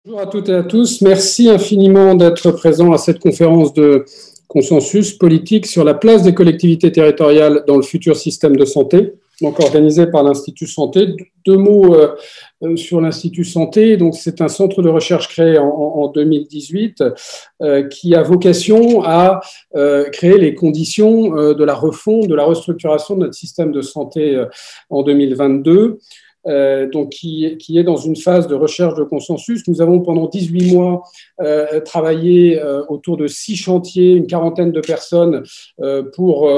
Bonjour à toutes et à tous. Merci infiniment d'être présents à cette conférence de consensus politique sur la place des collectivités territoriales dans le futur système de santé, donc organisé par l'Institut Santé. Deux mots sur l'Institut Santé. Donc, c'est un centre de recherche créé en 2018 qui a vocation à créer les conditions de la refonte, de la restructuration de notre système de santé en 2022. Donc qui est dans une phase de recherche de consensus. Nous avons pendant 18 mois travaillé autour de 6 chantiers, une quarantaine de personnes pour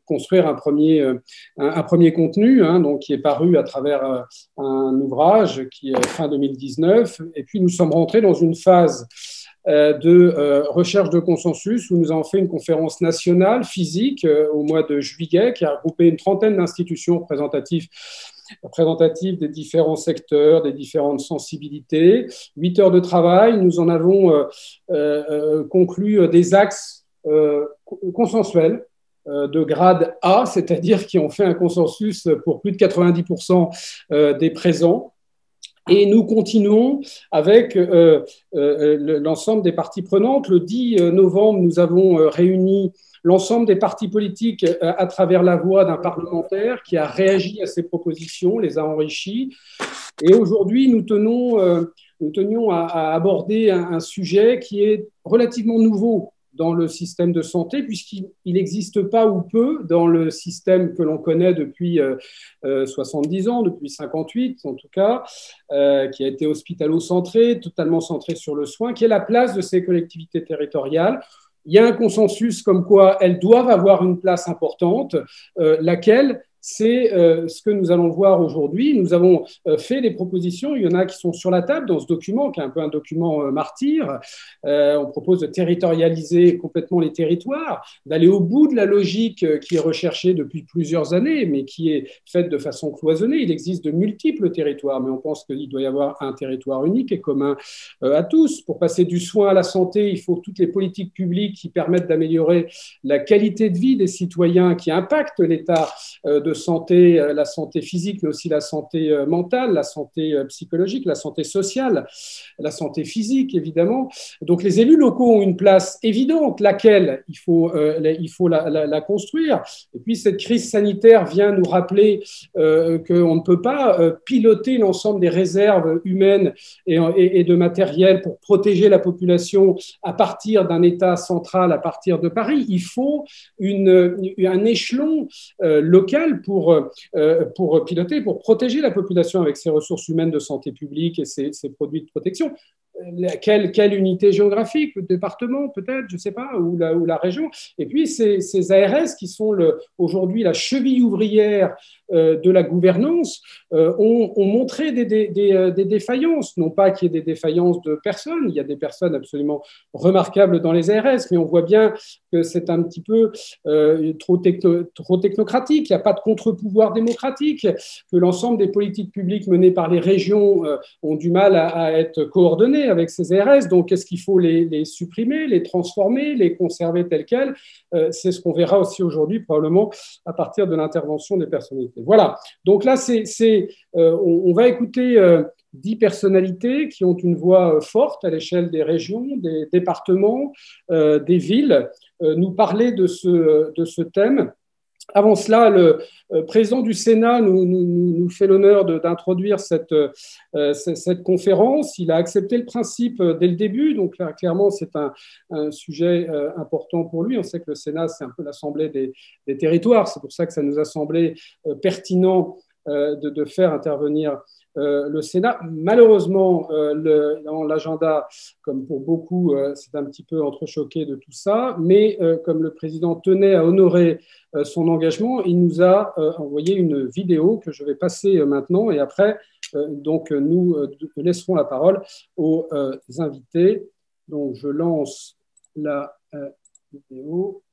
construire un premier contenu, donc qui est paru à travers un ouvrage qui est fin 2019. Et puis nous sommes rentrés dans une phase de recherche de consensus où nous avons fait une conférence nationale physique au mois de juillet qui a regroupé une trentaine d'institutions représentatives des différents secteurs, des différentes sensibilités. 8 heures de travail, nous en avons conclu des axes consensuels de grade A, c'est-à-dire qui ont fait un consensus pour plus de 90% des présents. Et nous continuons avec l'ensemble des parties prenantes. Le 10 novembre, nous avons réuni l'ensemble des partis politiques à travers la voix d'un parlementaire qui a réagi à ces propositions, les a enrichies. Et aujourd'hui, nous tenions à aborder un sujet qui est relativement nouveau dans le système de santé, puisqu'il n'existe pas ou peu dans le système que l'on connaît depuis 70 ans, depuis 58 en tout cas, qui a été hospitalo-centré, totalement centré sur le soin, qui est la place de ces collectivités territoriales. Il y a un consensus comme quoi elles doivent avoir une place importante, laquelle c'est ce que nous allons voir aujourd'hui. Nous avons fait des propositions, il y en a qui sont sur la table dans ce document, qui est un peu un document martyr. On propose de territorialiser complètement les territoires, d'aller au bout de la logique qui est recherchée depuis plusieurs années, mais qui est faite de façon cloisonnée. Il existe de multiples territoires, mais on pense qu'il doit y avoir un territoire unique et commun à tous. Pour passer du soin à la santé, il faut toutes les politiques publiques qui permettent d'améliorer la qualité de vie des citoyens, qui impactent l'état de santé, la santé physique, mais aussi la santé mentale, la santé psychologique, la santé sociale, la santé physique, évidemment. Donc, les élus locaux ont une place évidente, laquelle il faut la construire. Et puis, cette crise sanitaire vient nous rappeler qu'on ne peut pas piloter l'ensemble des réserves humaines et de matériel pour protéger la population à partir d'un État central, à partir de Paris. Il faut un échelon local pour piloter, pour protéger la population avec ses ressources humaines de santé publique et ses produits de protection. Quelle unité géographique, le département peut-être, je ne sais pas, ou la région. Et puis ces ARS qui sont aujourd'hui la cheville ouvrière de la gouvernance ont montré des défaillances. Non pas qu'il y ait des défaillances de personnes, il y a des personnes absolument remarquables dans les ARS, mais on voit bien que c'est un petit peu trop technocratique, il n'y a pas de contre-pouvoir démocratique, que l'ensemble des politiques publiques menées par les régions ont du mal à être coordonnées avec ces ARS. Donc, est-ce qu'il faut les supprimer, les transformer, les conserver telles quelles? C'est ce qu'on verra aussi aujourd'hui, probablement, à partir de l'intervention des personnalités. Voilà. Donc là, on va écouter 10 personnalités qui ont une voix forte à l'échelle des régions, des départements, des villes, nous parler de ce thème. Avant cela, le président du Sénat nous fait l'honneur d'introduire cette conférence. Il a accepté le principe dès le début, donc là, clairement, c'est un sujet important pour lui. On sait que le Sénat, c'est un peu l'Assemblée des territoires. C'est pour ça que ça nous a semblé pertinent de faire intervenir le Sénat. Malheureusement, dans l'agenda, comme pour beaucoup, c'est un petit peu entrechoqué de tout ça, mais comme le président tenait à honorer son engagement, il nous a envoyé une vidéo que je vais passer maintenant, et après, donc, nous laisserons la parole aux invités. Donc, je lance la vidéo.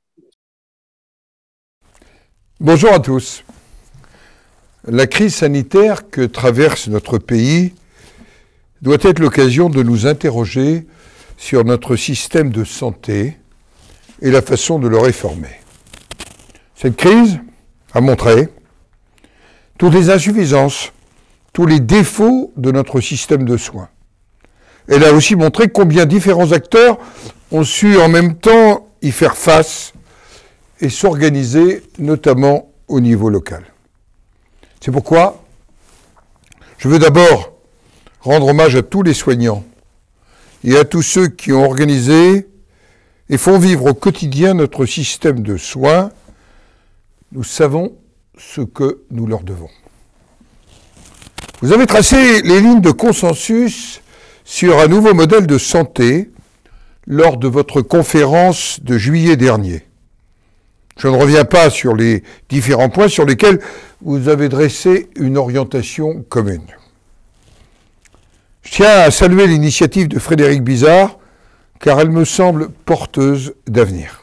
Bonjour à tous. La crise sanitaire que traverse notre pays doit être l'occasion de nous interroger sur notre système de santé et la façon de le réformer. Cette crise a montré toutes les insuffisances, tous les défauts de notre système de soins. Elle a aussi montré combien différents acteurs ont su en même temps y faire face et s'organiser, notamment au niveau local. C'est pourquoi je veux d'abord rendre hommage à tous les soignants et à tous ceux qui ont organisé et font vivre au quotidien notre système de soins. Nous savons ce que nous leur devons. Vous avez tracé les lignes de consensus sur un nouveau modèle de santé lors de votre conférence de juillet dernier. Je ne reviens pas sur les différents points sur lesquels vous avez dressé une orientation commune. Je tiens à saluer l'initiative de Frédéric Bizard, car elle me semble porteuse d'avenir.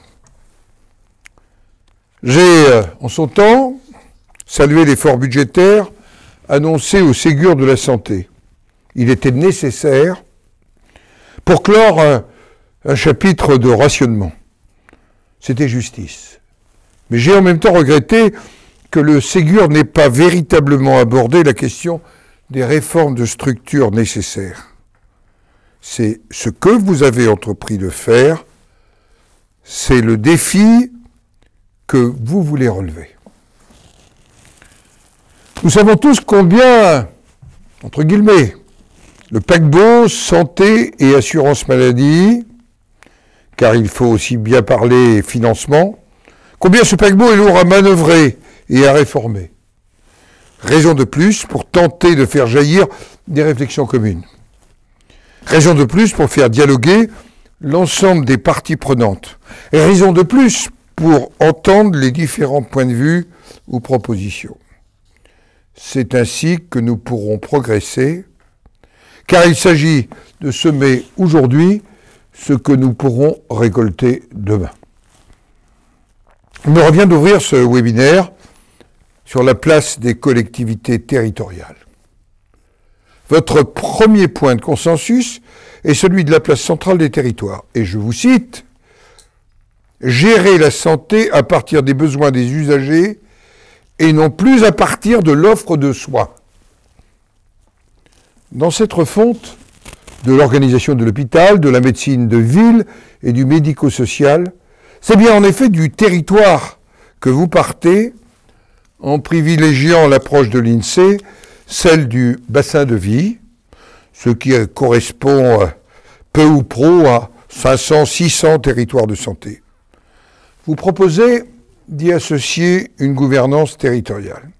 J'ai, en son temps, salué l'effort budgétaire annoncé au Ségur de la santé. Il était nécessaire pour clore un chapitre de rationnement. C'était justice. Mais j'ai en même temps regretté que le Ségur n'ait pas véritablement abordé la question des réformes de structure nécessaires. C'est ce que vous avez entrepris de faire, c'est le défi que vous voulez relever. Nous savons tous combien, entre guillemets, le paquebot santé et assurance maladie, car il faut aussi bien parler financement, combien ce paquebot est lourd à manœuvrer et à réformer. Raison de plus pour tenter de faire jaillir des réflexions communes. Raison de plus pour faire dialoguer l'ensemble des parties prenantes. Et raison de plus pour entendre les différents points de vue ou propositions. C'est ainsi que nous pourrons progresser, car il s'agit de semer aujourd'hui ce que nous pourrons récolter demain. Il me revient d'ouvrir ce webinaire sur la place des collectivités territoriales. Votre premier point de consensus est celui de la place centrale des territoires. Et je vous cite, « Gérer la santé à partir des besoins des usagers et non plus à partir de l'offre de soins. » Dans cette refonte de l'organisation de l'hôpital, de la médecine de ville et du médico-social, c'est bien en effet du territoire que vous partez en privilégiant l'approche de l'INSEE, celle du bassin de vie, ce qui correspond peu ou prou à 500, 600 territoires de santé. Vous proposez d'y associer une gouvernance territoriale.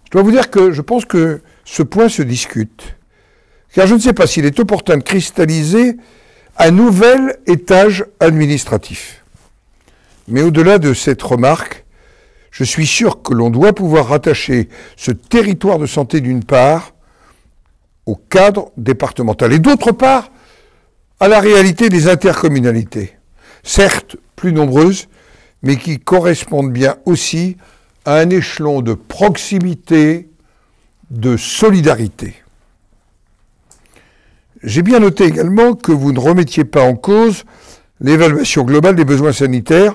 Je dois vous dire que je pense que ce point se discute, car je ne sais pas s'il est opportun de cristalliser un nouvel étage administratif. Mais au-delà de cette remarque, je suis sûr que l'on doit pouvoir rattacher ce territoire de santé d'une part au cadre départemental et d'autre part à la réalité des intercommunalités, certes plus nombreuses, mais qui correspondent bien aussi à un échelon de proximité, de solidarité. J'ai bien noté également que vous ne remettiez pas en cause l'évaluation globale des besoins sanitaires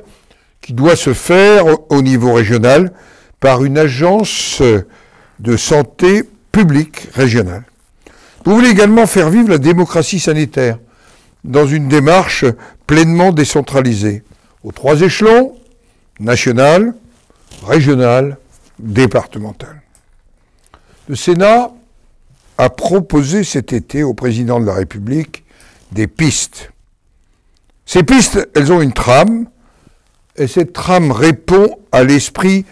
qui doit se faire au niveau régional par une agence de santé publique régionale. Vous voulez également faire vivre la démocratie sanitaire dans une démarche pleinement décentralisée, aux 3 échelons, national, régional, départemental. Le Sénat a proposé cet été au président de la République des pistes. Ces pistes, elles ont une trame, et cette trame répond à l'esprit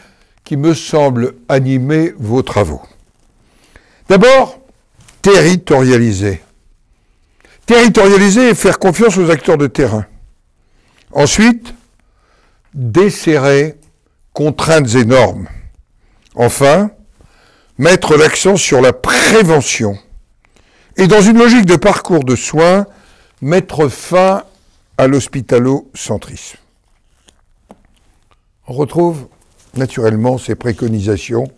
qui me semble animer vos travaux. D'abord, territorialiser. Territorialiser et faire confiance aux acteurs de terrain. Ensuite, desserrer contraintes et normes. Enfin, mettre l'accent sur la prévention. Et dans une logique de parcours de soins, mettre fin à l'hospitalo-centrisme. On retrouve naturellement ces préconisations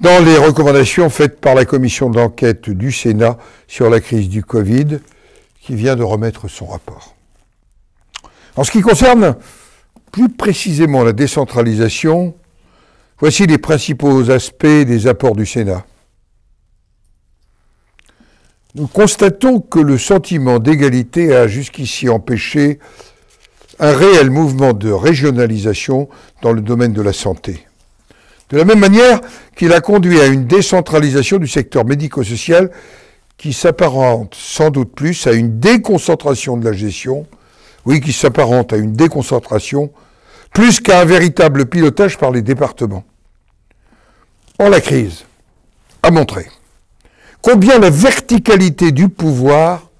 dans les recommandations faites par la commission d'enquête du Sénat sur la crise du Covid, qui vient de remettre son rapport. En ce qui concerne plus précisément la décentralisation, voici les principaux aspects des apports du Sénat. nous constatons que le sentiment d'égalité a jusqu'ici empêché un réel mouvement de régionalisation dans le domaine de la santé. De la même manière qu'il a conduit à une décentralisation du secteur médico-social qui s'apparente sans doute plus à une déconcentration de la gestion, oui, qui s'apparente à une déconcentration, plus qu'à un véritable pilotage par les départements. Or, la crise a montré combien la verticalité du pouvoir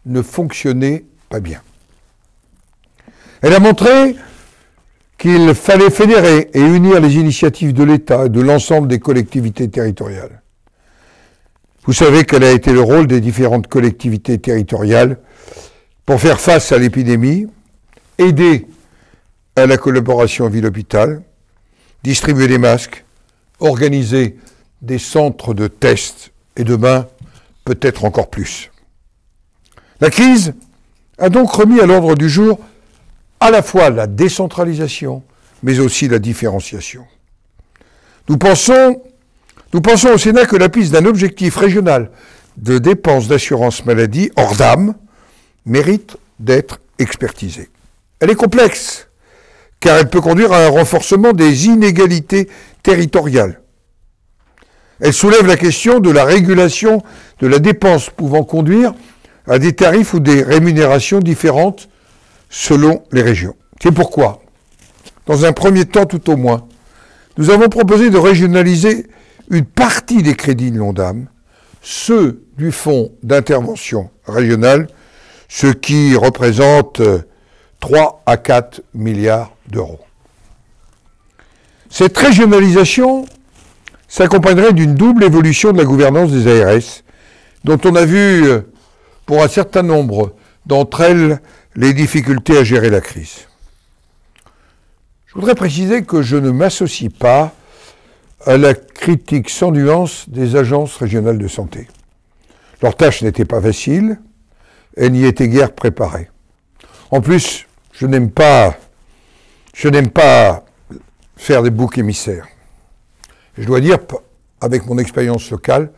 ne fonctionnait pas bien. Elle a montré qu'il fallait fédérer et unir les initiatives de l'État et de l'ensemble des collectivités territoriales. Vous savez quel a été le rôle des différentes collectivités territoriales pour faire face à l'épidémie, aider à la collaboration ville-hôpital, distribuer des masques, organiser des centres de tests et demain, peut-être encore plus. La crise a donc remis à l'ordre du jour à la fois la décentralisation, mais aussi la différenciation. Nous pensons au Sénat que la piste d'un objectif régional de dépenses d'assurance maladie hors d'âme mérite d'être expertisée. Elle est complexe, car elle peut conduire à un renforcement des inégalités territoriales. Elle soulève la question de la régulation de la dépense pouvant conduire à des tarifs ou des rémunérations différentes selon les régions. C'est pourquoi, dans un premier temps tout au moins, nous avons proposé de régionaliser une partie des crédits de l'ONDAM, ceux du Fonds d'intervention régionale, ce qui représente 3 à 4 milliards d'euros. Cette régionalisation s'accompagnerait d'une double évolution de la gouvernance des ARS, dont on a vu, pour un certain nombre d'entre elles, les difficultés à gérer la crise. Je voudrais préciser que je ne m'associe pas à la critique sans nuance des agences régionales de santé. Leur tâche n'était pas facile, elles n'y étaient guère préparées. En plus, je n'aime pas faire des boucs émissaires. Je dois dire, avec mon expérience locale,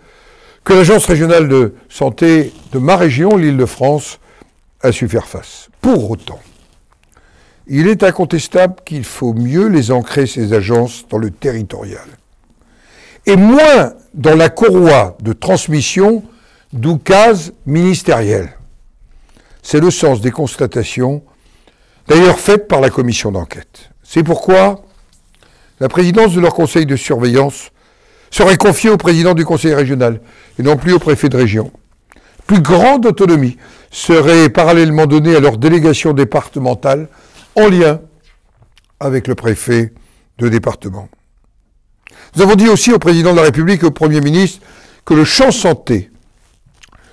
que l'agence régionale de santé de ma région, l'Île-de-France, a su faire face. Pour autant, il est incontestable qu'il faut mieux les ancrer, ces agences, dans le territorial. Et moins dans la courroie de transmission d'oukases ministérielles. C'est le sens des constatations, d'ailleurs faites par la commission d'enquête. C'est pourquoi la présidence de leur conseil de surveillance serait confiée au président du conseil régional et non plus au préfet de région. Plus grande autonomie serait parallèlement donnée à leur délégation départementale en lien avec le préfet de département. Nous avons dit aussi au président de la République et au Premier ministre que le champ santé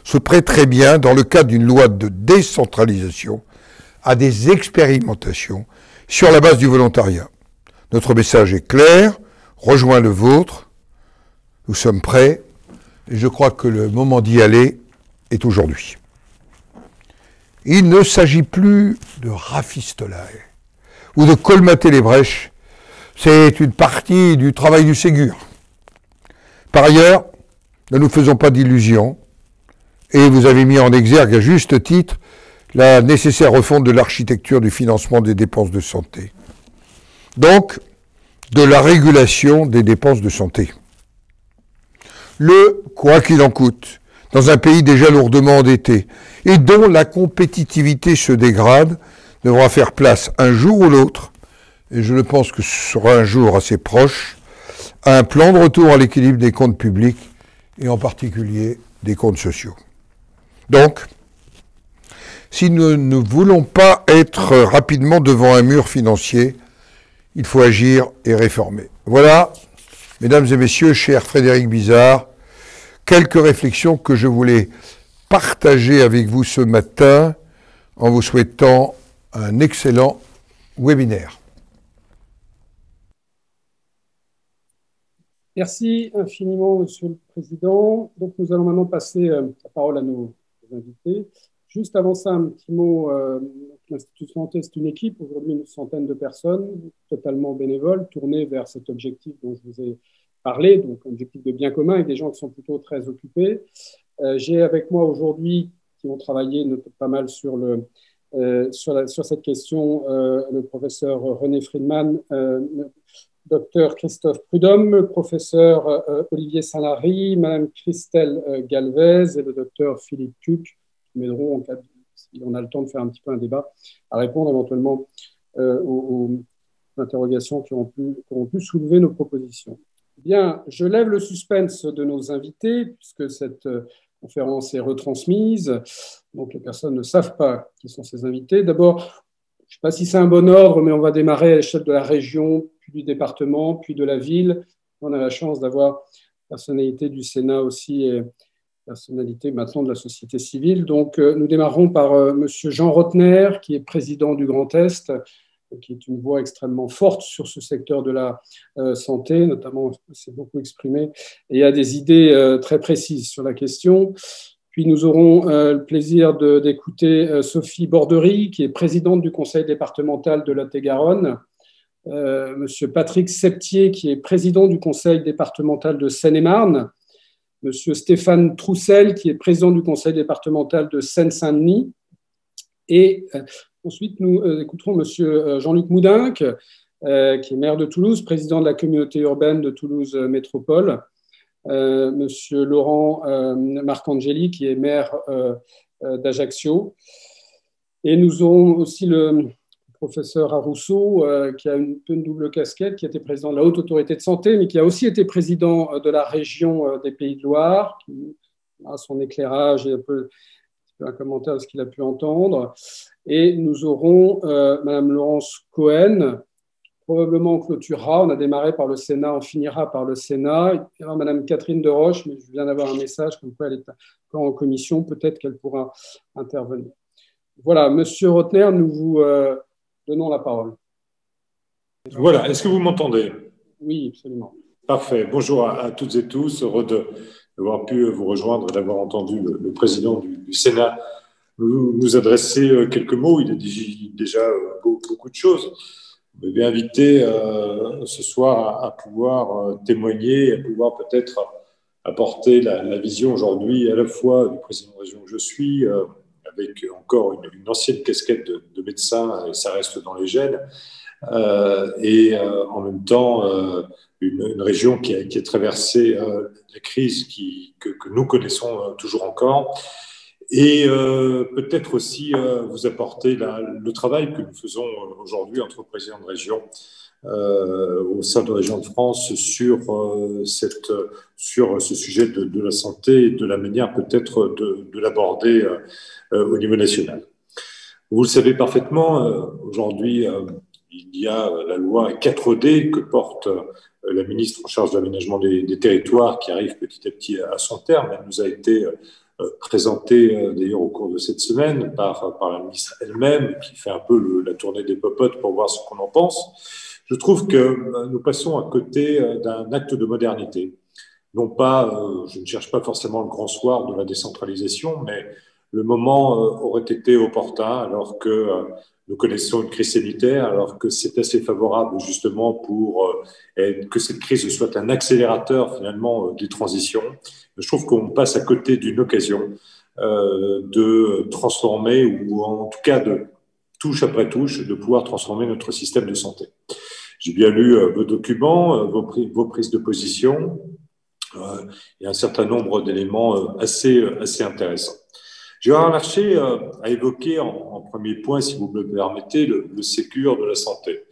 se prêterait bien, dans le cadre d'une loi de décentralisation, à des expérimentations sur la base du volontariat. Notre message est clair, rejoint le vôtre, nous sommes prêts, et je crois que le moment d'y aller est aujourd'hui. Il ne s'agit plus de rafistolage ou de colmater les brèches, c'est une partie du travail du Ségur. Par ailleurs, ne nous faisons pas d'illusions, et vous avez mis en exergue à juste titre la nécessaire refonte de l'architecture du financement des dépenses de santé. Donc, de la régulation des dépenses de santé. Le « quoi qu'il en coûte », dans un pays déjà lourdement endetté, et dont la compétitivité se dégrade, devra faire place un jour ou l'autre, et je le pense que ce sera un jour assez proche, à un plan de retour à l'équilibre des comptes publics, et en particulier des comptes sociaux. Donc, si nous ne voulons pas être rapidement devant un mur financier, il faut agir et réformer. Voilà, mesdames et messieurs, cher Frédéric Bizard, quelques réflexions que je voulais partager avec vous ce matin en vous souhaitant un excellent webinaire. Merci infiniment, Monsieur le Président. Donc, nous allons maintenant passer la parole à nos invités. Juste avant ça, un petit mot. L'Institut Santé, c'est une équipe, aujourd'hui une centaine de personnes, totalement bénévoles, tournées vers cet objectif dont je vous ai parlé, donc objectif de bien commun, avec des gens qui sont plutôt très occupés. J'ai avec moi aujourd'hui, qui ont travaillé pas mal sur cette question, le professeur René Friedman, docteur Christophe Prudhomme, le professeur Olivier Salary, Madame Christelle Galvez et le docteur Philippe Cuc, qui m'aideront, en cas si on a le temps de faire un petit peu un débat, à répondre éventuellement aux interrogations qui auront pu soulever nos propositions. Bien, je lève le suspense de nos invités, puisque cette conférence est retransmise, donc les personnes ne savent pas qui sont ces invités. D'abord, je ne sais pas si c'est un bon ordre, mais on va démarrer à l'échelle de la région, puis du département, puis de la ville. On a la chance d'avoir personnalité du Sénat aussi et personnalité maintenant de la société civile. Donc, nous démarrons par M. Jean Rotner, qui est président du Grand Est, qui est une voix extrêmement forte sur ce secteur de la santé, notamment, s'est beaucoup exprimé, et a des idées très précises sur la question. Puis nous aurons le plaisir d'écouter Sophie Borderie, qui est présidente du conseil départemental de Lot-et-Garonne, Monsieur Patrick Septier, qui est président du conseil départemental de Seine-et-Marne, Monsieur Stéphane Troussel, qui est président du conseil départemental de Seine-Saint-Denis, et ensuite nous écouterons Monsieur Jean-Luc Moudinque, qui est maire de Toulouse, président de la communauté urbaine de Toulouse Métropole, Monsieur Laurent Marcangeli, qui est maire d'Ajaccio, et nous aurons aussi le professeur Arousseau, qui a une double casquette, qui a été président de la Haute Autorité de Santé, mais qui a aussi été président de la région des Pays de Loire, qui a son éclairage et un commentaire de ce qu'il a pu entendre. Et nous aurons Madame Laurence Cohen, probablement on clôturera. On a démarré par le Sénat, on finira par le Sénat. Il y aura Madame Catherine Deroche, mais je viens d'avoir un message comme quoi elle est encore en commission, peut-être qu'elle pourra intervenir. Voilà, Monsieur Rotner, nous vous donnons la parole. Voilà, est-ce que vous m'entendez? Oui, absolument. Parfait. Bonjour à toutes et tous. Heureux d'avoir pu vous rejoindre et d'avoir entendu le président du Sénat nous adresser quelques mots. Il a dit déjà beaucoup de choses. Vous m'avez invité ce soir à pouvoir témoigner, à pouvoir peut-être apporter la vision aujourd'hui à la fois du président de région que je suis, avec encore une ancienne casquette de médecin, et ça reste dans les gènes, et en même temps une région qui a traversé la crise que nous connaissons toujours encore, et peut-être aussi vous apporter le travail que nous faisons aujourd'hui entre présidents de région au sein de Région de France sur ce sujet de la santé et de la manière peut-être de l'aborder au niveau national. Vous le savez parfaitement, aujourd'hui, il y a la loi 4D que porte la ministre en charge de l'aménagement des territoires qui arrive petit à petit à son terme. Elle nous a été présentée d'ailleurs au cours de cette semaine par la ministre elle-même, qui fait un peu la tournée des popotes pour voir ce qu'on en pense. Je trouve que nous passons à côté d'un acte de modernité. Non pas, je ne cherche pas forcément le grand soir de la décentralisation, mais le moment aurait été opportun alors que nous connaissons une crise sanitaire, alors que c'est assez favorable justement pour que cette crise soit un accélérateur finalement des transitions. Je trouve qu'on passe à côté d'une occasion de transformer, ou en tout cas de touche après touche, de pouvoir transformer notre système de santé. J'ai bien lu vos documents, vos prises de position, et un certain nombre d'éléments assez intéressants. Gérard Larcher a évoqué en premier point, si vous me le permettez, le Ségur de la santé.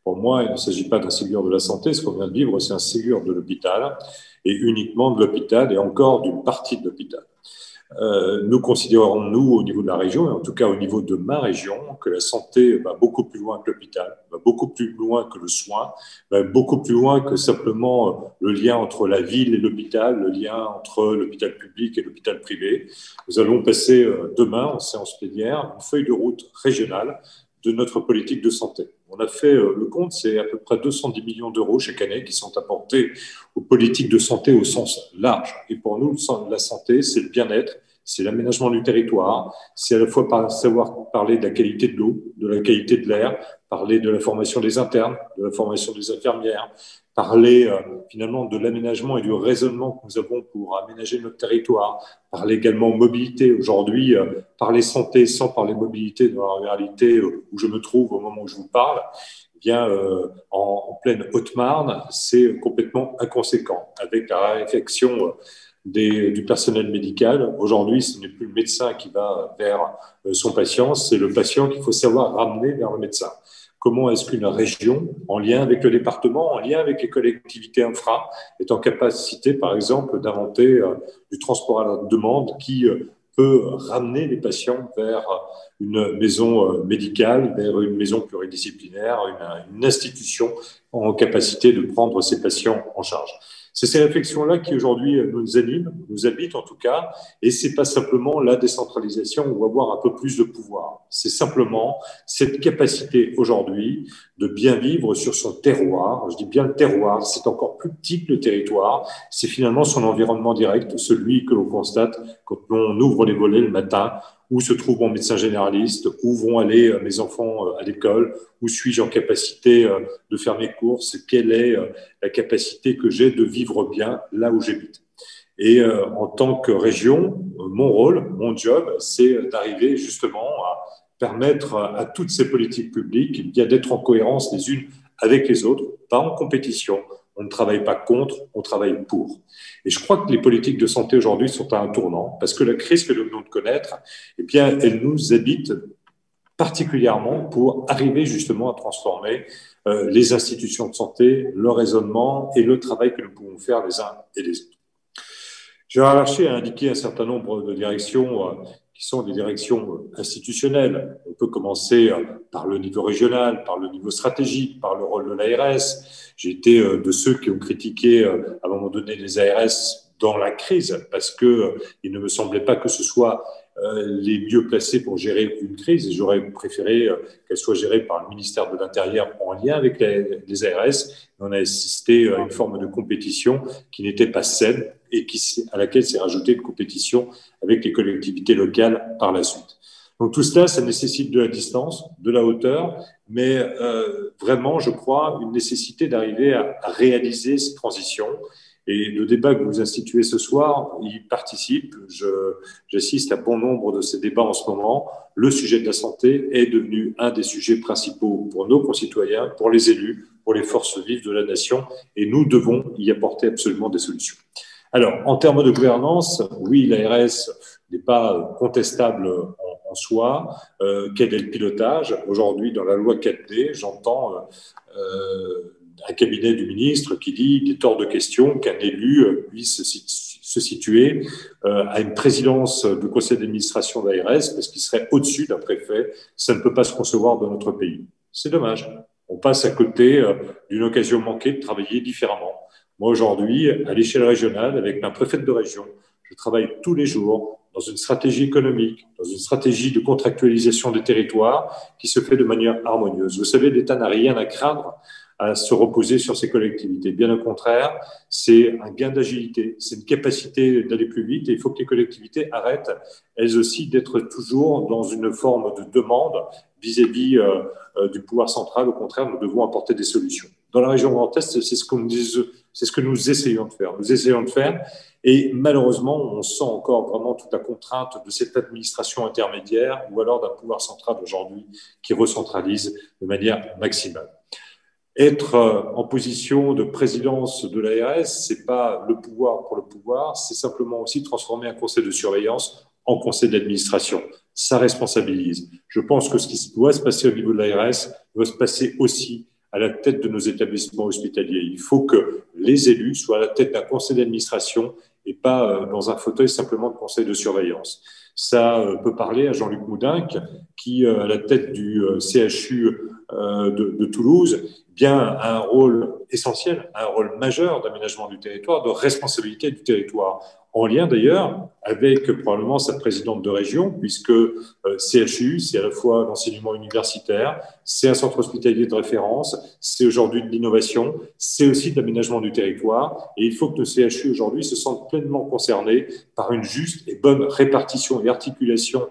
Pour moi, il ne s'agit pas d'un Ségur de la santé. Ce qu'on vient de vivre, c'est un Ségur de l'hôpital, et uniquement de l'hôpital, et encore d'une partie de l'hôpital. Nous considérons, nous, au niveau de la région, et en tout cas au niveau de ma région, que la santé va beaucoup plus loin que l'hôpital, va beaucoup plus loin que le soin, va beaucoup plus loin que simplement le lien entre la ville et l'hôpital, le lien entre l'hôpital public et l'hôpital privé. Nous allons passer demain, en séance plénière, une feuille de route régionale de notre politique de santé. On a fait le compte, c'est à peu près 210 millions d'euros chaque année qui sont apportés aux politiques de santé au sens large. Et pour nous, la santé, c'est le bien-être, c'est l'aménagement du territoire, c'est à la fois savoir parler de la qualité de l'eau, de la qualité de l'air, parler de la formation des internes, de la formation des infirmières, parler finalement de l'aménagement et du raisonnement que nous avons pour aménager notre territoire, parler également mobilité. Aujourd'hui, parler santé sans parler mobilité dans la réalité où je me trouve au moment où je vous parle, eh bien, en pleine Haute-Marne, c'est complètement inconséquent. Avec la réflexion du personnel médical, aujourd'hui, ce n'est plus le médecin qui va vers son patient, c'est le patient qu'il faut savoir ramener vers le médecin. Comment est-ce qu'une région, en lien avec le département, en lien avec les collectivités infra, est en capacité, par exemple, d'inventer du transport à la demande qui peut ramener les patients vers une maison médicale, vers une maison pluridisciplinaire, une institution en capacité de prendre ces patients en charge. C'est ces réflexions-là qui aujourd'hui nous animent, nous habitent en tout cas, et c'est pas simplement la décentralisation où on va avoir un peu plus de pouvoir. C'est simplement cette capacité aujourd'hui de bien vivre sur son terroir. Je dis bien le terroir, c'est encore plus petit que le territoire. C'est finalement son environnement direct, celui que l'on constate quand on ouvre les volets le matin. Où se trouve mon médecin généraliste, où vont aller mes enfants à l'école, où suis-je en capacité de faire mes courses, quelle est la capacité que j'ai de vivre bien là où j'habite. Et en tant que région, mon rôle, mon job, c'est d'arriver justement à permettre à toutes ces politiques publiques d'être en cohérence les unes avec les autres, pas en compétition. On ne travaille pas contre, on travaille pour. Et je crois que les politiques de santé aujourd'hui sont à un tournant parce que la crise que nous venons de connaître, eh bien, elle nous habite particulièrement pour arriver justement à transformer les institutions de santé, le raisonnement et le travail que nous pouvons faire les uns et les autres. Gérard Larcher a indiqué un certain nombre de directions qui sont des directions institutionnelles. On peut commencer par le niveau régional, par le niveau stratégique, par le rôle de l'ARS. J'ai été de ceux qui ont critiqué à un moment donné les ARS dans la crise parce que il ne me semblait pas que ce soit les mieux placés pour gérer une crise. Et j'aurais préféré qu'elle soit gérée par le ministère de l'Intérieur en lien avec les ARS. On a assisté à une forme de compétition qui n'était pas saine et à laquelle s'est rajoutée une compétition avec les collectivités locales par la suite. Donc tout cela, ça nécessite de la distance, de la hauteur, mais vraiment, je crois, une nécessité d'arriver à réaliser ces transitions. Et le débat que vous instituez ce soir, y participe. J'assiste à bon nombre de ces débats en ce moment. Le sujet de la santé est devenu un des sujets principaux pour nos concitoyens, pour les élus, pour les forces vives de la nation, et nous devons y apporter absolument des solutions. Alors, en termes de gouvernance, oui, l'ARS n'est pas contestable en soi. Quel est le pilotage? Aujourd'hui, dans la loi 4D, j'entends un cabinet du ministre qui dit qu'il est hors de question qu'un élu puisse se situer à une présidence du conseil d'administration d'ARS parce qu'il serait au-dessus d'un préfet. Ça ne peut pas se concevoir dans notre pays. C'est dommage. On passe à côté d'une occasion manquée de travailler différemment. Moi, aujourd'hui, à l'échelle régionale, avec ma préfète de région, je travaille tous les jours dans une stratégie économique, dans une stratégie de contractualisation des territoires qui se fait de manière harmonieuse. Vous savez, l'État n'a rien à craindre à se reposer sur ces collectivités. Bien au contraire, c'est un gain d'agilité, c'est une capacité d'aller plus vite et il faut que les collectivités arrêtent, elles aussi, d'être toujours dans une forme de demande vis-à-vis du pouvoir central. Au contraire, nous devons apporter des solutions. Dans la région Grand Est, c'est ce que nous essayons de faire. Nous essayons de faire et malheureusement, on sent encore vraiment toute la contrainte de cette administration intermédiaire ou alors d'un pouvoir central aujourd'hui qui recentralise de manière maximale. Être en position de présidence de l'ARS, c'est pas le pouvoir pour le pouvoir, c'est simplement aussi transformer un conseil de surveillance en conseil d'administration. Ça responsabilise. Je pense que ce qui doit se passer au niveau de l'ARS doit se passer aussi à la tête de nos établissements hospitaliers. Il faut que les élus soient à la tête d'un conseil d'administration et pas dans un fauteuil simplement de conseil de surveillance. Ça peut parler à Jean-Luc Moudenc, qui, à la tête du CHU de Toulouse, eh bien a un rôle essentiel, un rôle majeur d'aménagement du territoire, de responsabilité du territoire, en lien d'ailleurs avec probablement sa présidente de région, puisque CHU, c'est à la fois l'enseignement universitaire, c'est un centre hospitalier de référence, c'est aujourd'hui de l'innovation, c'est aussi de l'aménagement du territoire, et il faut que le CHU aujourd'hui se sente pleinement concerné par une juste et bonne répartition et articulation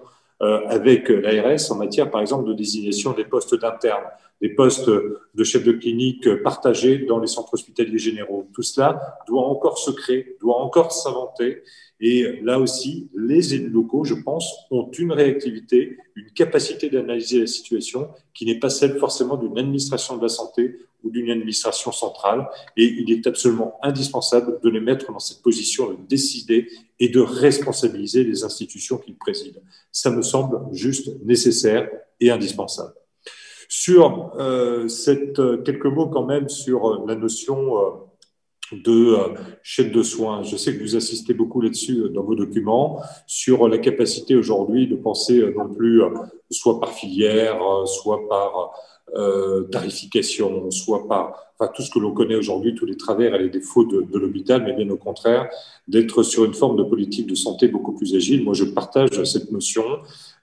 avec l'ARS en matière, par exemple, de désignation des postes d'internes, des postes de chefs de clinique partagés dans les centres hospitaliers généraux. Tout cela doit encore se créer, doit encore s'inventer. Et là aussi, les élus locaux, je pense, ont une réactivité, une capacité d'analyser la situation qui n'est pas celle forcément d'une administration de la santé ou d'une administration centrale. Et il est absolument indispensable de les mettre dans cette position de décider et de responsabiliser les institutions qu'ils président. Ça me semble juste nécessaire et indispensable. Sur quelques mots quand même sur la notion de chaîne de soins. Je sais que vous insistez beaucoup là-dessus dans vos documents, sur la capacité aujourd'hui de penser non plus soit par filière, soit par tarification, soit par tout ce que l'on connaît aujourd'hui, tous les travers et les défauts de l'hôpital, mais bien au contraire, d'être sur une forme de politique de santé beaucoup plus agile. Moi, je partage cette notion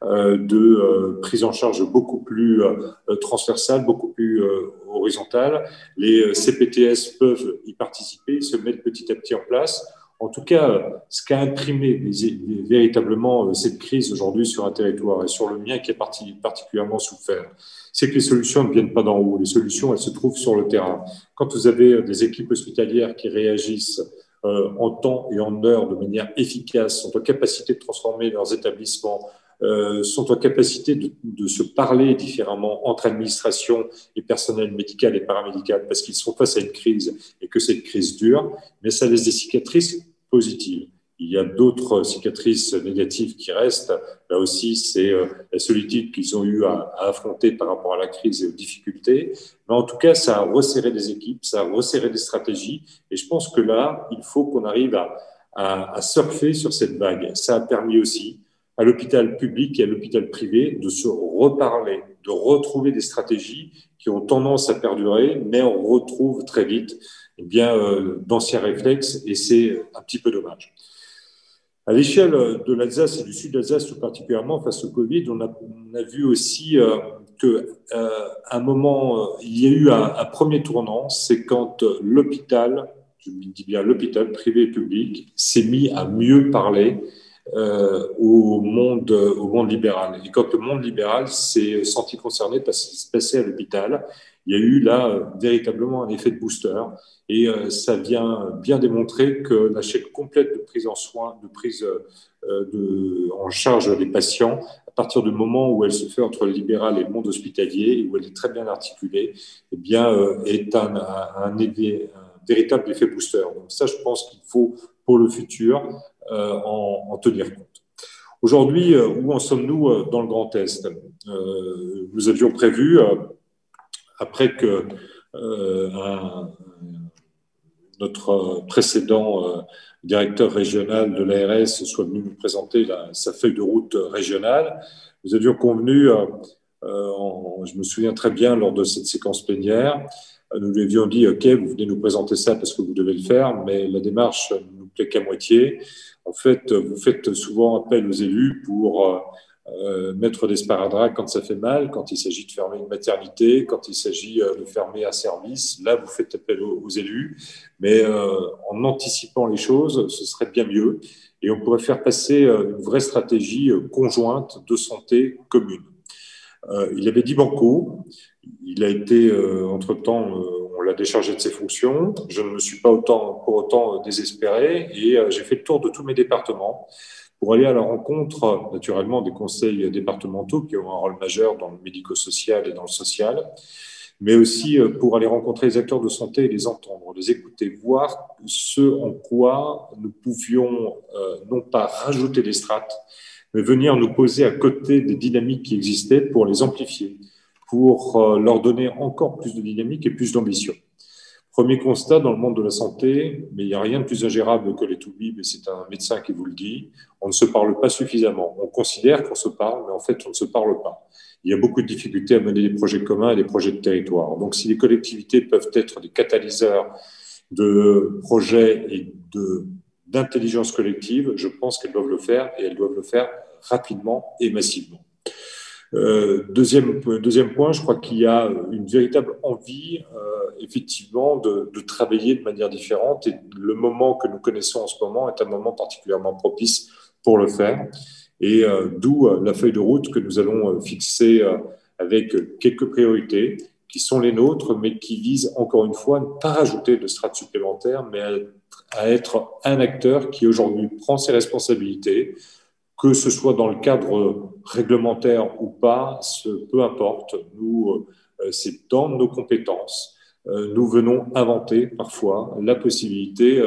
de prise en charge beaucoup plus transversale, beaucoup plus horizontale. Les CPTS peuvent y participer, se mettre petit à petit en place. En tout cas, ce qu'a imprimé véritablement cette crise aujourd'hui sur un territoire et sur le mien qui a particulièrement souffert, c'est que les solutions ne viennent pas d'en haut. Les solutions, elles se trouvent sur le terrain. Quand vous avez des équipes hospitalières qui réagissent en temps et en heure de manière efficace, sont en capacité de transformer leurs établissements, sont en capacité de se parler différemment entre administration et personnel médical et paramédical parce qu'ils sont face à une crise et que cette crise dure, mais ça laisse des cicatrices positives. Il y a d'autres cicatrices négatives qui restent. Là aussi, c'est la solitude qu'ils ont eu à affronter par rapport à la crise et aux difficultés. Mais en tout cas, ça a resserré des équipes, ça a resserré des stratégies. Et je pense que là, il faut qu'on arrive à surfer sur cette vague. Ça a permis aussi à l'hôpital public et à l'hôpital privé de se reparler, de retrouver des stratégies qui ont tendance à perdurer, mais on retrouve très vite d'anciens réflexes et c'est un petit peu dommage. À l'échelle de l'Alsace et du sud d'Alsace tout particulièrement face au Covid, on a vu aussi qu'à un moment, il y a eu un premier tournant, c'est quand l'hôpital, je dis bien l'hôpital privé et public, s'est mis à mieux parler au monde libéral. Et quand le monde libéral s'est senti concerné par ce qui se passait à l'hôpital, il y a eu là véritablement un effet de booster. Et ça vient bien démontrer que la chaîne complète de prise en soin, de prise en charge des patients, à partir du moment où elle se fait entre le libéral et le monde hospitalier, où elle est très bien articulée, eh bien, est un véritable effet booster. Donc ça, je pense qu'il faut, pour le futur, en tenir compte. Aujourd'hui, où en sommes-nous dans le Grand Est? Nous avions prévu, après que notre précédent directeur régional de l'ARS soit venu nous présenter sa feuille de route régionale, nous avions convenu, je me souviens très bien lors de cette séquence plénière, nous lui avions dit « Ok, vous venez nous présenter ça parce que vous devez le faire, mais la démarche ne nous plaît qu'à moitié. En fait, vous faites souvent appel aux élus pour mettre des sparadraps quand ça fait mal, quand il s'agit de fermer une maternité, quand il s'agit de fermer un service. Là, vous faites appel aux élus, mais en anticipant les choses, ce serait bien mieux. Et on pourrait faire passer une vraie stratégie conjointe de santé commune. » Il avait dit banco. Il a été, entre-temps, on l'a déchargé de ses fonctions. Je ne me suis pas pour autant désespéré et j'ai fait le tour de tous mes départements pour aller à la rencontre, naturellement, des conseils départementaux qui ont un rôle majeur dans le médico-social et dans le social, mais aussi pour aller rencontrer les acteurs de santé et les entendre, les écouter, voir ce en quoi nous pouvions non pas rajouter des strates, mais venir nous poser à côté des dynamiques qui existaient pour les amplifier, pour leur donner encore plus de dynamique et plus d'ambition. Premier constat dans le monde de la santé, mais il n'y a rien de plus ingérable que les toubibs, et c'est un médecin qui vous le dit, on ne se parle pas suffisamment. On considère qu'on se parle, mais en fait, on ne se parle pas. Il y a beaucoup de difficultés à mener des projets communs et des projets de territoire. Donc, si les collectivités peuvent être des catalyseurs de projets et d'intelligence collective, je pense qu'elles doivent le faire, et elles doivent le faire rapidement et massivement. Deuxième point, je crois qu'il y a une véritable envie, effectivement, de travailler de manière différente. Et le moment que nous connaissons en ce moment est un moment particulièrement propice pour le faire. Et d'où la feuille de route que nous allons fixer avec quelques priorités qui sont les nôtres, mais qui visent encore une fois à ne pas rajouter de strates supplémentaires, mais à être un acteur qui aujourd'hui prend ses responsabilités, que ce soit dans le cadre réglementaire ou pas, peu importe. Nous, c'est dans nos compétences. Nous venons inventer parfois la possibilité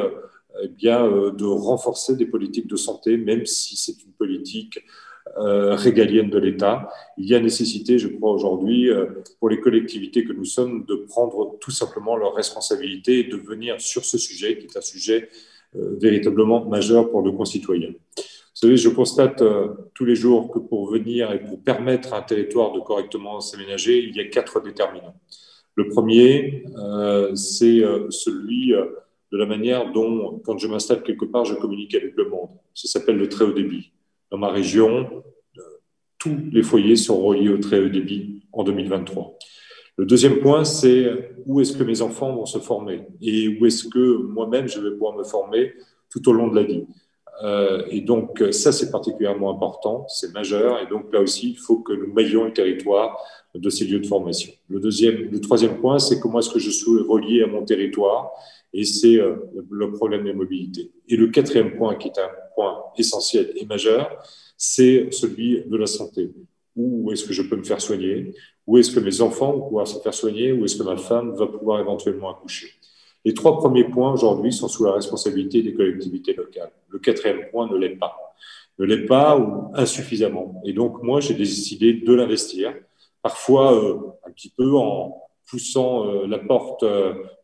de renforcer des politiques de santé, même si c'est une politique régalienne de l'État. Il y a nécessité, je crois aujourd'hui, pour les collectivités que nous sommes, de prendre tout simplement leurs responsabilités et de venir sur ce sujet, qui est un sujet véritablement majeur pour nos concitoyens. Vous savez, je constate tous les jours que pour venir et pour permettre à un territoire de correctement s'aménager, il y a 4 déterminants. Le premier, c'est celui de la manière dont, quand je m'installe quelque part, je communique avec le monde. Ça s'appelle le très haut débit. Dans ma région, tous les foyers sont reliés au très haut débit en 2023. Le deuxième point, c'est où est-ce que mes enfants vont se former et où est-ce que moi-même, je vais pouvoir me former tout au long de la vie. Et donc, ça, c'est particulièrement important, c'est majeur. Et donc, là aussi, il faut que nous maillions le territoire de ces lieux de formation. Le troisième point, c'est comment est-ce que je suis relié à mon territoire. Et c'est le problème des mobilités. Et le quatrième point, qui est un point essentiel et majeur, c'est celui de la santé. Où est-ce que je peux me faire soigner? Où est-ce que mes enfants vont pouvoir se faire soigner? Où est-ce que ma femme va pouvoir éventuellement accoucher? Les 3 premiers points aujourd'hui sont sous la responsabilité des collectivités locales. Le 4e point ne l'est pas. Ne l'est pas ou insuffisamment. Et donc, moi, j'ai décidé de l'investir, parfois un petit peu en poussant la porte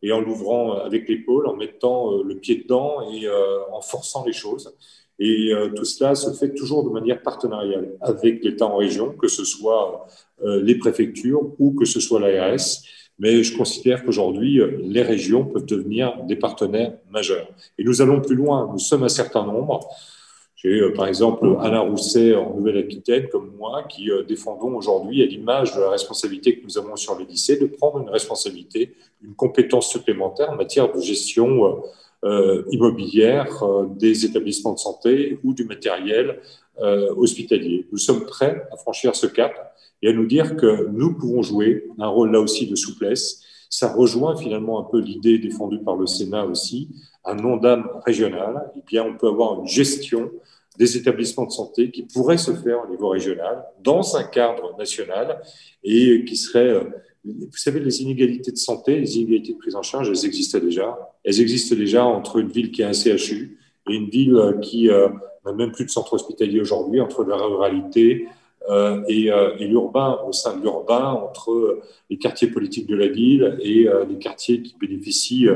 et en l'ouvrant avec l'épaule, en mettant le pied dedans et en forçant les choses. Et tout cela se fait toujours de manière partenariale avec l'État en région, que ce soit les préfectures ou que ce soit l'ARS. Mais je considère qu'aujourd'hui, les régions peuvent devenir des partenaires majeurs. Et nous allons plus loin. Nous sommes un certain nombre. J'ai par exemple Alain Rousset en Nouvelle-Aquitaine, comme moi, qui défendons aujourd'hui, à l'image de la responsabilité que nous avons sur les lycées, de prendre une responsabilité, une compétence supplémentaire en matière de gestion immobilière des établissements de santé ou du matériel hospitalier. Nous sommes prêts à franchir ce cap et à nous dire que nous pouvons jouer un rôle là aussi de souplesse. Ça rejoint finalement un peu l'idée défendue par le Sénat aussi, un Ondam régional. Eh bien, on peut avoir une gestion des établissements de santé qui pourrait se faire au niveau régional, dans un cadre national, et qui serait... Vous savez, les inégalités de santé, les inégalités de prise en charge, elles existent déjà. Elles existent déjà entre une ville qui a un CHU et une ville qui n'a même plus de centre hospitalier aujourd'hui, entre la ruralité et l'urbain, au sein de l'urbain, entre les quartiers politiques de la ville et les quartiers qui bénéficient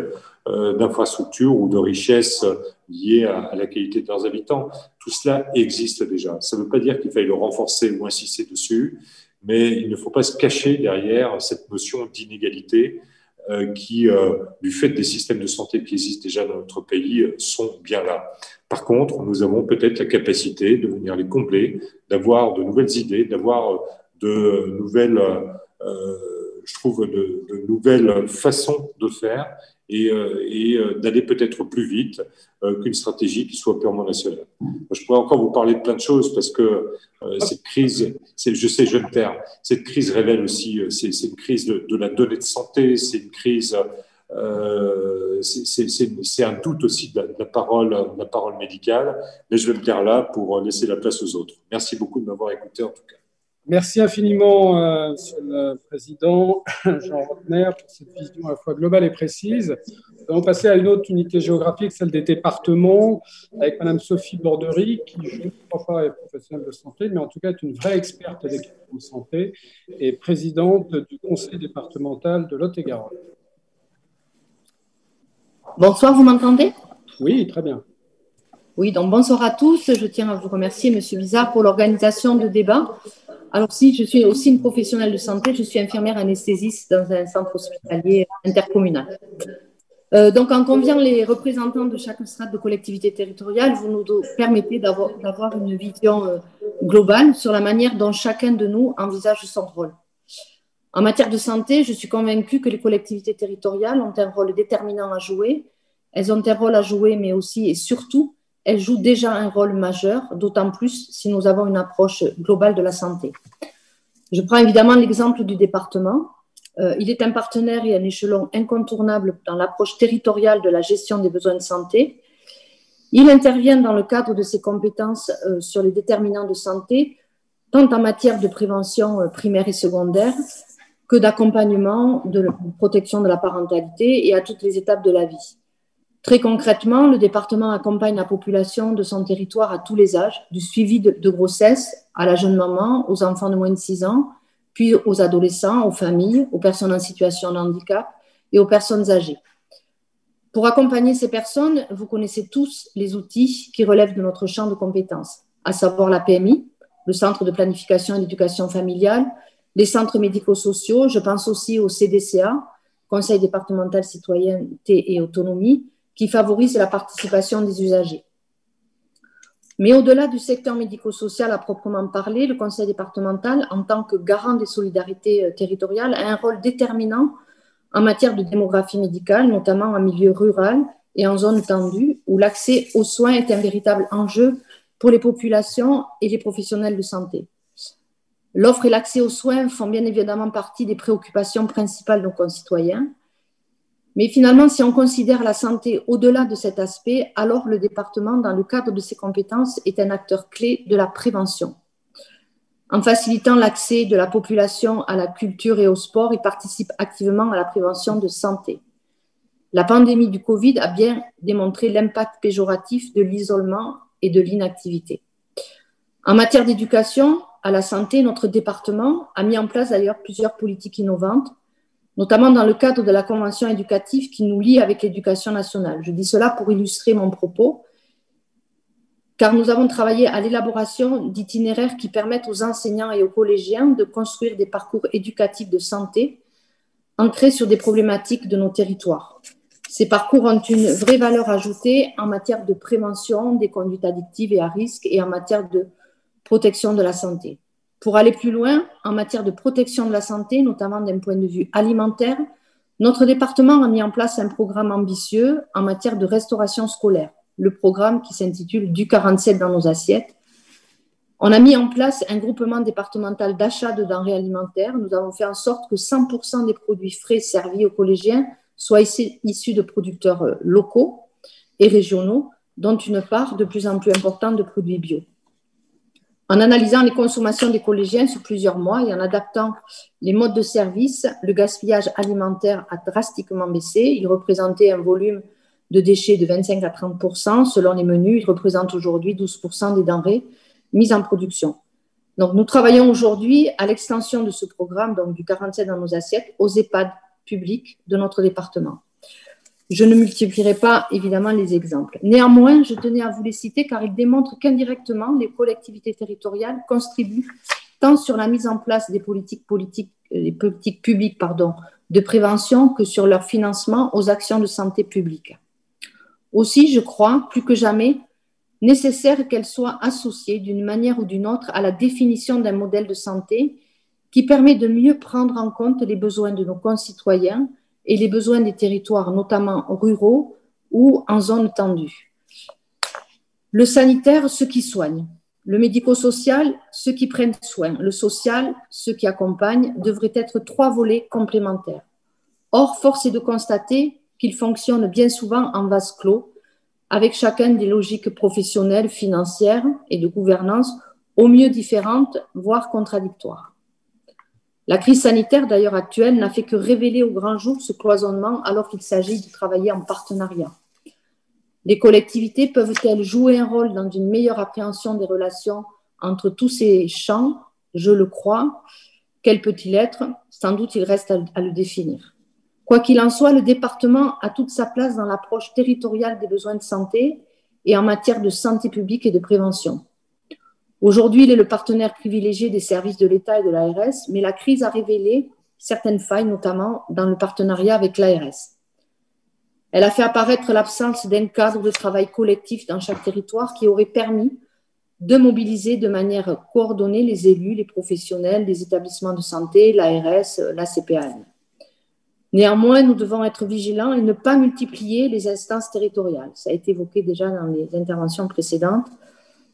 d'infrastructures ou de richesses liées à la qualité de leurs habitants. Tout cela existe déjà. Ça ne veut pas dire qu'il faille le renforcer ou insister dessus, mais il ne faut pas se cacher derrière cette notion d'inégalité qui, du fait des systèmes de santé qui existent déjà dans notre pays, sont bien là. Par contre, nous avons peut-être la capacité de venir les combler, d'avoir de nouvelles idées, d'avoir de nouvelles, je trouve, de nouvelles façons de faire et d'aller peut-être plus vite qu'une stratégie qui soit purement nationale. Je pourrais encore vous parler de plein de choses parce que cette crise, je sais, je vais me taire, cette crise révèle aussi, c'est une crise de la donnée de santé, c'est une crise, c'est un doute aussi de la parole médicale, mais je vais me taire là pour laisser la place aux autres. Merci beaucoup de m'avoir écouté en tout cas. Merci infiniment, Monsieur le Président Jean Rottner, pour cette vision à la fois globale et précise. Nous allons passer à une autre unité géographique, celle des départements, avec Madame Sophie Bordery, qui, je ne crois pas, est professionnelle de santé, mais en tout cas est une vraie experte des questions de santé et présidente du conseil départemental de Lot-et-Garonne. Bonsoir, vous m'entendez? Oui, très bien. Oui, donc bonsoir à tous. Je tiens à vous remercier, Monsieur Bizarre, pour l'organisation de débat. Alors, si je suis aussi une professionnelle de santé, je suis infirmière anesthésiste dans un centre hospitalier intercommunal. Donc, en convient les représentants de chaque strate de collectivité territoriale, vous nous permettez d'avoir une vision globale sur la manière dont chacun de nous envisage son rôle. En matière de santé, je suis convaincue que les collectivités territoriales ont un rôle déterminant à jouer. Elles ont un rôle à jouer, mais aussi et surtout, elles jouent déjà un rôle majeur, d'autant plus si nous avons une approche globale de la santé. Je prends évidemment l'exemple du département. Il est un partenaire et un échelon incontournable dans l'approche territoriale de la gestion des besoins de santé. Il intervient dans le cadre de ses compétences sur les déterminants de santé, tant en matière de prévention primaire et secondaire que d'accompagnement, de protection de la parentalité et à toutes les étapes de la vie. Très concrètement, le département accompagne la population de son territoire à tous les âges, du suivi de grossesse à la jeune maman, aux enfants de moins de 6 ans, puis aux adolescents, aux familles, aux personnes en situation de handicap et aux personnes âgées. Pour accompagner ces personnes, vous connaissez tous les outils qui relèvent de notre champ de compétences, à savoir la PMI, le Centre de planification et d'éducation familiale, les centres médico-sociaux, je pense aussi au CDCA, Conseil départemental citoyenneté et autonomie, qui favorise la participation des usagers. Mais au-delà du secteur médico-social à proprement parler, le Conseil départemental, en tant que garant des solidarités territoriales, a un rôle déterminant en matière de démographie médicale, notamment en milieu rural et en zone tendue, où l'accès aux soins est un véritable enjeu pour les populations et les professionnels de santé. L'offre et l'accès aux soins font bien évidemment partie des préoccupations principales de nos concitoyens. Mais finalement, si on considère la santé au-delà de cet aspect, alors le département, dans le cadre de ses compétences, est un acteur clé de la prévention. En facilitant l'accès de la population à la culture et au sport, il participe activement à la prévention de santé. La pandémie du Covid a bien démontré l'impact péjoratif de l'isolement et de l'inactivité. En matière d'éducation à la santé, notre département a mis en place d'ailleurs plusieurs politiques innovantes, notamment dans le cadre de la convention éducative qui nous lie avec l'éducation nationale. Je dis cela pour illustrer mon propos, car nous avons travaillé à l'élaboration d'itinéraires qui permettent aux enseignants et aux collégiens de construire des parcours éducatifs de santé ancrés sur des problématiques de nos territoires. Ces parcours ont une vraie valeur ajoutée en matière de prévention des conduites addictives et à risque et en matière de protection de la santé. Pour aller plus loin, en matière de protection de la santé, notamment d'un point de vue alimentaire, notre département a mis en place un programme ambitieux en matière de restauration scolaire, le programme qui s'intitule « Du 47 dans nos assiettes ». On a mis en place un groupement départemental d'achat de denrées alimentaires. Nous avons fait en sorte que 100% des produits frais servis aux collégiens soient issus de producteurs locaux et régionaux, dont une part de plus en plus importante de produits bio. En analysant les consommations des collégiens sur plusieurs mois et en adaptant les modes de service, le gaspillage alimentaire a drastiquement baissé. Il représentait un volume de déchets de 25 à 30%. Selon les menus, il représente aujourd'hui 12% des denrées mises en production. Donc, nous travaillons aujourd'hui à l'extension de ce programme, donc du 47 dans nos assiettes, aux EHPAD publics de notre département. Je ne multiplierai pas évidemment les exemples. Néanmoins, je tenais à vous les citer car ils démontrent qu'indirectement, les collectivités territoriales contribuent tant sur la mise en place des politiques publiques de prévention que sur leur financement aux actions de santé publique. Aussi, je crois, plus que jamais, nécessaire qu'elles soient associées d'une manière ou d'une autre à la définition d'un modèle de santé qui permet de mieux prendre en compte les besoins de nos concitoyens et les besoins des territoires, notamment ruraux ou en zone tendue. Le sanitaire, ceux qui soignent. Le médico-social, ceux qui prennent soin. Le social, ceux qui accompagnent, devraient être 3 volets complémentaires. Or, force est de constater qu'ils fonctionnent bien souvent en vase clos, avec chacun des logiques professionnelles, financières et de gouvernance au mieux différentes, voire contradictoires. La crise sanitaire, d'ailleurs actuelle, n'a fait que révéler au grand jour ce cloisonnement alors qu'il s'agit de travailler en partenariat. Les collectivités peuvent-elles jouer un rôle dans une meilleure appréhension des relations entre tous ces champs? Je le crois. Quel peut-il être? Sans doute, il reste à le définir. Quoi qu'il en soit, le département a toute sa place dans l'approche territoriale des besoins de santé et en matière de santé publique et de prévention. Aujourd'hui, il est le partenaire privilégié des services de l'État et de l'ARS, mais la crise a révélé certaines failles, notamment dans le partenariat avec l'ARS. Elle a fait apparaître l'absence d'un cadre de travail collectif dans chaque territoire qui aurait permis de mobiliser de manière coordonnée les élus, les professionnels des établissements de santé, l'ARS, la CPAM. Néanmoins, nous devons être vigilants et ne pas multiplier les instances territoriales. Ça a été évoqué déjà dans les interventions précédentes.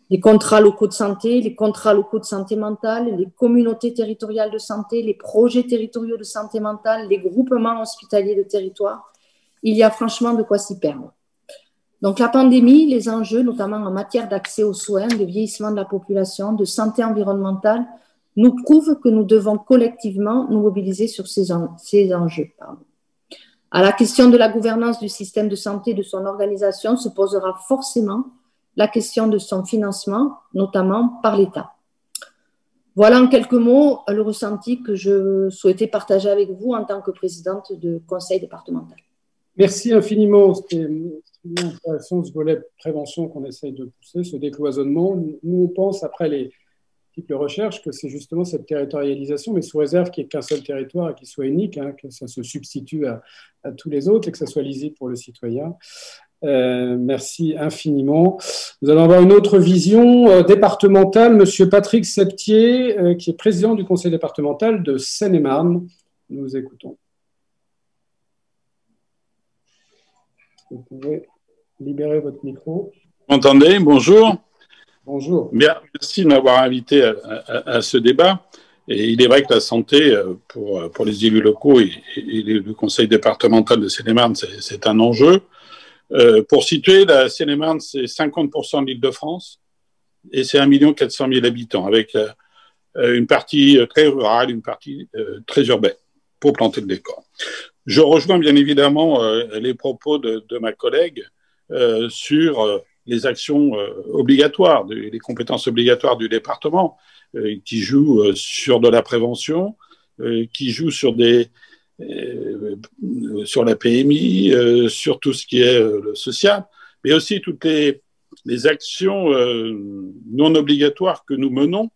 Les contrats locaux de santé, les contrats locaux de santé mentale, les communautés territoriales de santé, les projets territoriaux de santé mentale, les groupements hospitaliers de territoire. Il y a franchement de quoi s'y perdre. Donc la pandémie, les enjeux, notamment en matière d'accès aux soins, de vieillissement de la population, de santé environnementale, nous prouvent que nous devons collectivement nous mobiliser sur ces enjeux. À la question de la gouvernance du système de santé et de son organisation se posera forcément la question de son financement, notamment par l'État. Voilà en quelques mots le ressenti que je souhaitais partager avec vous en tant que présidente de conseil départemental. Merci infiniment. C'était extrêmement intéressant ce volet de prévention qu'on essaye de pousser, ce décloisonnement. Nous, on pense, après les multiples recherches, que c'est justement cette territorialisation, mais sous réserve qu'il n'y ait qu'un seul territoire et qu'il soit unique, hein, que ça se substitue à tous les autres et que ça soit lisible pour le citoyen. Merci infiniment. Nous allons avoir une autre vision départementale. Monsieur Patrick Septier, qui est président du conseil départemental de Seine-et-Marne. Nous écoutons. Vous pouvez libérer votre micro. Vous m'entendez? Bonjour. Bonjour. Bien, merci de m'avoir invité à ce débat. Et il est vrai que la santé, pour les élus locaux et le conseil départemental de Seine-et-Marne, c'est un enjeu. Pour situer, la Seine-et-Marne, c'est 50% de l'Île-de-France et c'est 1 400 000 habitants, avec une partie très rurale, une partie très urbaine, pour planter le décor. Je rejoins bien évidemment les propos de ma collègue sur les actions obligatoires, les compétences obligatoires du département, qui jouent sur de la prévention, qui jouent sur sur la PMI, sur tout ce qui est le social, mais aussi toutes les actions non obligatoires que nous menons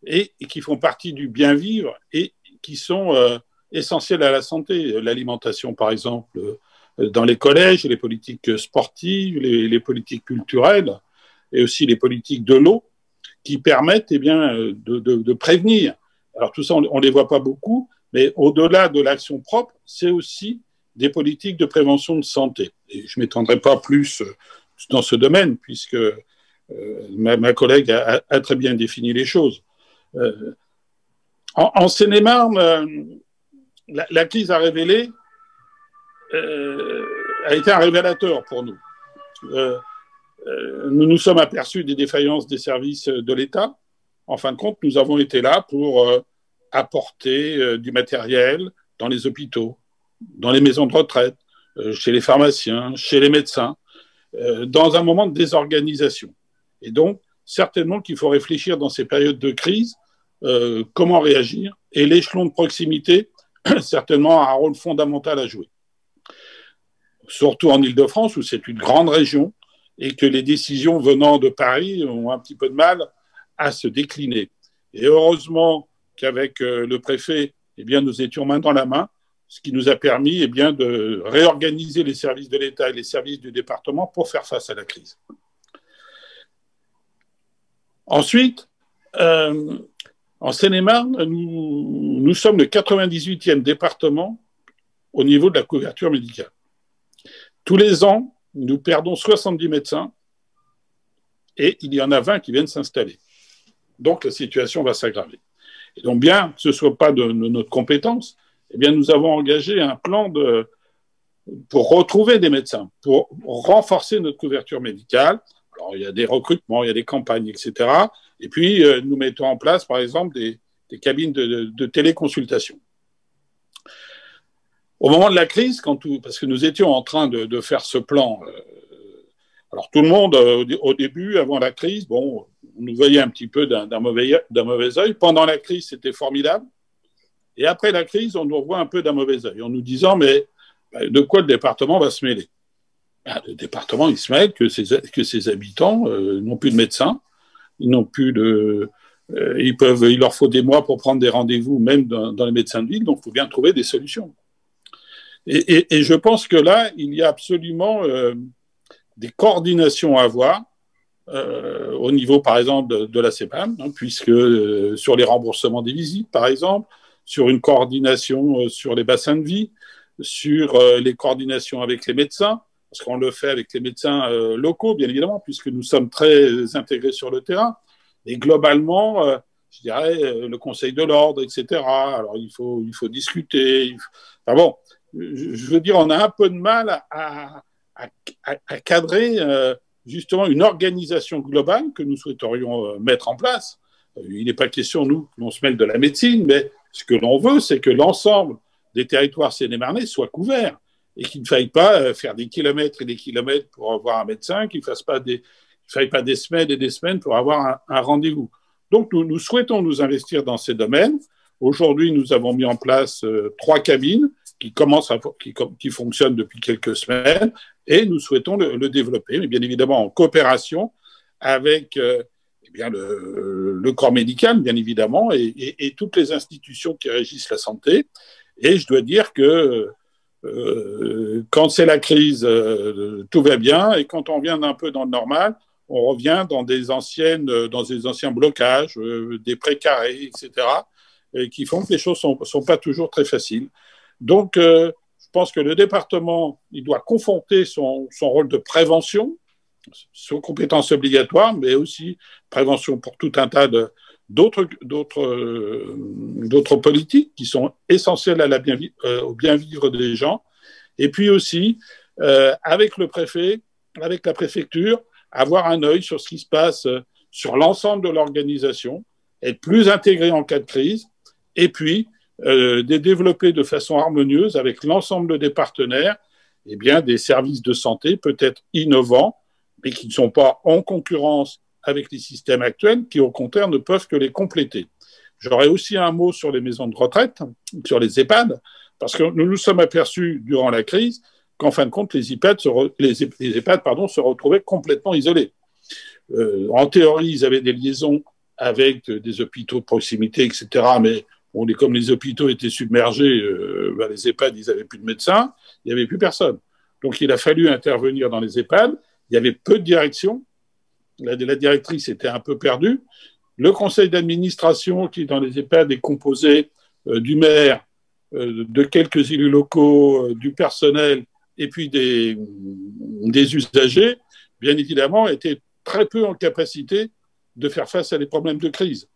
et qui font partie du bien vivre et qui sont essentielles à la santé. L'alimentation, par exemple, dans les collèges, les politiques sportives, les politiques culturelles et aussi les politiques de l'eau qui permettent de prévenir. Alors tout ça, on ne les voit pas beaucoup, mais au-delà de l'action propre, c'est aussi des politiques de prévention de santé. Et je ne m'étendrai pas plus dans ce domaine, puisque ma collègue a très bien défini les choses. En Seine-et-Marne, la crise a été un révélateur pour nous. Nous nous sommes aperçus des défaillances des services de l'État. En fin de compte, nous avons été là pour apporter du matériel dans les hôpitaux, dans les maisons de retraite, chez les pharmaciens, chez les médecins, dans un moment de désorganisation. Et donc, certainement qu'il faut réfléchir dans ces périodes de crise, comment réagir, et l'échelon de proximité, certainement, a un rôle fondamental à jouer. Surtout en Île-de-France, où c'est une grande région, et que les décisions venant de Paris ont un petit peu de mal à se décliner. Et heureusement qu'avec le préfet, nous étions main dans la main, ce qui nous a permis de réorganiser les services de l'État et les services du département pour faire face à la crise. Ensuite, en Seine-et-Marne, nous sommes le 98e département au niveau de la couverture médicale. Tous les ans, nous perdons 70 médecins et il y en a 20 qui viennent s'installer. Donc, la situation va s'aggraver. Et donc, bien que ce ne soit pas de notre compétence, nous avons engagé un plan pour retrouver des médecins, pour renforcer notre couverture médicale. Alors, il y a des recrutements, il y a des campagnes, etc. Et puis, nous mettons en place, par exemple, des cabines de téléconsultation. Au moment de la crise, parce que nous étions en train de faire ce plan, alors tout le monde, au début, avant la crise, on nous voyait un petit peu d'un mauvais œil. Pendant la crise, c'était formidable. Et après la crise, on nous revoit un peu d'un mauvais œil, en nous disant, mais de quoi le département va se mêler? Le département, il se mêle que ses habitants n'ont plus de médecins, ils n'ont plus de... il leur faut des mois pour prendre des rendez-vous, même dans les médecins de ville, donc il faut bien trouver des solutions. Et je pense que là, il y a absolument des coordinations à avoir au niveau, par exemple, de la CEPAM, hein, puisque sur les remboursements des visites, par exemple, sur une coordination sur les bassins de vie, sur les coordinations avec les médecins, parce qu'on le fait avec les médecins locaux, bien évidemment, puisque nous sommes très intégrés sur le terrain. Et globalement, je dirais, le Conseil de l'ordre, etc. Alors, il faut discuter. Enfin bon, je veux dire, on a un peu de mal à cadrer justement une organisation globale que nous souhaiterions mettre en place. Il n'est pas question, nous, qu'on se mêle de la médecine, mais ce que l'on veut, c'est que l'ensemble des territoires sénémarnais soient couverts et qu'il ne faille pas faire des kilomètres et des kilomètres pour avoir un médecin, qu'il ne faille pas des semaines et des semaines pour avoir un rendez-vous. Donc, nous souhaitons nous investir dans ces domaines. Aujourd'hui, nous avons mis en place 3 cabines qui fonctionnent depuis quelques semaines et nous souhaitons le développer, mais bien évidemment en coopération avec le corps médical, bien évidemment, et toutes les institutions qui régissent la santé. Et je dois dire que quand c'est la crise, tout va bien, et quand on revient un peu dans le normal, on revient dans des anciens blocages, des précarés, etc., et qui font que les choses sont pas toujours très faciles. Donc, je pense que le département, il doit conforter son rôle de prévention, son compétence obligatoire, mais aussi prévention pour tout un tas d'autres politiques qui sont essentielles au bien-vivre des gens. Et puis aussi, avec le préfet, avec la préfecture, avoir un œil sur ce qui se passe sur l'ensemble de l'organisation, être plus intégré en cas de crise, et puis de développer de façon harmonieuse avec l'ensemble des partenaires des services de santé peut-être innovants, mais qui ne sont pas en concurrence avec les systèmes actuels, qui au contraire ne peuvent que les compléter. J'aurais aussi un mot sur les maisons de retraite, sur les EHPAD, parce que nous nous sommes aperçus durant la crise qu'en fin de compte, les EHPAD se retrouvaient complètement isolés. En théorie, ils avaient des liaisons avec des hôpitaux de proximité, etc., mais comme les hôpitaux étaient submergés, les EHPAD, ils n'avaient plus de médecins, il n'y avait plus personne. Donc, il a fallu intervenir dans les EHPAD. Il y avait peu de direction. La directrice était un peu perdue. Le conseil d'administration, qui dans les EHPAD est composé du maire, de quelques élus locaux, du personnel et puis des usagers, bien évidemment, était très peu en capacité de faire face à des problèmes de crise.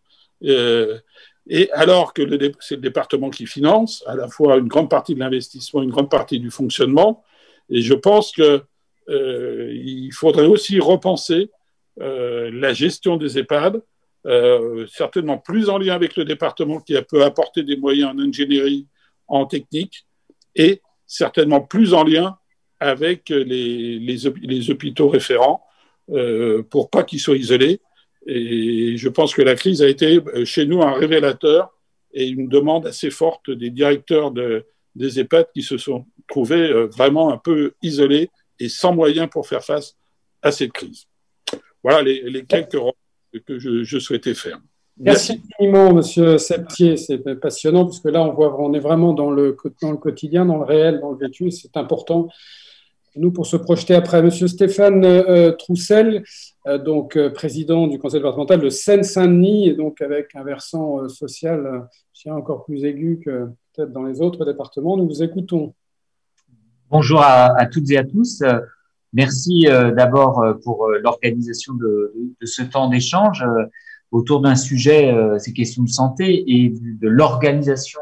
Et alors que c'est le département qui finance à la fois une grande partie de l'investissement, une grande partie du fonctionnement, et je pense qu'il faudrait aussi repenser la gestion des EHPAD, certainement plus en lien avec le département qui peut apporter des moyens en ingénierie, en technique, et certainement plus en lien avec les hôpitaux référents pour pas qu'ils soient isolés. Et je pense que la crise a été chez nous un révélateur et une demande assez forte des directeurs des EHPAD qui se sont trouvés vraiment un peu isolés et sans moyens pour faire face à cette crise. Voilà les quelques remarques que je souhaitais faire. Merci infiniment, Monsieur Septier. C'est passionnant parce que là, on est vraiment dans le quotidien, dans le réel, dans le vécu. C'est important, nous, pour se projeter après. Monsieur Stéphane Troussel, donc président du conseil départemental de Seine-Saint-Denis, et donc avec un versant social encore plus aigu que peut-être dans les autres départements. Nous vous écoutons. Bonjour à toutes et à tous. Merci d'abord pour l'organisation de ce temps d'échange autour d'un sujet, ces questions de santé et de l'organisation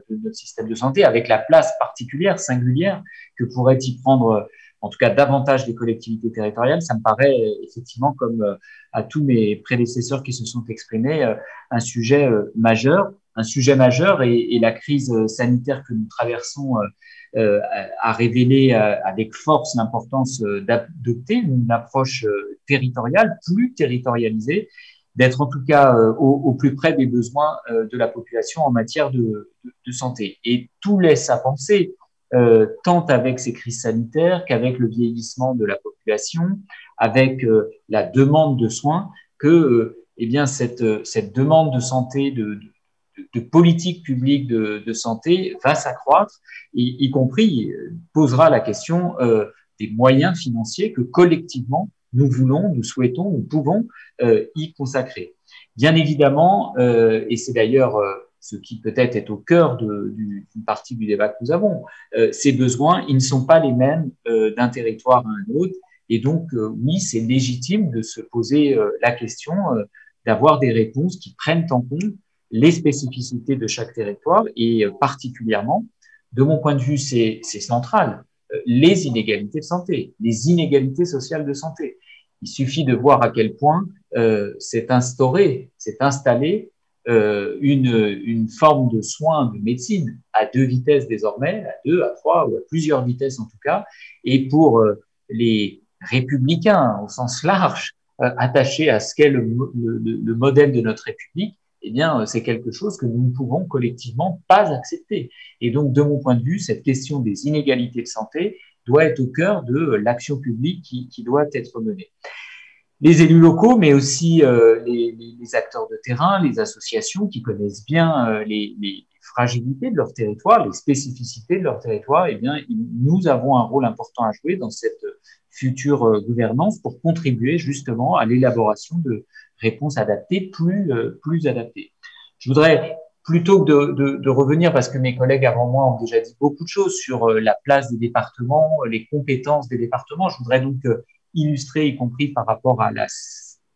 de notre système de santé, avec la place particulière, singulière, que pourraient y prendre, en tout cas, davantage les collectivités territoriales. Ça me paraît effectivement, comme à tous mes prédécesseurs qui se sont exprimés, un sujet majeur. Et la crise sanitaire que nous traversons a révélé avec force l'importance d'adopter une approche territoriale, plus territorialisée, d'être en tout cas au plus près des besoins de la population en matière de santé. Et tout laisse à penser tant avec ces crises sanitaires qu'avec le vieillissement de la population, avec la demande de soins, que eh bien cette demande de santé, de politique publique de santé va s'accroître, y compris posera la question des moyens financiers que collectivement nous voulons, nous souhaitons, nous pouvons y consacrer. Bien évidemment, et c'est d'ailleurs ce qui peut-être est au cœur d'une partie du débat que nous avons, ces besoins, ils ne sont pas les mêmes d'un territoire à un autre. Et donc, oui, c'est légitime de se poser la question d'avoir des réponses qui prennent en compte les spécificités de chaque territoire et particulièrement, de mon point de vue, c'est central, les inégalités de santé, les inégalités sociales de santé. Il suffit de voir à quel point s'est installée une forme de soins, de médecine à 2 vitesses désormais, à 2, à 3 ou à plusieurs vitesses en tout cas, et pour les républicains au sens large, attachés à ce qu'est le modèle de notre République, eh bien, c'est quelque chose que nous ne pouvons collectivement pas accepter. Et donc, de mon point de vue, cette question des inégalités de santé doit être au cœur de l'action publique qui doit être menée. Les élus locaux, mais aussi les acteurs de terrain, les associations qui connaissent bien les fragilités de leur territoire, les spécificités de leur territoire, eh bien, nous avons un rôle important à jouer dans cette future gouvernance pour contribuer justement à l'élaboration de réponses adaptées, plus adaptées. Je voudrais, plutôt que de revenir, parce que mes collègues avant moi ont déjà dit beaucoup de choses sur la place des départements, les compétences des départements, je voudrais donc illustrer, y compris par rapport à la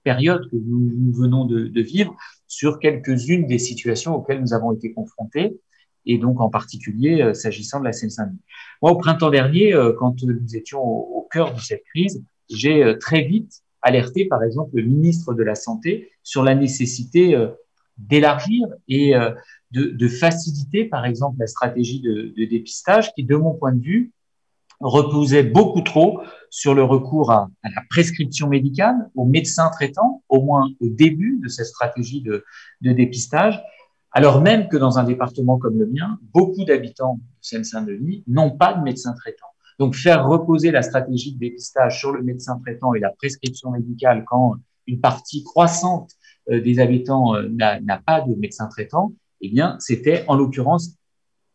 période que nous venons de vivre, sur quelques-unes des situations auxquelles nous avons été confrontés, et donc en particulier s'agissant de la Seine-Saint-Denis. Moi, au printemps dernier, quand nous étions au cœur de cette crise, j'ai très vite alerté, par exemple, le ministre de la Santé sur la nécessité d'élargir et de faciliter, par exemple, la stratégie de dépistage qui, de mon point de vue, reposait beaucoup trop sur le recours à la prescription médicale, aux médecins traitants, au moins au début de cette stratégie de dépistage, alors même que dans un département comme le mien, beaucoup d'habitants de Seine-Saint-Denis n'ont pas de médecin traitant. Donc, faire reposer la stratégie de dépistage sur le médecin traitant et la prescription médicale quand une partie croissante des habitants n'a pas de médecin traitant, eh bien, c'était en l'occurrence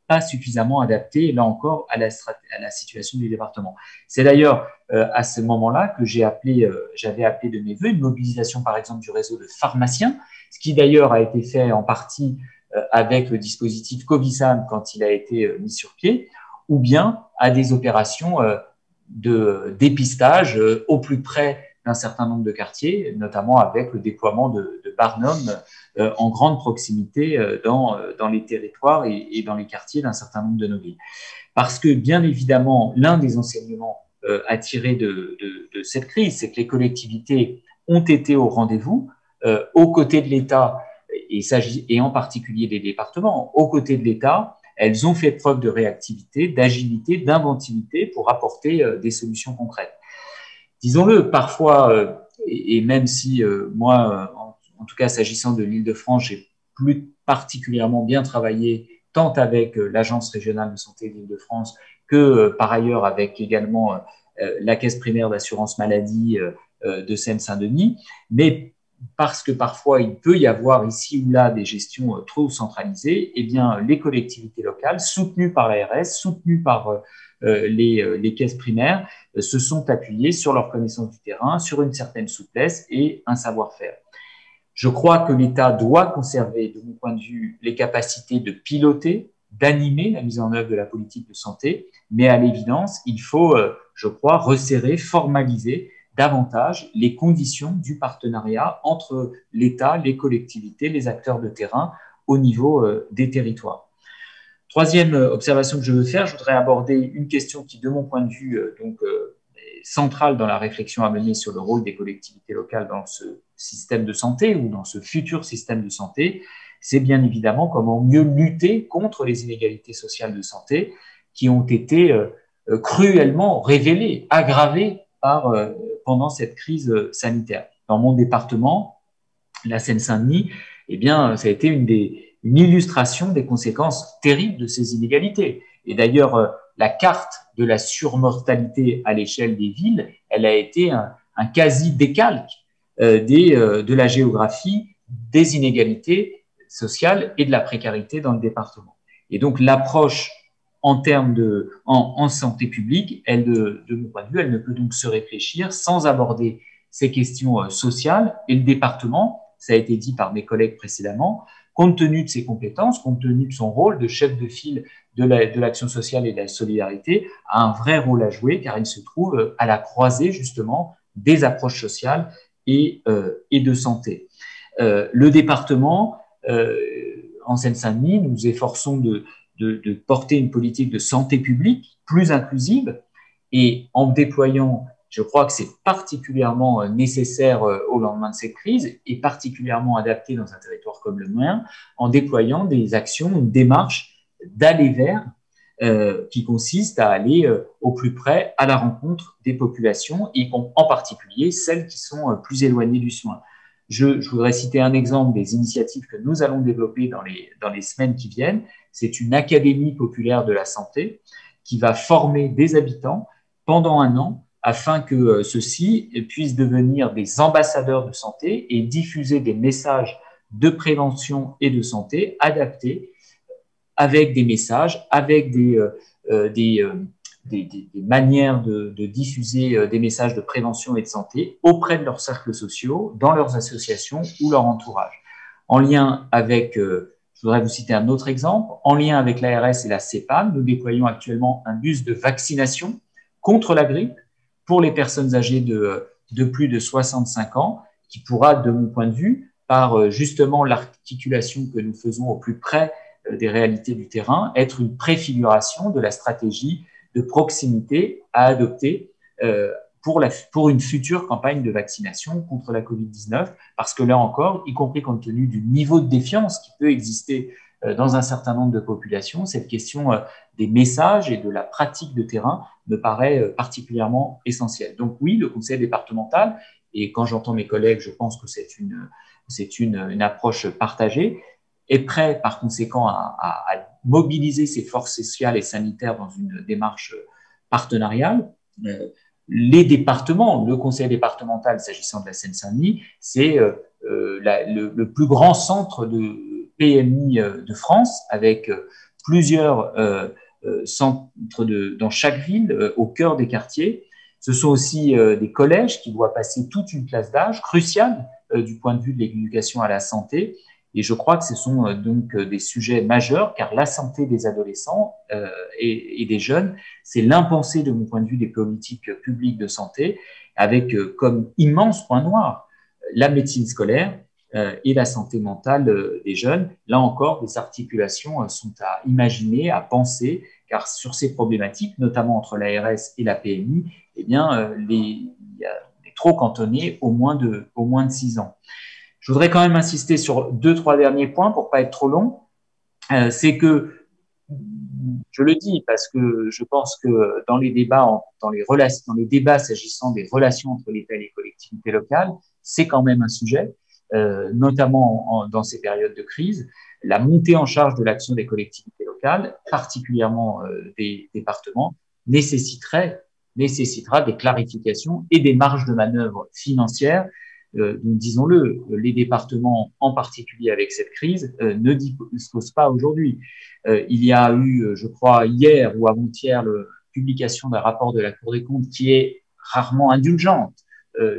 pas suffisamment adapté, là encore, à la situation du département. C'est d'ailleurs à ce moment-là que j'avais appelé de mes voeux une mobilisation, par exemple, du réseau de pharmaciens, ce qui d'ailleurs a été fait en partie avec le dispositif Covisam quand il a été mis sur pied, ou bien à des opérations de dépistage au plus près d'un certain nombre de quartiers, notamment avec le déploiement de Barnum en grande proximité dans les territoires et dans les quartiers d'un certain nombre de nos villes. Parce que, bien évidemment, l'un des enseignements à tirer de cette crise, c'est que les collectivités ont été au rendez-vous, aux côtés de l'État, et en particulier des départements, aux côtés de l'État. Elles ont fait preuve de réactivité, d'agilité, d'inventivité pour apporter des solutions concrètes. Disons-le, parfois, et même si moi, en tout cas s'agissant de l'Île-de-France, j'ai plus particulièrement bien travaillé tant avec l'Agence régionale de santé de l'Île-de-France que par ailleurs avec également la Caisse primaire d'assurance maladie de Seine-Saint-Denis, mais parce que parfois il peut y avoir ici ou là des gestions trop centralisées, eh bien les collectivités locales, soutenues par l'ARS, soutenues par les caisses primaires, se sont appuyées sur leur connaissance du terrain, sur une certaine souplesse et un savoir-faire. Je crois que l'État doit conserver, de mon point de vue, les capacités de piloter, d'animer la mise en œuvre de la politique de santé, mais à l'évidence, il faut, je crois, resserrer, formaliser davantage les conditions du partenariat entre l'État, les collectivités, les acteurs de terrain au niveau des territoires. Troisième observation que je veux faire, je voudrais aborder une question qui, de mon point de vue, est centrale dans la réflexion à mener sur le rôle des collectivités locales dans ce système de santé ou dans ce futur système de santé. C'est bien évidemment comment mieux lutter contre les inégalités sociales de santé qui ont été cruellement révélées, aggravées pendant cette crise sanitaire. Dans mon département, la Seine-Saint-Denis, eh bien, ça a été une illustration des conséquences terribles de ces inégalités. Et d'ailleurs, la carte de la surmortalité à l'échelle des villes, elle a été un quasi-décalque de la géographie, des inégalités sociales et de la précarité dans le département. Et donc, l'approche en termes en santé publique, elle, de mon point de vue, elle ne peut donc se réfléchir sans aborder ces questions sociales. Et le département, ça a été dit par mes collègues précédemment, compte tenu de ses compétences, compte tenu de son rôle de chef de file de l'action sociale et de la solidarité, a un vrai rôle à jouer car il se trouve à la croisée justement des approches sociales et de santé. Le département, en Seine-Saint-Denis, nous nous efforçons de porter une politique de santé publique plus inclusive et en déployant, je crois que c'est particulièrement nécessaire au lendemain de cette crise et particulièrement adapté dans un territoire comme le mien, en déployant des actions, une démarche d'aller vers qui consiste à aller au plus près à la rencontre des populations et en particulier celles qui sont plus éloignées du soin. Je voudrais citer un exemple des initiatives que nous allons développer dans les semaines qui viennent. C'est une académie populaire de la santé qui va former des habitants pendant un an afin que ceux-ci puissent devenir des ambassadeurs de santé et diffuser des messages de prévention et de santé adaptés avec des messages, avec des manières de diffuser des messages de prévention et de santé auprès de leurs cercles sociaux, dans leurs associations ou leur entourage. En lien avec, je voudrais vous citer un autre exemple, en lien avec l'ARS et la CEPAM, nous déployons actuellement un bus de vaccination contre la grippe pour les personnes âgées de plus de 65 ans, qui pourra, de mon point de vue, par justement l'articulation que nous faisons au plus près des réalités du terrain, être une préfiguration de la stratégie de proximité à adopter pour une future campagne de vaccination contre la Covid-19, parce que là encore, y compris compte tenu du niveau de défiance qui peut exister dans un certain nombre de populations, cette question des messages et de la pratique de terrain me paraît particulièrement essentielle. Donc oui, le conseil départemental, et quand j'entends mes collègues, je pense que c'est une approche partagée, est prêt par conséquent à mobiliser ses forces sociales et sanitaires dans une démarche partenariale. Les départements, le conseil départemental, s'agissant de la Seine-Saint-Denis, c'est le plus grand centre de PMI de France, avec plusieurs centres dans chaque ville, au cœur des quartiers. Ce sont aussi des collèges qui doivent passer toute une classe d'âge cruciale du point de vue de l'éducation à la santé. Et je crois que ce sont donc des sujets majeurs, car la santé des adolescents et des jeunes, c'est l'impensé de mon point de vue des politiques publiques de santé, avec comme immense point noir la médecine scolaire et la santé mentale des jeunes. Là encore, des articulations sont à imaginer, à penser, car sur ces problématiques, notamment entre l'ARS et la PMI, eh bien, il est trop cantonné au moins de 6 ans. Je voudrais quand même insister sur 2-3 derniers points pour pas être trop long. C'est que, je le dis parce que je pense que dans les débats s'agissant des relations entre l'État et les collectivités locales, c'est quand même un sujet, notamment dans ces périodes de crise. La montée en charge de l'action des collectivités locales, particulièrement des départements, nécessitera des clarifications et des marges de manœuvre financières. Disons-le, les départements, en particulier avec cette crise, ne disposent pas aujourd'hui. Il y a eu, je crois, hier ou avant-hier, la publication d'un rapport de la Cour des comptes qui est rarement indulgente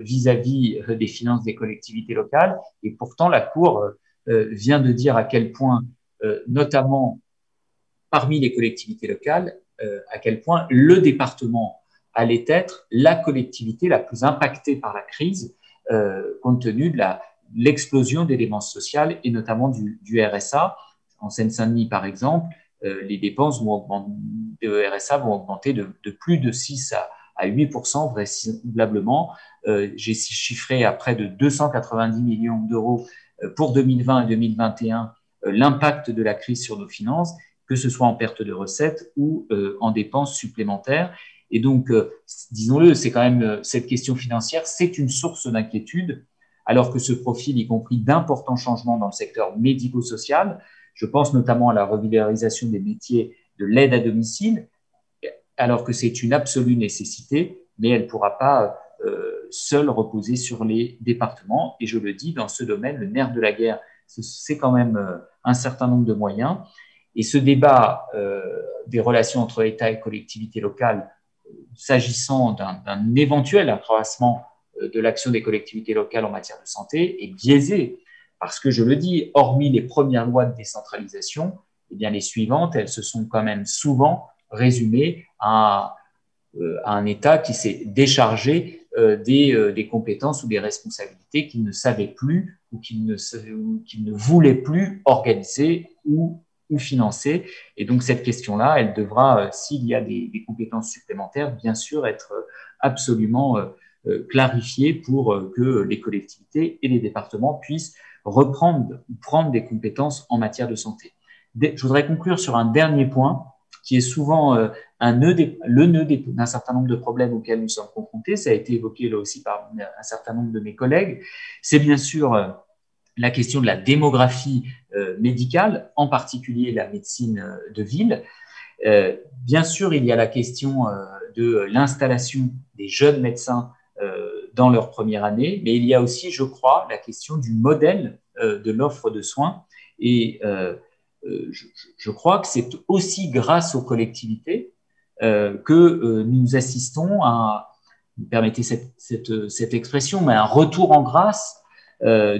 vis-à-vis des finances des collectivités locales. Et pourtant, la Cour vient de dire à quel point, notamment parmi les collectivités locales, à quel point le département allait être la collectivité la plus impactée par la crise, compte tenu de l'explosion des dépenses sociales et notamment du RSA. En Seine-Saint-Denis, par exemple, les dépenses de RSA vont augmenter de plus de 6 à 8%, vraisemblablement. J'ai chiffré à près de 290 millions d'euros pour 2020 et 2021 l'impact de la crise sur nos finances, que ce soit en perte de recettes ou en dépenses supplémentaires. Et donc, disons-le, c'est quand même cette question financière, c'est une source d'inquiétude, alors que se profilent, y compris d'importants changements dans le secteur médico-social. Je pense notamment à la revalorisation des métiers de l'aide à domicile, alors que c'est une absolue nécessité, mais elle ne pourra pas seule reposer sur les départements. Et je le dis, dans ce domaine, le nerf de la guerre, c'est quand même un certain nombre de moyens. Et ce débat des relations entre État et collectivités locales, s'agissant d'un éventuel accroissement de l'action des collectivités locales en matière de santé, est biaisé. Parce que, je le dis, hormis les premières lois de décentralisation, eh bien, les suivantes, elles se sont quand même souvent résumées à un État qui s'est déchargé des compétences ou des responsabilités qu'il ne savait plus ou qu'il ne voulait plus organiser ou financer. Et donc, cette question-là, elle devra, s'il y a des compétences supplémentaires, bien sûr, être absolument clarifiée pour que les collectivités et les départements puissent reprendre ou prendre des compétences en matière de santé. Je voudrais conclure sur un dernier point qui est souvent le nœud d'un certain nombre de problèmes auxquels nous sommes confrontés. Ça a été évoqué là aussi par un certain nombre de mes collègues. C'est bien sûr la question de la démographie médicale, en particulier la médecine de ville. Bien sûr, il y a la question de l'installation des jeunes médecins dans leur première année, mais il y a aussi, je crois, la question du modèle de l'offre de soins. Et je crois que c'est aussi grâce aux collectivités que nous assistons à, vous permettez cette expression, mais un retour en grâce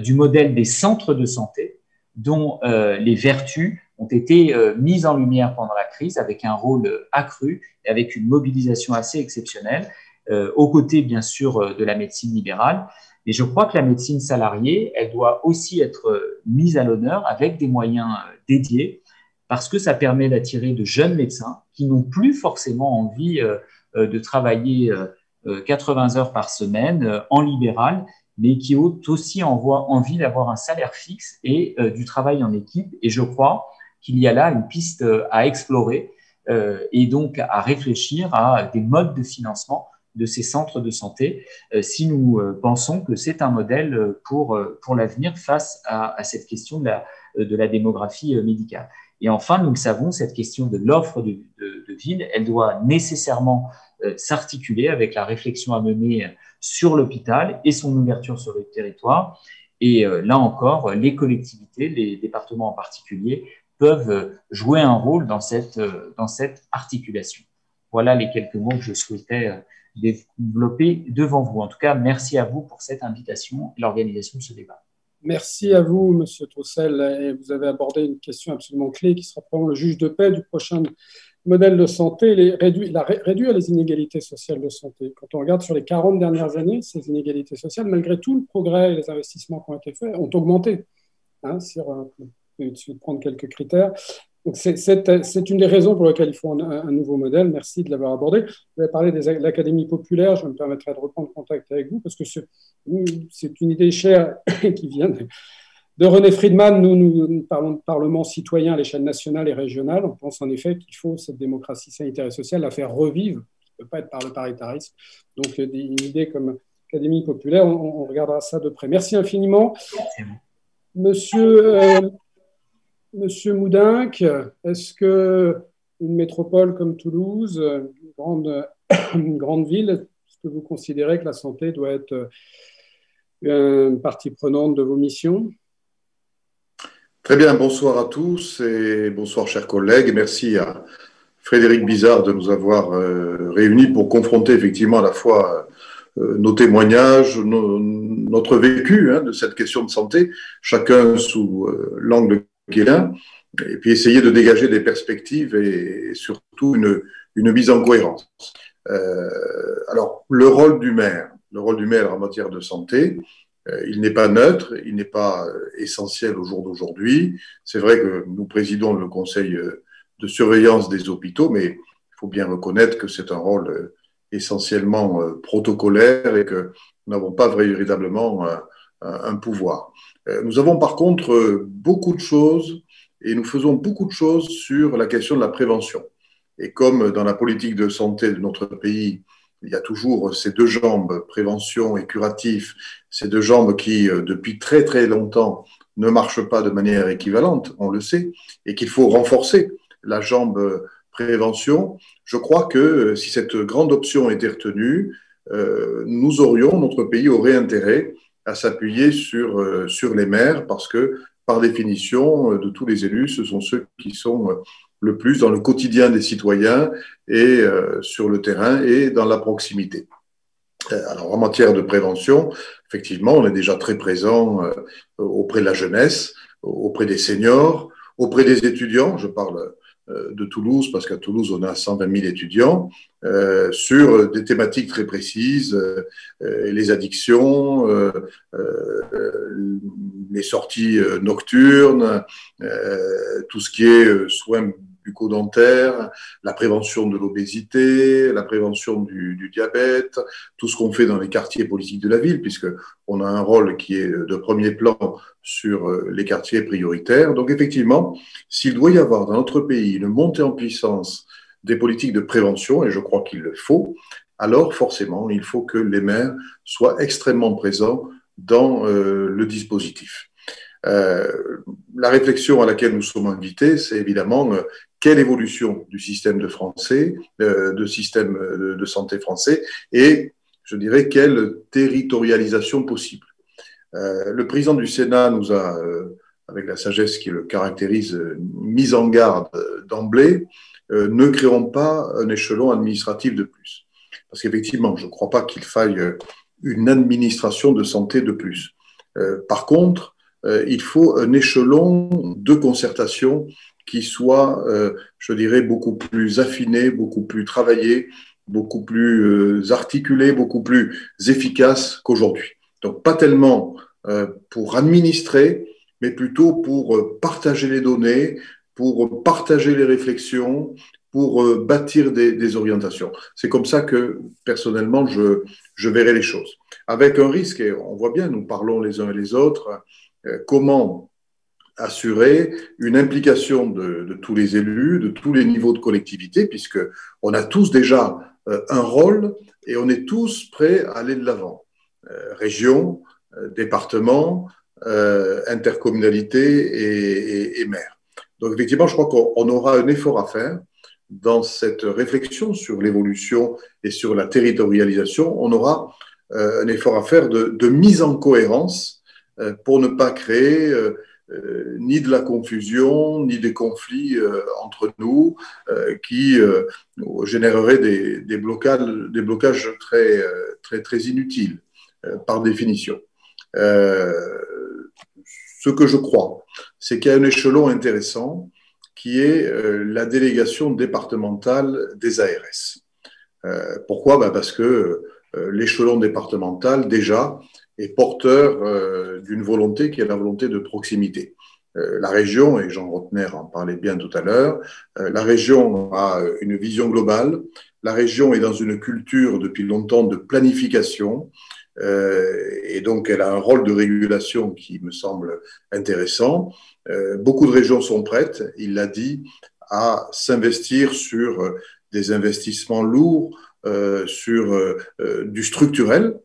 du modèle des centres de santé dont les vertus ont été mises en lumière pendant la crise avec un rôle accru et avec une mobilisation assez exceptionnelle aux côtés, bien sûr, de la médecine libérale. Et je crois que la médecine salariée, elle doit aussi être mise à l'honneur avec des moyens dédiés parce que ça permet d'attirer de jeunes médecins qui n'ont plus forcément envie de travailler 80 heures par semaine en libéral, mais qui ont aussi envie d'avoir un salaire fixe et du travail en équipe. Et je crois qu'il y a là une piste à explorer et donc à réfléchir à des modes de financement de ces centres de santé si nous pensons que c'est un modèle pour l'avenir face à cette question de la démographie médicale. Et enfin, nous le savons, cette question de l'offre de ville, elle doit nécessairement s'articuler avec la réflexion à mener sur l'hôpital et son ouverture sur le territoire. Et là encore, les collectivités, les départements en particulier, peuvent jouer un rôle dans cette articulation. Voilà les quelques mots que je souhaitais développer devant vous. En tout cas, merci à vous pour cette invitation et l'organisation de ce débat. Merci à vous, Monsieur Troussel. Et vous avez abordé une question absolument clé qui sera probablement le juge de paix du prochain modèle de santé, réduire les inégalités sociales de santé. Quand on regarde sur les 40 dernières années, ces inégalités sociales, malgré tout le progrès et les investissements qui ont été faits, ont augmenté. Il suffit de prendre quelques critères. Donc c'est une des raisons pour lesquelles il faut un nouveau modèle. Merci de l'avoir abordé. Vous avez parlé de l'Académie populaire. Je me permettrai de reprendre contact avec vous parce que c'est une idée chère qui vient de René Friedman. Nous parlons de parlement citoyen à l'échelle nationale et régionale. On pense en effet qu'il faut cette démocratie sanitaire et sociale la faire revivre. Ça ne peut pas être par le paritarisme. Donc une idée comme Académie populaire, on regardera ça de près. Merci infiniment. Monsieur Moudinque, est-ce qu'une métropole comme Toulouse, une grande ville, est-ce que vous considérez que la santé doit être une partie prenante de vos missions? Très bien, bonsoir à tous et bonsoir chers collègues. Merci à Frédéric Bizard de nous avoir réunis pour confronter effectivement à la fois nos témoignages, notre vécu de cette question de santé, chacun sous l'angle Guélin, et puis essayer de dégager des perspectives et surtout une mise en cohérence. Alors, le rôle du maire en matière de santé, il n'est pas neutre, il n'est pas essentiel au jour d'aujourd'hui. C'est vrai que nous présidons le conseil de surveillance des hôpitaux, mais il faut bien reconnaître que c'est un rôle essentiellement protocolaire et que nous n'avons pas véritablement un pouvoir. Nous avons par contre beaucoup de choses et nous faisons beaucoup de choses sur la question de la prévention. Et comme dans la politique de santé de notre pays, il y a toujours ces deux jambes, prévention et curatif, ces deux jambes qui, depuis très très longtemps, ne marchent pas de manière équivalente, on le sait, et qu'il faut renforcer la jambe prévention, je crois que si cette grande option était retenue, notre pays aurait intérêt à s'appuyer sur les maires parce que, par définition, de tous les élus, ce sont ceux qui sont le plus dans le quotidien des citoyens et sur le terrain et dans la proximité. Alors, en matière de prévention, effectivement, on est déjà très présent auprès de la jeunesse, auprès des seniors, auprès des étudiants. Je parle de Toulouse, parce qu'à Toulouse, on a 120 000 étudiants, sur des thématiques très précises, les addictions, les sorties nocturnes, tout ce qui est soins bucco-dentaires, la prévention de l'obésité, la prévention du diabète, tout ce qu'on fait dans les quartiers politiques de la ville, puisqu'on a un rôle qui est de premier plan sur les quartiers prioritaires. Donc effectivement, s'il doit y avoir dans notre pays une montée en puissance des politiques de prévention, et je crois qu'il le faut, alors forcément, il faut que les maires soient extrêmement présents dans le dispositif. La réflexion à laquelle nous sommes invités, c'est évidemment quelle évolution du système de système de santé français et, je dirais, quelle territorialisation possible. Le président du Sénat nous a, avec la sagesse qui le caractérise, mis en garde d'emblée, ne créons pas un échelon administratif de plus. Parce qu'effectivement, je ne crois pas qu'il faille une administration de santé de plus. Par contre, il faut un échelon de concertation qui soit, je dirais, beaucoup plus affiné, beaucoup plus travaillé, beaucoup plus articulé, beaucoup plus efficace qu'aujourd'hui. Donc, pas tellement pour administrer, mais plutôt pour partager les données, pour partager les réflexions, pour bâtir des orientations. C'est comme ça que, personnellement, je verrai les choses. Avec un risque, et on voit bien, nous parlons les uns et les autres, comment assurer une implication de tous les élus, de tous les niveaux de collectivité, puisqu'on a tous déjà un rôle et on est tous prêts à aller de l'avant. Région, département, intercommunalité et maire. Donc effectivement, je crois qu'on aura un effort à faire dans cette réflexion sur l'évolution et sur la territorialisation. On aura un effort à faire de mise en cohérence pour ne pas créer ni de la confusion, ni des conflits entre nous qui généreraient des blocages très inutiles par définition. Ce que je crois, c'est qu'il y a un échelon intéressant qui est la délégation départementale des ARS. Pourquoi ? Parce que l'échelon départemental, déjà, est porteur d'une volonté qui est la volonté de proximité. La région, et Jean Rotner en parlait bien tout à l'heure, la région a une vision globale, la région est dans une culture depuis longtemps de planification, et donc elle a un rôle de régulation qui me semble intéressant. Beaucoup de régions sont prêtes, il l'a dit, à s'investir sur des investissements lourds, sur du structurel.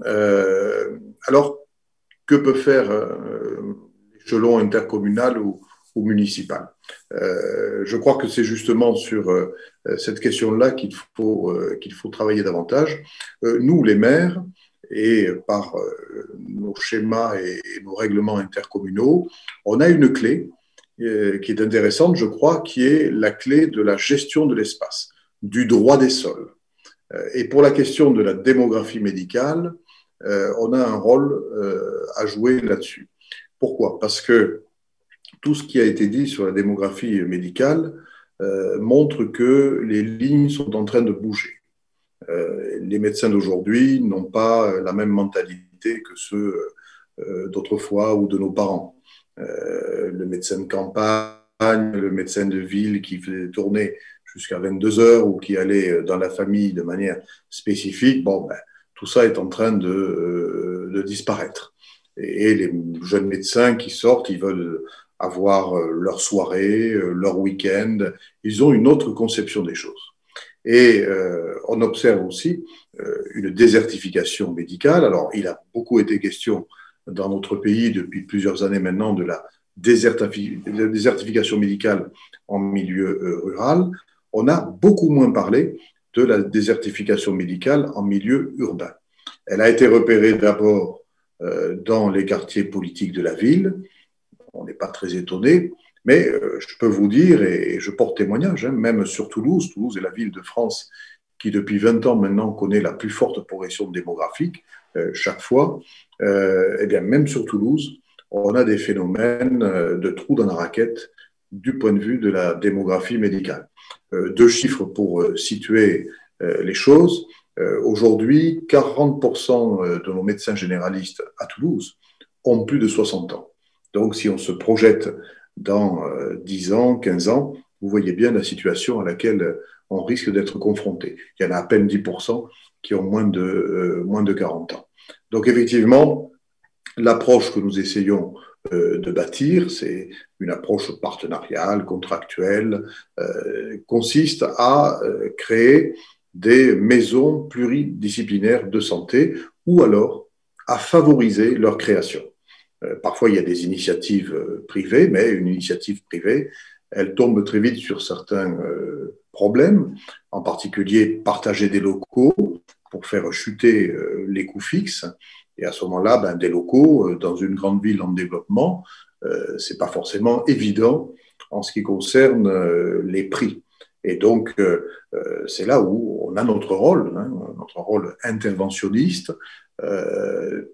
Alors, que peut faire l'échelon intercommunal ou municipal ? Je crois que c'est justement sur cette question-là qu'il faut travailler davantage. Nous, les maires, et par nos schémas et nos règlements intercommunaux, on a une clé qui est intéressante, je crois, qui est la clé de la gestion de l'espace, du droit des sols. Et pour la question de la démographie médicale, on a un rôle à jouer là-dessus. Pourquoi ? Parce que tout ce qui a été dit sur la démographie médicale montre que les lignes sont en train de bouger. Les médecins d'aujourd'hui n'ont pas la même mentalité que ceux d'autrefois ou de nos parents. Le médecin de campagne, le médecin de ville qui faisait tourner jusqu'à 22 heures ou qui allait dans la famille de manière spécifique, tout ça est en train de disparaître. Et les jeunes médecins qui sortent, ils veulent avoir leur soirée, leur week-end. Ils ont une autre conception des choses. Et on observe aussi une désertification médicale. Alors, il a beaucoup été question dans notre pays depuis plusieurs années maintenant de la désertification médicale en milieu rural. On a beaucoup moins parlé de la désertification médicale en milieu urbain. Elle a été repérée d'abord dans les quartiers politiques de la ville. On n'est pas très étonné, mais je peux vous dire, et je porte témoignage, même sur Toulouse, Toulouse est la ville de France qui depuis 20 ans maintenant connaît la plus forte progression démographique chaque fois, et bien même sur Toulouse, on a des phénomènes de trous dans la raquette du point de vue de la démographie médicale. Deux chiffres pour situer les choses. Aujourd'hui, 40% de nos médecins généralistes à Toulouse ont plus de 60 ans. Donc, si on se projette dans 10 ans, 15 ans, vous voyez bien la situation à laquelle on risque d'être confronté. Il y en a à peine 10% qui ont moins de 40 ans. Donc, effectivement, l'approche que nous essayons de bâtir, c'est une approche partenariale, contractuelle, consiste à créer des maisons pluridisciplinaires de santé ou alors à favoriser leur création. Parfois, il y a des initiatives privées, mais une initiative privée, elle tombe très vite sur certains problèmes, en particulier partager des locaux pour faire chuter les coûts fixes. Et à ce moment-là, des locaux dans une grande ville en développement, c'est pas forcément évident en ce qui concerne les prix. Et donc, c'est là où on a notre rôle interventionniste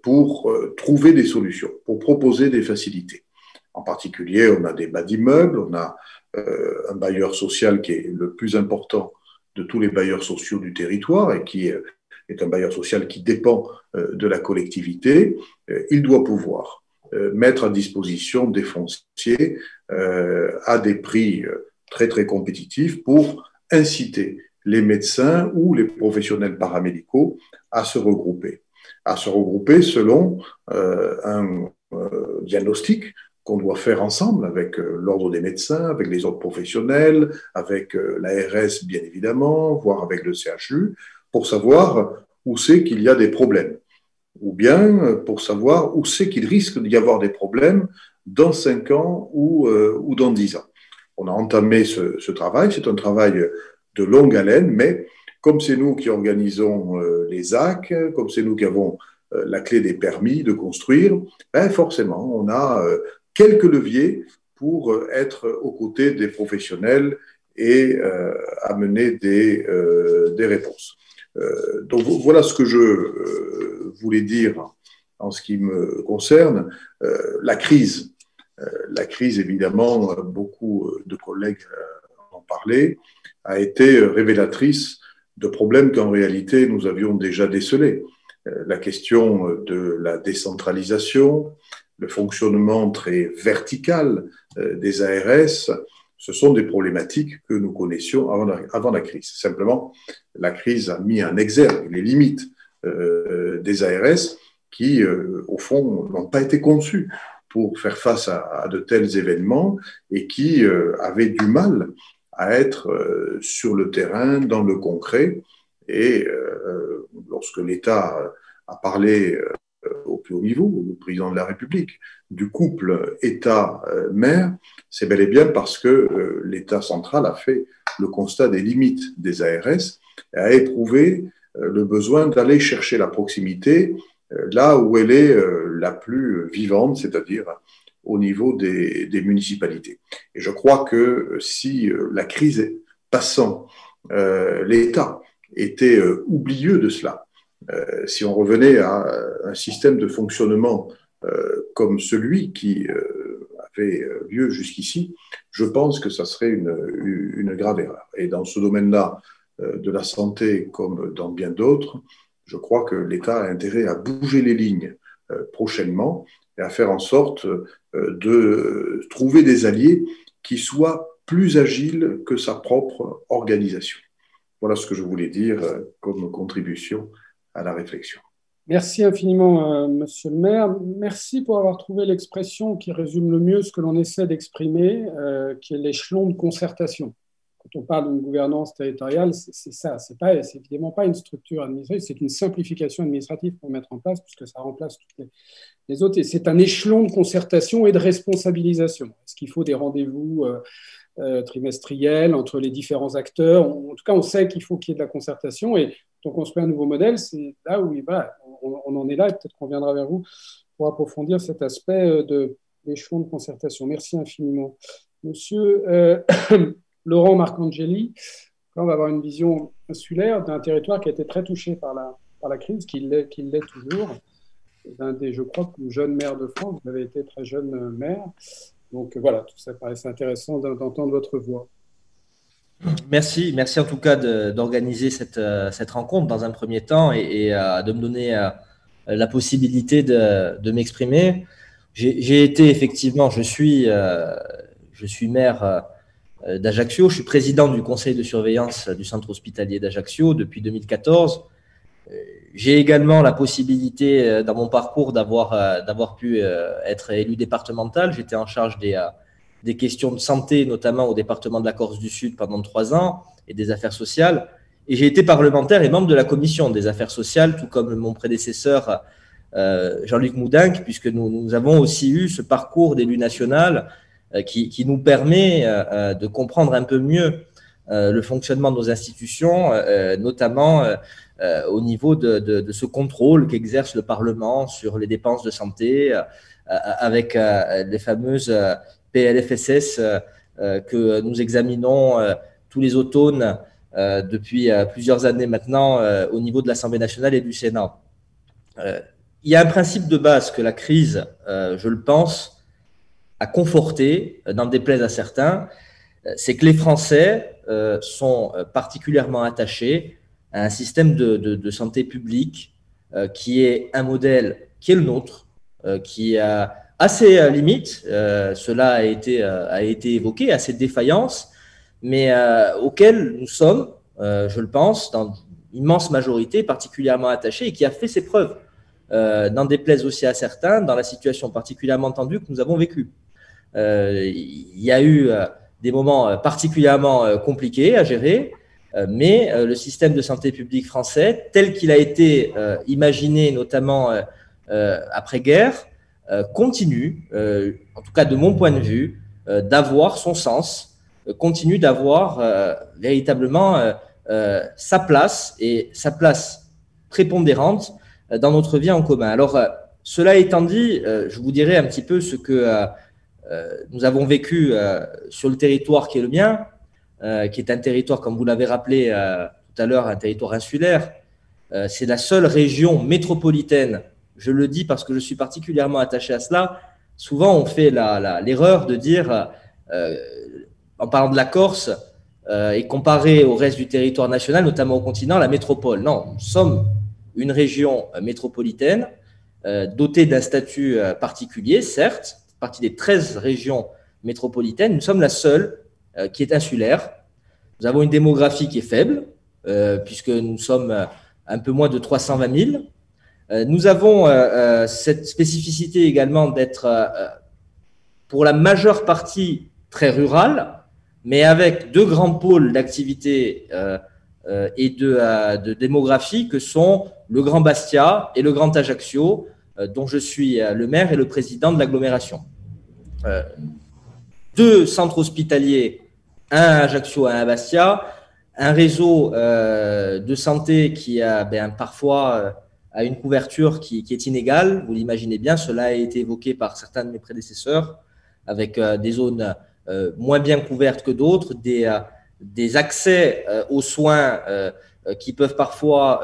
pour trouver des solutions, pour proposer des facilités. En particulier, on a des bas d'immeubles, on a un bailleur social qui est le plus important de tous les bailleurs sociaux du territoire et qui est un bailleur social qui dépend de la collectivité. Il doit pouvoir mettre à disposition des fonciers à des prix très, très compétitifs pour inciter les médecins ou les professionnels paramédicaux à se regrouper selon un diagnostic qu'on doit faire ensemble avec l'ordre des médecins, avec les autres professionnels, avec l'ARS bien évidemment, voire avec le CHU, pour savoir où c'est qu'il y a des problèmes, ou bien pour savoir où c'est qu'il risque d'y avoir des problèmes dans 5 ans ou dans 10 ans. On a entamé ce travail, c'est un travail de longue haleine, mais comme c'est nous qui organisons les AC, comme c'est nous qui avons la clé des permis de construire, forcément, on a quelques leviers pour être aux côtés des professionnels et amener des réponses. Donc voilà ce que je voulais dire en ce qui me concerne. La crise, évidemment, beaucoup de collègues en ont parlé, a été révélatrice de problèmes qu'en réalité nous avions déjà décelés. La question de la décentralisation, le fonctionnement très vertical des ARS, ce sont des problématiques que nous connaissions avant la crise. Simplement, la crise a mis en exergue les limites des ARS qui, au fond, n'ont pas été conçues pour faire face à de tels événements et qui avaient du mal à être sur le terrain, dans le concret. Et lorsque l'État a parlé au plus haut niveau, le président de la République, du couple État-maire, c'est bel et bien parce que l'État central a fait le constat des limites des ARS et a éprouvé le besoin d'aller chercher la proximité là où elle est la plus vivante, c'est-à-dire au niveau des municipalités. Et je crois que si la crise passant, l'État était oublieux de cela, si on revenait à un système de fonctionnement comme celui qui avait lieu jusqu'ici, je pense que ça serait une grave erreur. Et dans ce domaine-là de la santé, comme dans bien d'autres, je crois que l'État a intérêt à bouger les lignes prochainement et à faire en sorte de trouver des alliés qui soient plus agiles que sa propre organisation. Voilà ce que je voulais dire comme contribution à la réflexion. Merci infiniment, Monsieur le maire. Merci pour avoir trouvé l'expression qui résume le mieux ce que l'on essaie d'exprimer, qui est l'échelon de concertation. quand on parle d'une gouvernance territoriale, c'est ça. C'est évidemment pas une structure administrative, c'est une simplification administrative pour mettre en place, puisque ça remplace toutes les autres. Et c'est un échelon de concertation et de responsabilisation. Est-ce qu'il faut des rendez-vous trimestriels entre les différents acteurs? En tout cas, on sait qu'il faut qu'il y ait de la concertation. Et quand on construit un nouveau modèle, c'est là où voilà, on en est là. Et peut-être qu'on viendra vers vous pour approfondir cet aspect d'échelon de concertation. Merci infiniment. Monsieur Laurent Marcangeli, là, on va avoir une vision insulaire d'un territoire qui a été très touché par la crise, qui l'est toujours. D'un des, je crois, plus jeunes maires de France. Vous avez été très jeune maire. Donc voilà, tout ça paraissait intéressant d'entendre votre voix. Merci en tout cas d'organiser cette rencontre dans un premier temps et de me donner la possibilité de m'exprimer. J'ai été effectivement, je suis maire d'Ajaccio, je suis président du conseil de surveillance du centre hospitalier d'Ajaccio depuis 2014. J'ai également la possibilité dans mon parcours d'avoir pu être élu départemental. J'étais en charge des questions de santé, notamment au département de la Corse du Sud pendant 3 ans, et des affaires sociales. Et j'ai été parlementaire et membre de la commission des affaires sociales, tout comme mon prédécesseur Jean-Luc Moudinque, puisque nous avons aussi eu ce parcours d'élu national qui nous permet de comprendre un peu mieux le fonctionnement de nos institutions, notamment au niveau de ce contrôle qu'exerce le Parlement sur les dépenses de santé, avec les fameuses PLFSS que nous examinons tous les automnes depuis plusieurs années maintenant au niveau de l'Assemblée nationale et du Sénat. Il y a un principe de base que la crise, je le pense, a conforté, n'en déplaise à certains, c'est que les Français sont particulièrement attachés à un système de santé publique qui est un modèle qui est le nôtre, qui a assez limites, cela a été évoqué, assez de défaillances, mais auquel nous sommes, je le pense, dans l'immense majorité, particulièrement attachés et qui a fait ses preuves, n'en déplaise aussi à certains, dans la situation particulièrement tendue que nous avons vécue. Il y a eu des moments particulièrement compliqués à gérer, mais le système de santé publique français, tel qu'il a été imaginé, notamment après-guerre, continue, en tout cas de mon point de vue, d'avoir son sens, continue d'avoir véritablement sa place, et sa place prépondérante dans notre vie en commun. Alors, cela étant dit, je vous dirai un petit peu ce que nous avons vécu sur le territoire qui est le mien, qui est un territoire, comme vous l'avez rappelé tout à l'heure, un territoire insulaire. C'est la seule région métropolitaine, je le dis parce que je suis particulièrement attaché à cela. Souvent, on fait l'erreur de dire, en parlant de la Corse, et comparé au reste du territoire national, notamment au continent, la métropole. Non, nous sommes une région métropolitaine dotée d'un statut particulier, certes, partie des 13 régions métropolitaines. Nous sommes la seule qui est insulaire. Nous avons une démographie qui est faible, puisque nous sommes un peu moins de 320 000. Nous avons cette spécificité également d'être, pour la majeure partie, très rurale, mais avec 2 grands pôles d'activité et de démographie que sont le Grand Bastia et le Grand Ajaccio, dont je suis le maire et le président de l'agglomération. 2 centres hospitaliers, un à Ajaccio et un à Bastia, un réseau de santé qui a parfois a une couverture qui est inégale. Vous l'imaginez bien, cela a été évoqué par certains de mes prédécesseurs, avec des zones moins bien couvertes que d'autres, des accès aux soins qui peuvent parfois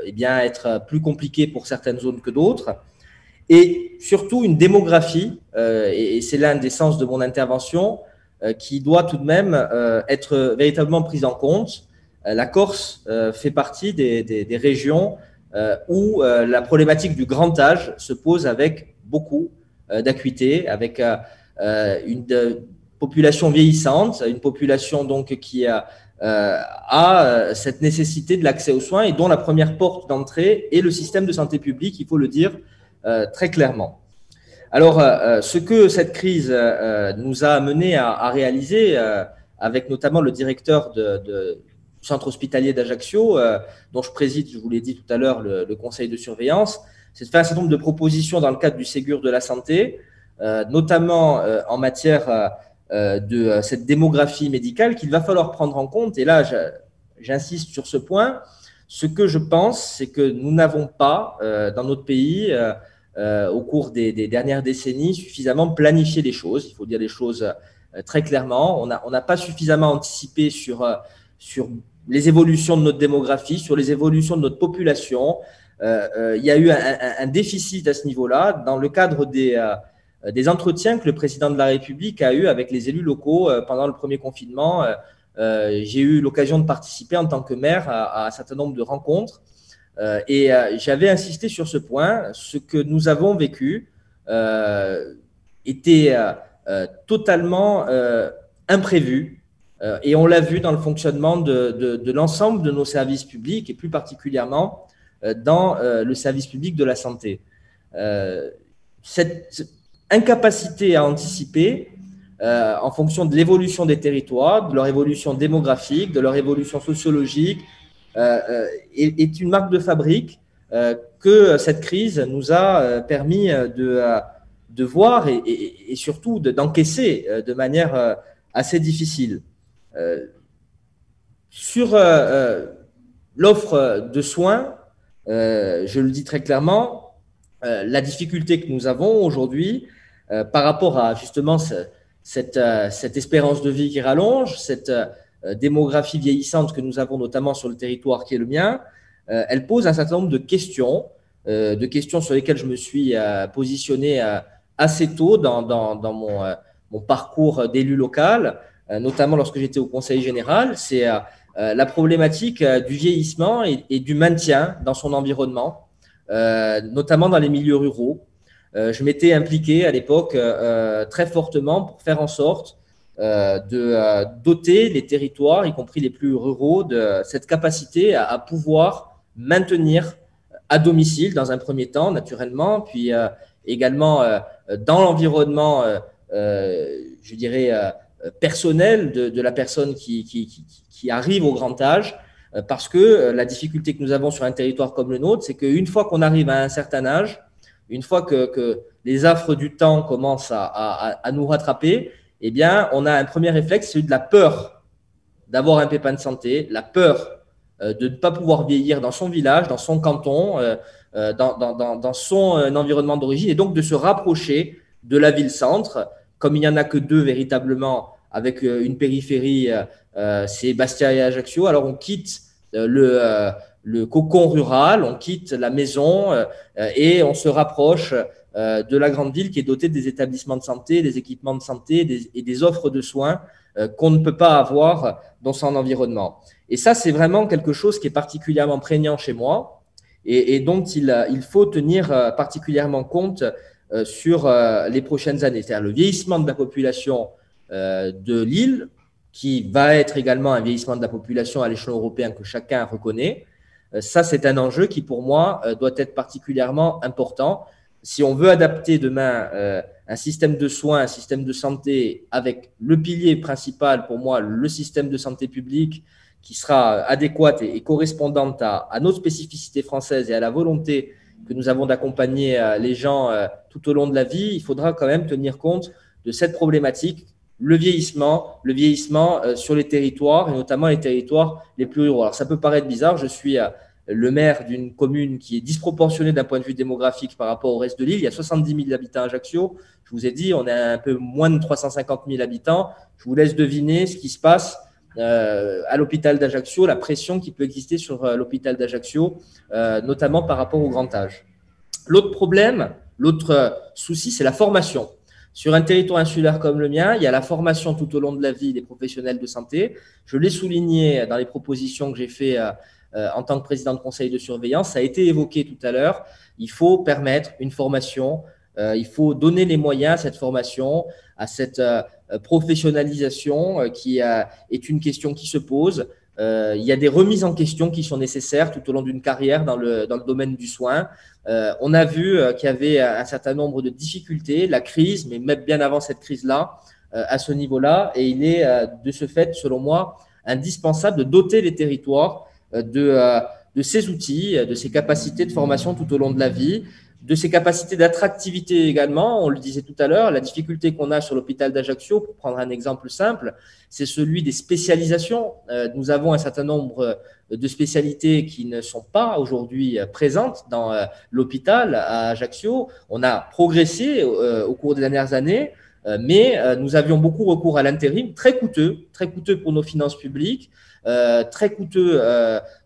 être plus compliqués pour certaines zones que d'autres, et surtout une démographie, et c'est l'un des sens de mon intervention, qui doit tout de même être véritablement prise en compte. La Corse fait partie des régions où la problématique du grand âge se pose avec beaucoup d'acuité, avec une population vieillissante, une population donc qui a cette nécessité de l'accès aux soins et dont la première porte d'entrée est le système de santé publique, il faut le dire très clairement. Alors, ce que cette crise nous a amené à réaliser, avec notamment le directeur du centre hospitalier d'Ajaccio, dont je préside, je vous l'ai dit tout à l'heure, le conseil de surveillance, c'est de faire un certain nombre de propositions dans le cadre du Ségur de la santé, notamment en matière de cette démographie médicale qu'il va falloir prendre en compte. Et là, j'insiste sur ce point. Ce que je pense, c'est que nous n'avons pas, dans notre pays, au cours des dernières décennies, suffisamment planifié les choses. Il faut dire les choses très clairement. On n'a pas suffisamment anticipé sur les évolutions de notre démographie, sur les évolutions de notre population. Il y a eu un déficit à ce niveau-là. Dans le cadre des entretiens que le président de la République a eu avec les élus locaux pendant le premier confinement, j'ai eu l'occasion de participer en tant que maire à un certain nombre de rencontres et j'avais insisté sur ce point. Ce que nous avons vécu était totalement imprévu et on l'a vu dans le fonctionnement de l'ensemble de nos services publics et plus particulièrement dans le service public de la santé. Cette incapacité à anticiper en fonction de l'évolution des territoires, de leur évolution démographique, de leur évolution sociologique, est une marque de fabrique que cette crise nous a permis de voir et surtout d'encaisser de manière assez difficile. Sur l'offre de soins, je le dis très clairement, la difficulté que nous avons aujourd'hui par rapport à justement cette espérance de vie qui rallonge, cette démographie vieillissante que nous avons notamment sur le territoire qui est le mien, elle pose un certain nombre de questions sur lesquelles je me suis positionné assez tôt dans mon parcours d'élu local, notamment lorsque j'étais au Conseil général. C'est la problématique du vieillissement et du maintien dans son environnement, notamment dans les milieux ruraux. Je m'étais impliqué à l'époque très fortement pour faire en sorte de doter les territoires, y compris les plus ruraux, de cette capacité à pouvoir maintenir à domicile dans un premier temps, naturellement, puis également dans l'environnement, je dirais, personnel de la personne qui arrive au grand âge, parce que la difficulté que nous avons sur un territoire comme le nôtre, c'est qu'une fois qu'on arrive à un certain âge, une fois que les affres du temps commencent à nous rattraper, eh bien, on a un premier réflexe, celui de la peur d'avoir un pépin de santé, la peur de ne pas pouvoir vieillir dans son village, dans son canton, dans son environnement d'origine, et donc de se rapprocher de la ville-centre. Comme il n'y en a que deux véritablement, avec une périphérie, c'est Bastia et Ajaccio, alors on quitte le cocon rural, on quitte la maison et on se rapproche de la grande ville qui est dotée des établissements de santé, des équipements de santé et des offres de soins qu'on ne peut pas avoir dans son environnement. Et ça, c'est vraiment quelque chose qui est particulièrement prégnant chez moi et dont il faut tenir particulièrement compte sur les prochaines années. C'est-à-dire le vieillissement de la population de l'île, qui va être également un vieillissement de la population à l'échelon européen que chacun reconnaît. Ça, c'est un enjeu qui, pour moi, doit être particulièrement important. Si on veut adapter demain un système de soins, un système de santé avec le pilier principal, pour moi, le système de santé publique qui sera adéquate et correspondante à nos spécificités françaises et à la volonté que nous avons d'accompagner les gens tout au long de la vie, il faudra quand même tenir compte de cette problématique, le vieillissement sur les territoires et notamment les territoires les plus ruraux. Alors ça peut paraître bizarre, je suis le maire d'une commune qui est disproportionnée d'un point de vue démographique par rapport au reste de l'île. Il y a 70 000 habitants à Ajaccio. Je vous ai dit, on a un peu moins de 350 000 habitants. Je vous laisse deviner ce qui se passe à l'hôpital d'Ajaccio, la pression qui peut exister sur l'hôpital d'Ajaccio, notamment par rapport au grand âge. L'autre souci, c'est la formation. Sur un territoire insulaire comme le mien, il y a la formation tout au long de la vie des professionnels de santé. Je l'ai souligné dans les propositions que j'ai faites en tant que président de conseil de surveillance. Ça a été évoqué tout à l'heure. Il faut permettre une formation, il faut donner les moyens à cette formation, à cette professionnalisation qui est une question qui se pose. Il y a des remises en question qui sont nécessaires tout au long d'une carrière dans le domaine du soin. On a vu qu'il y avait un certain nombre de difficultés, la crise, mais même bien avant cette crise-là, à ce niveau-là et il est de ce fait, selon moi, indispensable de doter les territoires de ces outils, de ces capacités de formation tout au long de la vie, de ces capacités d'attractivité également. On le disait tout à l'heure, la difficulté qu'on a sur l'hôpital d'Ajaccio, pour prendre un exemple simple, c'est celui des spécialisations. Nous avons un certain nombre de spécialités qui ne sont pas aujourd'hui présentes dans l'hôpital à Ajaccio. On a progressé au cours des dernières années, mais nous avions beaucoup recours à l'intérim, très coûteux pour nos finances publiques, très coûteux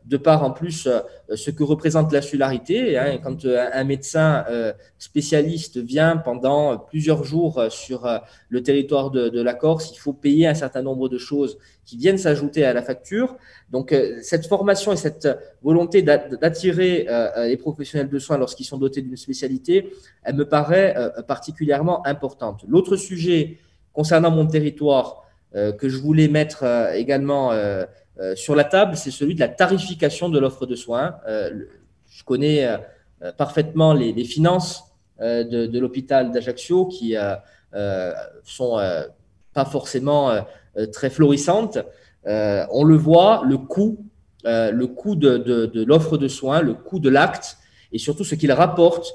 de par en plus ce que représente l'insularité. Quand un médecin spécialiste vient pendant plusieurs jours sur le territoire de la Corse, il faut payer un certain nombre de choses qui viennent s'ajouter à la facture. Donc cette formation et cette volonté d'attirer les professionnels de soins lorsqu'ils sont dotés d'une spécialité, elle me paraît particulièrement importante. L'autre sujet concernant mon territoire que je voulais mettre également sur la table, c'est celui de la tarification de l'offre de soins. Je connais parfaitement les finances de l'hôpital d'Ajaccio qui sont pas forcément très florissantes. On le voit, le coût de l'offre de soins, le coût de l'acte et surtout ce qu'il rapporte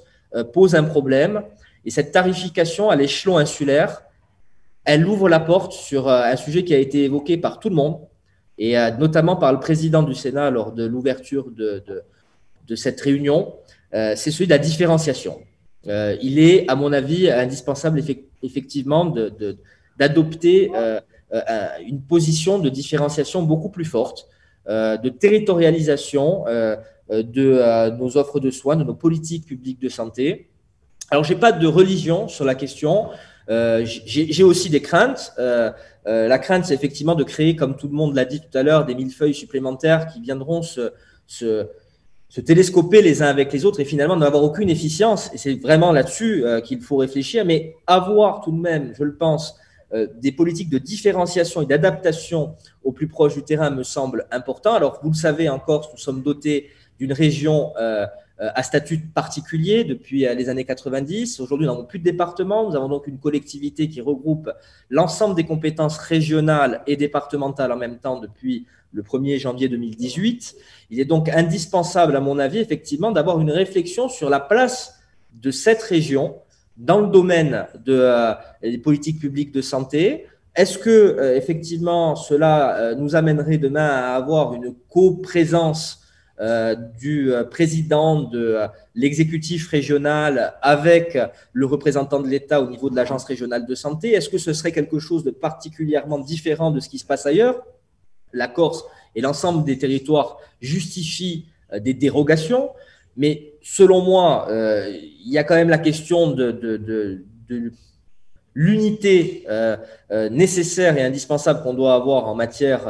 pose un problème. Et cette tarification à l'échelon insulaire, elle ouvre la porte sur un sujet qui a été évoqué par tout le monde, et notamment par le président du Sénat lors de l'ouverture de cette réunion, c'est celui de la différenciation. Il est, à mon avis, indispensable effectivement d'adopter une position de différenciation beaucoup plus forte, de territorialisation de nos offres de soins, de nos politiques publiques de santé. Alors, je n'ai pas de religion sur la question. J'ai aussi des craintes. La crainte, c'est effectivement de créer, comme tout le monde l'a dit tout à l'heure, des millefeuilles supplémentaires qui viendront se télescoper les uns avec les autres et finalement n'avoir aucune efficience. Et c'est vraiment là-dessus qu'il faut réfléchir. Mais avoir tout de même, je le pense, des politiques de différenciation et d'adaptation au plus proche du terrain me semble important. Alors, vous le savez, en Corse, nous sommes dotés d'une région à statut particulier depuis les années 90. Aujourd'hui, nous n'avons plus de département. Nous avons donc une collectivité qui regroupe l'ensemble des compétences régionales et départementales en même temps depuis le 1er janvier 2018. Il est donc indispensable, à mon avis, effectivement, d'avoir une réflexion sur la place de cette région dans le domaine des politiques publiques de santé. Est-ce que, effectivement, cela nous amènerait demain à avoir une coprésence du président de l'exécutif régional avec le représentant de l'État au niveau de l'agence régionale de santé? Est-ce que ce serait quelque chose de particulièrement différent de ce qui se passe ailleurs? La Corse et l'ensemble des territoires justifient des dérogations, mais selon moi, il y a quand même la question de l'unité nécessaire et indispensable qu'on doit avoir en matière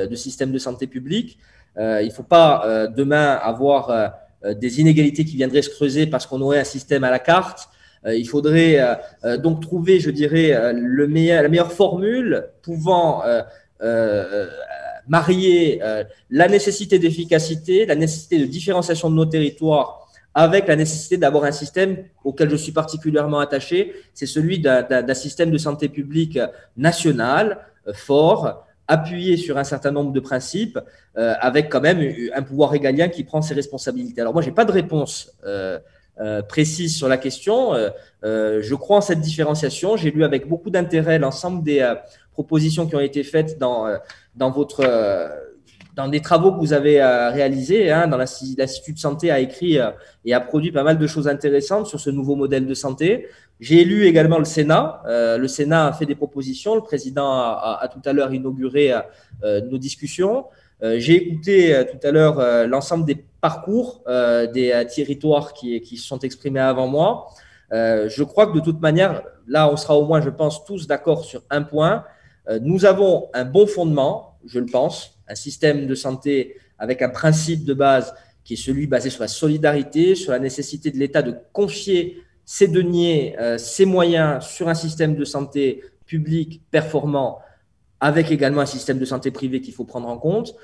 de système de santé publique. Il ne faut pas demain avoir des inégalités qui viendraient se creuser parce qu'on aurait un système à la carte. Il faudrait donc trouver, je dirais, la meilleure formule pouvant marier la nécessité d'efficacité, la nécessité de différenciation de nos territoires avec la nécessité d'avoir un système auquel je suis particulièrement attaché, c'est celui d'un système de santé publique national, fort, appuyé sur un certain nombre de principes, avec quand même un pouvoir régalien qui prend ses responsabilités. Alors moi, je n'ai pas de réponse précise sur la question. Je crois en cette différenciation. J'ai lu avec beaucoup d'intérêt l'ensemble des propositions qui ont été faites dans des travaux que vous avez réalisés. Dans l'Institut de santé a écrit et a produit pas mal de choses intéressantes sur ce nouveau modèle de santé. J'ai lu également le Sénat. Le Sénat a fait des propositions. Le président a tout à l'heure inauguré nos discussions. J'ai écouté tout à l'heure l'ensemble des parcours des territoires qui se sont exprimés avant moi. Je crois que de toute manière, là, on sera au moins, je pense, tous d'accord sur un point. Nous avons un bon fondement, je le pense, un système de santé avec un principe de base qui est celui basé sur la solidarité, sur la nécessité de l'État de confier ses deniers, ses moyens sur un système de santé public performant, avec également un système de santé privé qu'il faut prendre en compte.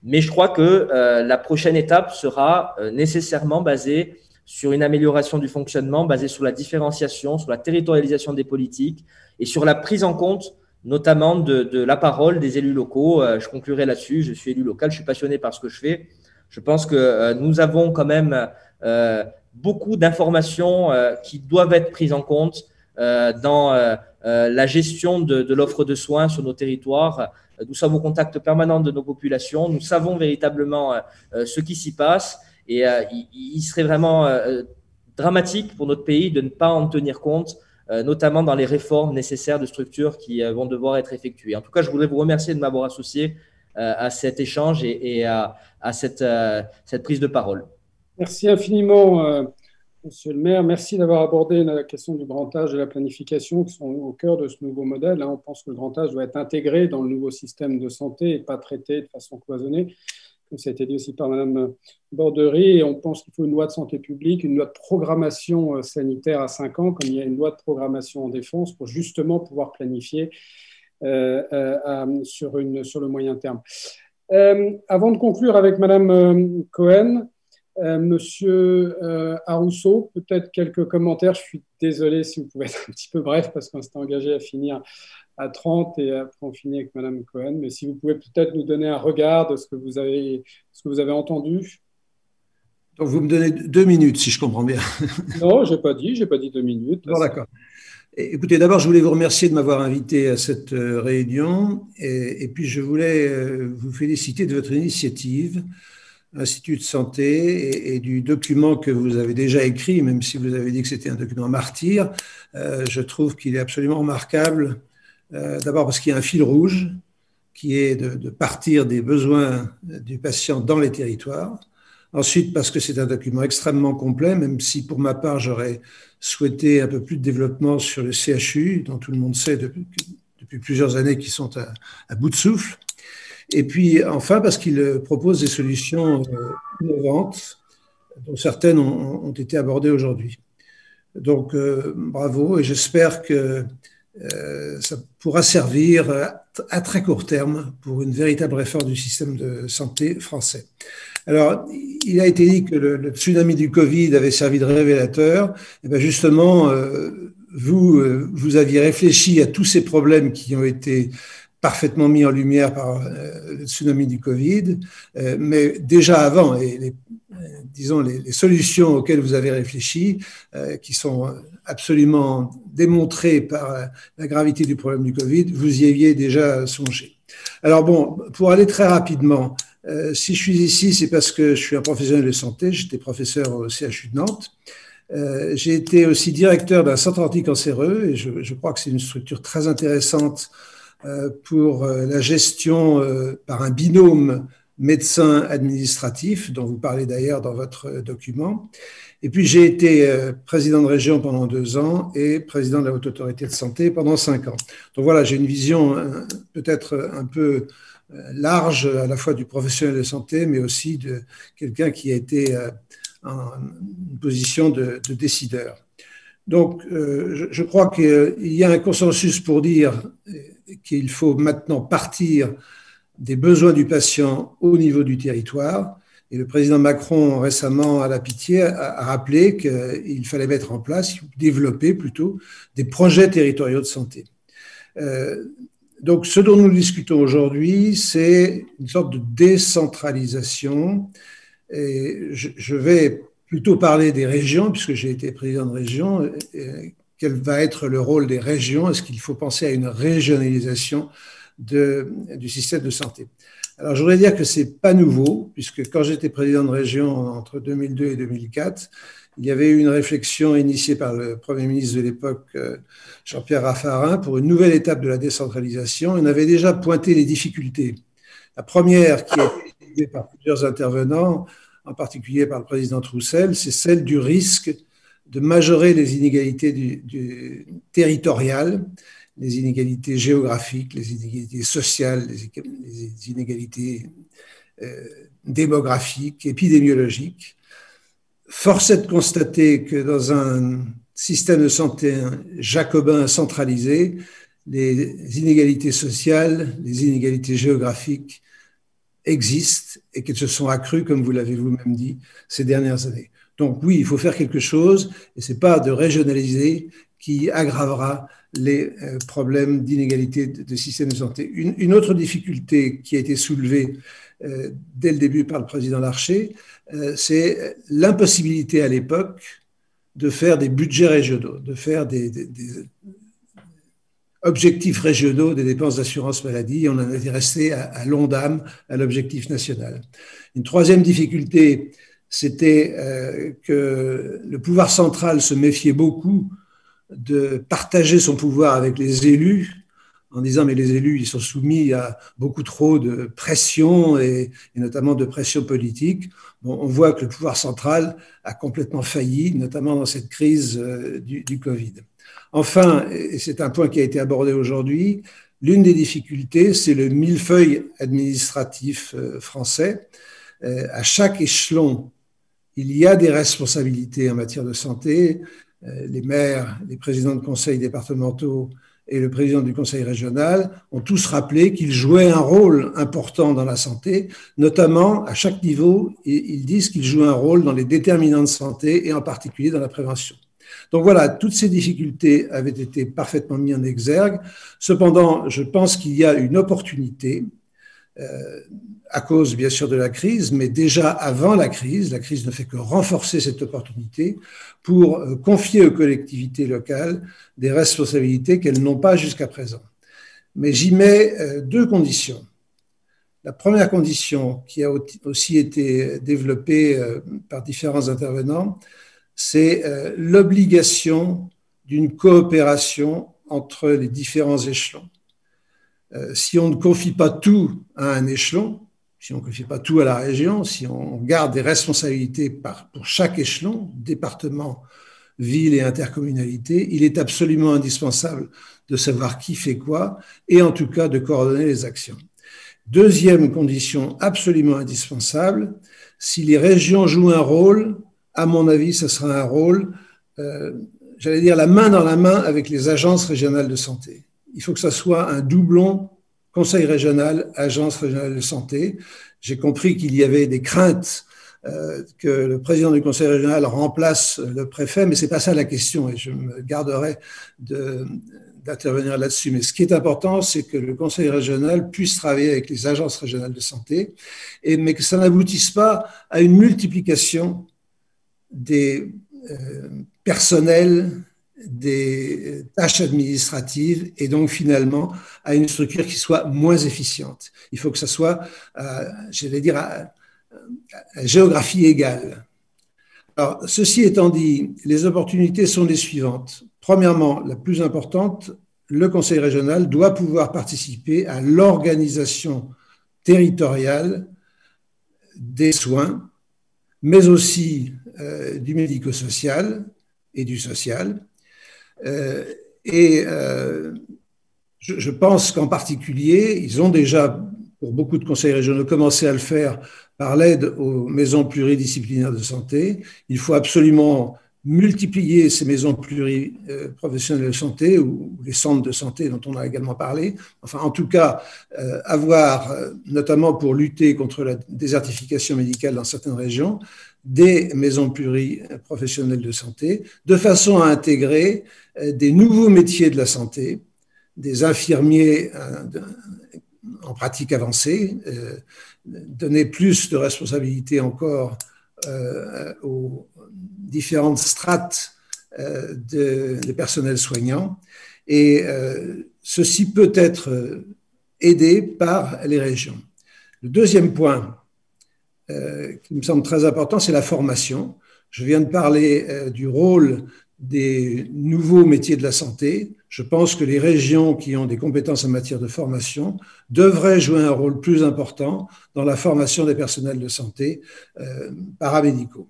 Mais je crois que la prochaine étape sera nécessairement basée sur une amélioration du fonctionnement basée sur la différenciation, sur la territorialisation des politiques et sur la prise en compte notamment de la parole des élus locaux. Je conclurai là-dessus, je suis élu local, je suis passionné par ce que je fais. Je pense que nous avons quand même beaucoup d'informations qui doivent être prises en compte dans la gestion de l'offre de soins sur nos territoires. Nous sommes au contact permanent de nos populations, nous savons véritablement ce qui s'y passe et il serait vraiment dramatique pour notre pays de ne pas en tenir compte, notamment dans les réformes nécessaires de structures qui vont devoir être effectuées. En tout cas, je voudrais vous remercier de m'avoir associé à cet échange et à cette prise de parole. Merci infiniment, Monsieur le maire. Merci d'avoir abordé la question du grand âge et la planification qui sont au cœur de ce nouveau modèle. On pense que le grand âge doit être intégré dans le nouveau système de santé et pas traité de façon cloisonnée, comme ça a été dit aussi par Madame Borderie. Et on pense qu'il faut une loi de santé publique, une loi de programmation sanitaire à 5 ans, comme il y a une loi de programmation en défense, pour justement pouvoir planifier sur le moyen terme. Avant de conclure avec Madame Cohen, Monsieur Arousseau, peut-être quelques commentaires. Je suis désolé si vous pouvez être un petit peu bref parce qu'on s'était engagé à finir à 30 et après on finit avec Madame Cohen. Mais si vous pouvez peut-être nous donner un regard de ce que vous avez entendu. Donc vous me donnez 2 minutes si je comprends bien. Non, j'ai pas dit 2 minutes. Bon, d'accord. Écoutez, d'abord, je voulais vous remercier de m'avoir invité à cette réunion et puis je voulais vous féliciter de votre initiative, Institut de santé, et du document que vous avez déjà écrit, même si vous avez dit que c'était un document martyr. Je trouve qu'il est absolument remarquable, d'abord parce qu'il y a un fil rouge qui est de partir des besoins du patient dans les territoires. Ensuite, parce que c'est un document extrêmement complet, même si pour ma part, j'aurais souhaité un peu plus de développement sur le CHU, dont tout le monde sait depuis plusieurs années qu'ils sont à bout de souffle. Et puis, enfin, parce qu'il propose des solutions innovantes, dont certaines ont été abordées aujourd'hui. Donc, bravo, et j'espère que ça pourra servir à très court terme pour une véritable réforme du système de santé français. Alors, il a été dit que le tsunami du Covid avait servi de révélateur. Et bien justement, vous aviez réfléchi à tous ces problèmes qui ont été parfaitement mis en lumière par le tsunami du Covid, mais déjà avant, et les solutions auxquelles vous avez réfléchi, qui sont absolument démontrées par la gravité du problème du Covid, vous y aviez déjà songé. Alors bon, pour aller très rapidement, si je suis ici, c'est parce que je suis un professionnel de santé, j'étais professeur au CHU de Nantes. J'ai été aussi directeur d'un centre anticancéreux et je crois que c'est une structure très intéressante pour la gestion par un binôme médecin-administratif, dont vous parlez d'ailleurs dans votre document. Et puis j'ai été président de région pendant 2 ans et président de la Haute Autorité de Santé pendant 5 ans. Donc voilà, j'ai une vision peut-être un peu large à la fois du professionnel de santé, mais aussi de quelqu'un qui a été en une position de décideur. Donc, je crois qu'il y a un consensus pour dire qu'il faut maintenant partir des besoins du patient au niveau du territoire. Et le président Macron, récemment, à la Pitié, a rappelé qu'il fallait mettre en place, développer plutôt, des projets territoriaux de santé. Donc, ce dont nous discutons aujourd'hui, c'est une sorte de décentralisation. Et je vais plutôt parler des régions, puisque j'ai été président de région. Quel va être le rôle des régions? Est-ce qu'il faut penser à une régionalisation du système de santé? Alors, je voudrais dire que ce n'est pas nouveau, puisque quand j'étais président de région entre 2002 et 2004, il y avait eu une réflexion initiée par le Premier ministre de l'époque, Jean-Pierre Raffarin, pour une nouvelle étape de la décentralisation. On avait déjà pointé les difficultés. La première, qui a été étudiée par plusieurs intervenants, en particulier par le président Troussel, c'est celle du risque de majorer les inégalités territoriales, les inégalités géographiques, les inégalités sociales, les inégalités démographiques, épidémiologiques. Force est de constater que dans un système de santé jacobin centralisé, les inégalités sociales, les inégalités géographiques existent et qu'elles se sont accrues, comme vous l'avez vous-même dit, ces dernières années. Donc oui, il faut faire quelque chose, et ce n'est pas de régionaliser qui aggravera les problèmes d'inégalité de système de santé. Une autre difficulté qui a été soulevée dès le début par le président Larcher, c'est l'impossibilité à l'époque de faire des budgets régionaux, de faire des objectifs régionaux des dépenses d'assurance maladie. On en était resté à l'ONDAM, à l'objectif national. Une troisième difficulté, c'était que le pouvoir central se méfiait beaucoup de partager son pouvoir avec les élus, en disant mais les élus ils sont soumis à beaucoup trop de pression et notamment de pression politique. Bon, on voit que le pouvoir central a complètement failli, notamment dans cette crise du Covid. Enfin, et c'est un point qui a été abordé aujourd'hui, l'une des difficultés, c'est le millefeuille administratif français. À chaque échelon, il y a des responsabilités en matière de santé. Les maires, les présidents de conseils départementaux et le président du conseil régional ont tous rappelé qu'ils jouaient un rôle important dans la santé, notamment à chaque niveau, ils disent qu'ils jouent un rôle dans les déterminants de santé et en particulier dans la prévention. Donc voilà, toutes ces difficultés avaient été parfaitement mises en exergue. Cependant, je pense qu'il y a une opportunité, à cause bien sûr de la crise, mais déjà avant la crise ne fait que renforcer cette opportunité pour confier aux collectivités locales des responsabilités qu'elles n'ont pas jusqu'à présent. Mais j'y mets deux conditions. La première condition, qui a aussi été développée par différents intervenants, c'est l'obligation d'une coopération entre les différents échelons. Si on ne confie pas tout à un échelon, si on ne confie pas tout à la région, si on garde des responsabilités pour chaque échelon, département, ville et intercommunalité, il est absolument indispensable de savoir qui fait quoi et en tout cas de coordonner les actions. Deuxième condition absolument indispensable, si les régions jouent un rôle, à mon avis, ce sera un rôle, j'allais dire, la main dans la main avec les agences régionales de santé. Il faut que ça soit un doublon conseil régional, agence régionale de santé. J'ai compris qu'il y avait des craintes que le président du conseil régional remplace le préfet, mais ce n'est pas ça la question et je me garderai d'intervenir là-dessus. Mais ce qui est important, c'est que le conseil régional puisse travailler avec les agences régionales de santé, mais que ça n'aboutisse pas à une multiplication des personnels, des tâches administratives et donc finalement à une structure qui soit moins efficiente. Il faut que ça soit, j'allais dire, à géographie égale. Alors, ceci étant dit, les opportunités sont les suivantes. Premièrement, la plus importante, le conseil régional doit pouvoir participer à l'organisation territoriale des soins, mais aussi du médico-social et du social. Je pense qu'en particulier, ils ont déjà, pour beaucoup de conseils régionaux, commencé à le faire par l'aide aux maisons pluridisciplinaires de santé. Il faut absolument multiplier ces maisons pluriprofessionnelles de santé ou les centres de santé dont on a également parlé. Enfin, en tout cas, avoir, notamment pour lutter contre la désertification médicale dans certaines régions, des maisons pluriprofessionnelles de santé, de façon à intégrer des nouveaux métiers de la santé, des infirmiers en pratique avancée, donner plus de responsabilités encore aux différentes strates des personnels soignants. Et ceci peut être aidé par les régions. Le deuxième point qui me semble très important, c'est la formation. Je viens de parler du rôle des nouveaux métiers de la santé. Je pense que les régions qui ont des compétences en matière de formation devraient jouer un rôle plus important dans la formation des personnels de santé paramédicaux.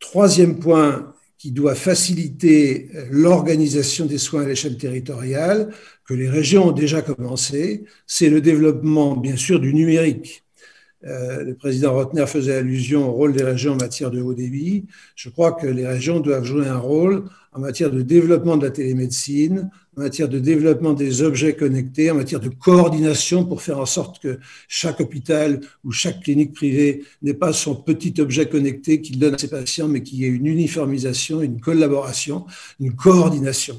Troisième point qui doit faciliter l'organisation des soins à l'échelle territoriale, que les régions ont déjà commencé, c'est le développement, bien sûr, du numérique. Le président Rotner faisait allusion au rôle des régions en matière de haut débit. Je crois que les régions doivent jouer un rôle en matière de développement de la télémédecine, en matière de développement des objets connectés, en matière de coordination pour faire en sorte que chaque hôpital ou chaque clinique privée n'ait pas son petit objet connecté qu'il donne à ses patients, mais qu'il y ait une uniformisation, une collaboration, une coordination.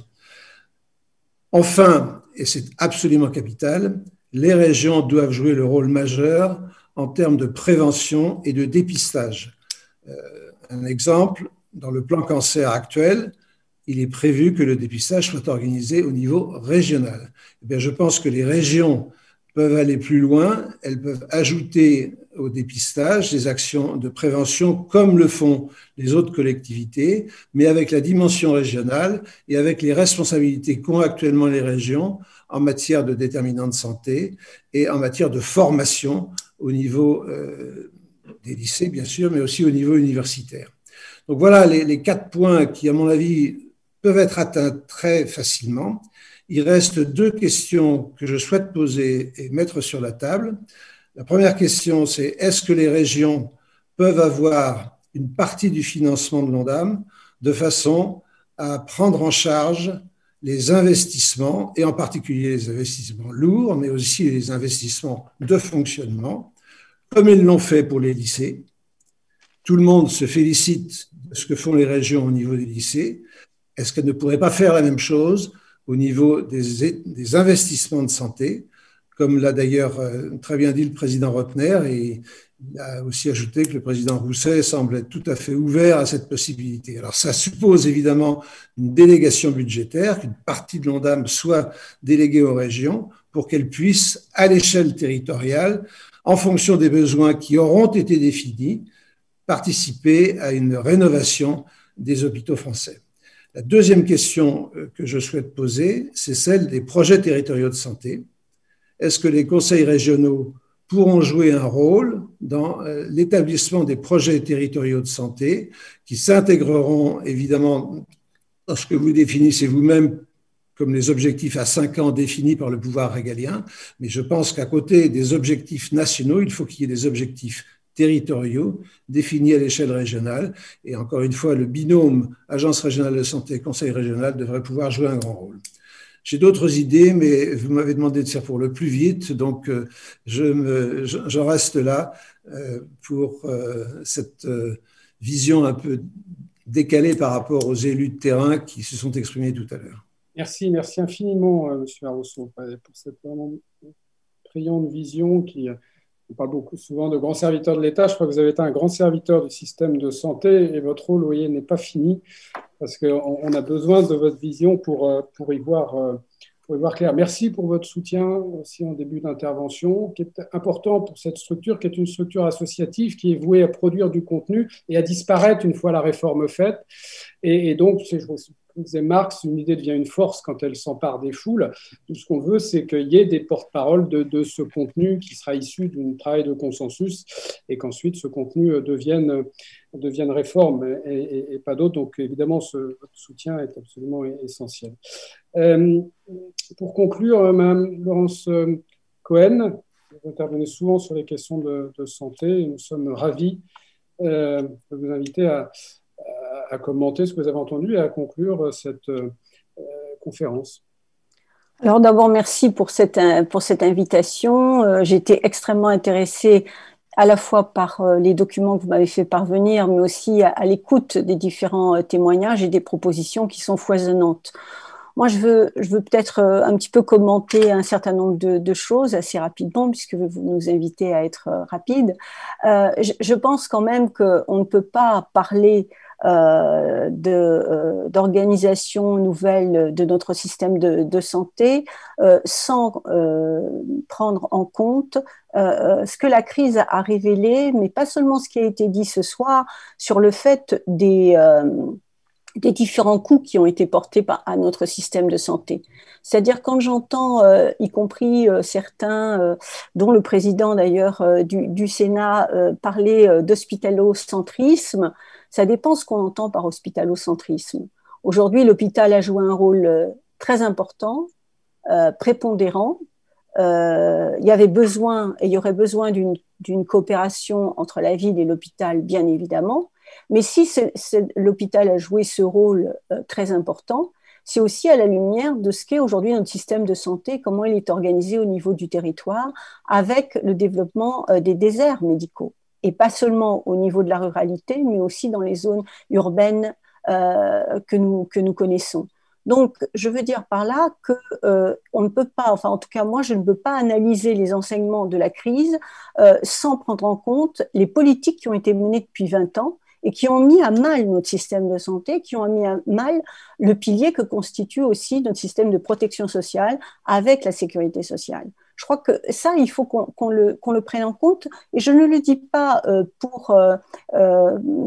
Enfin, et c'est absolument capital, les régions doivent jouer le rôle majeur en termes de prévention et de dépistage. Un exemple, dans le plan cancer actuel, il est prévu que le dépistage soit organisé au niveau régional. Eh bien, je pense que les régions peuvent aller plus loin, elles peuvent ajouter au dépistage des actions de prévention comme le font les autres collectivités, mais avec la dimension régionale et avec les responsabilités qu'ont actuellement les régions en matière de déterminants de santé et en matière de formation au niveau des lycées, bien sûr, mais aussi au niveau universitaire. Donc voilà les 4 points qui, à mon avis, peuvent être atteints très facilement. Il reste 2 questions que je souhaite poser et mettre sur la table. La première question, c'est est-ce que les régions peuvent avoir une partie du financement de l'ONDAM de façon à prendre en charge les investissements, et en particulier les investissements lourds, mais aussi les investissements de fonctionnement, comme ils l'ont fait pour les lycées. Tout le monde se félicite de ce que font les régions au niveau des lycées. Est-ce qu'elles ne pourraient pas faire la même chose au niveau des investissements de santé, comme l'a d'ailleurs très bien dit le président Rotner, et il a aussi ajouté que le président Rousset semble être tout à fait ouvert à cette possibilité. Alors ça suppose évidemment une délégation budgétaire, qu'une partie de l'ONDAM soit déléguée aux régions pour qu'elles puissent, à l'échelle territoriale, en fonction des besoins qui auront été définis, participer à une rénovation des hôpitaux français. La deuxième question que je souhaite poser, c'est celle des projets territoriaux de santé. Est-ce que les conseils régionaux pourront jouer un rôle dans l'établissement des projets territoriaux de santé qui s'intégreront évidemment dans ce que vous définissez vous-même comme les objectifs à 5 ans définis par le pouvoir régalien, mais je pense qu'à côté des objectifs nationaux, il faut qu'il y ait des objectifs territoriaux définis à l'échelle régionale. Et encore une fois, le binôme Agence régionale de santé et Conseil régional devrait pouvoir jouer un grand rôle. J'ai d'autres idées, mais vous m'avez demandé de faire pour le plus vite, donc je reste là pour cette vision un peu décalée par rapport aux élus de terrain qui se sont exprimés tout à l'heure. Merci infiniment, M. Arrosso, pour cette vraiment brillante vision qui... On parle souvent de grands serviteurs de l'État. Je crois que vous avez été un grand serviteur du système de santé et votre rôle, vous voyez, n'est pas fini parce qu'on a besoin de votre vision pour y voir clair. Merci pour votre soutien aussi en début d'intervention, qui est important pour cette structure, qui est une structure associative qui est vouée à produire du contenu et à disparaître une fois la réforme faite. Et donc, comme disait Marx, une idée devient une force quand elle s'empare des foules. Tout ce qu'on veut, c'est qu'il y ait des porte-paroles de ce contenu qui sera issu d'un travail de consensus et qu'ensuite ce contenu devienne réforme et pas d'autre. Donc évidemment, votre soutien est absolument essentiel. Pour conclure, Mme Laurence Cohen, vous intervenez souvent sur les questions de santé et nous sommes ravis de vous inviter à commenter ce que vous avez entendu et à conclure cette conférence. Alors d'abord, merci pour cette invitation. J'ai été extrêmement intéressée à la fois par les documents que vous m'avez fait parvenir, mais aussi à l'écoute des différents témoignages et des propositions qui sont foisonnantes. Moi, je veux peut-être un petit peu commenter un certain nombre de choses assez rapidement, puisque vous nous invitez à être rapide. Je pense quand même qu'on ne peut pas parler d'organisation nouvelle de notre système de santé sans prendre en compte ce que la crise a révélé, mais pas seulement ce qui a été dit ce soir sur le fait des différents coûts qui ont été portés à notre système de santé. C'est-à-dire quand j'entends, y compris certains, dont le président d'ailleurs du Sénat, parler d'hospitalocentrisme, ça dépend ce qu'on entend par hospitalocentrisme. Aujourd'hui, l'hôpital a joué un rôle très important, prépondérant, il y avait besoin, et il y aurait besoin d'une coopération entre la ville et l'hôpital, bien évidemment. Mais si l'hôpital a joué ce rôle très important, c'est aussi à la lumière de ce qu'est aujourd'hui notre système de santé, comment il est organisé au niveau du territoire, avec le développement des déserts médicaux. Et pas seulement au niveau de la ruralité, mais aussi dans les zones urbaines que nous connaissons. Donc, je veux dire par là que on ne peut pas, enfin en tout cas moi, je ne peux pas analyser les enseignements de la crise sans prendre en compte les politiques qui ont été menées depuis 20 ans et qui ont mis à mal notre système de santé, qui ont mis à mal le pilier que constitue aussi notre système de protection sociale avec la sécurité sociale. Je crois que ça, il faut qu'on le prenne en compte. Et je ne le dis pas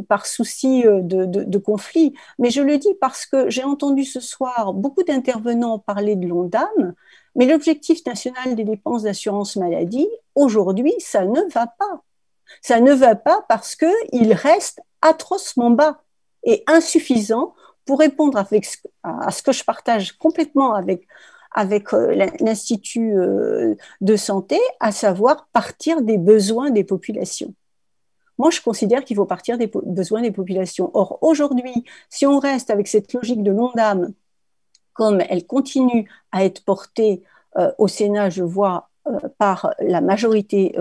par souci de conflit, mais je le dis parce que j'ai entendu ce soir beaucoup d'intervenants parler de l'ONDAM, mais l'objectif national des dépenses d'assurance maladie, aujourd'hui, ça ne va pas. Ça ne va pas parce qu'il reste atrocement bas et insuffisant pour répondre à ce que je partage complètement avec l'Institut de santé, à savoir partir des besoins des populations. Moi, je considère qu'il faut partir des besoins des populations. Or, aujourd'hui, si on reste avec cette logique de l'ONDAM, comme elle continue à être portée au Sénat, je vois, par la majorité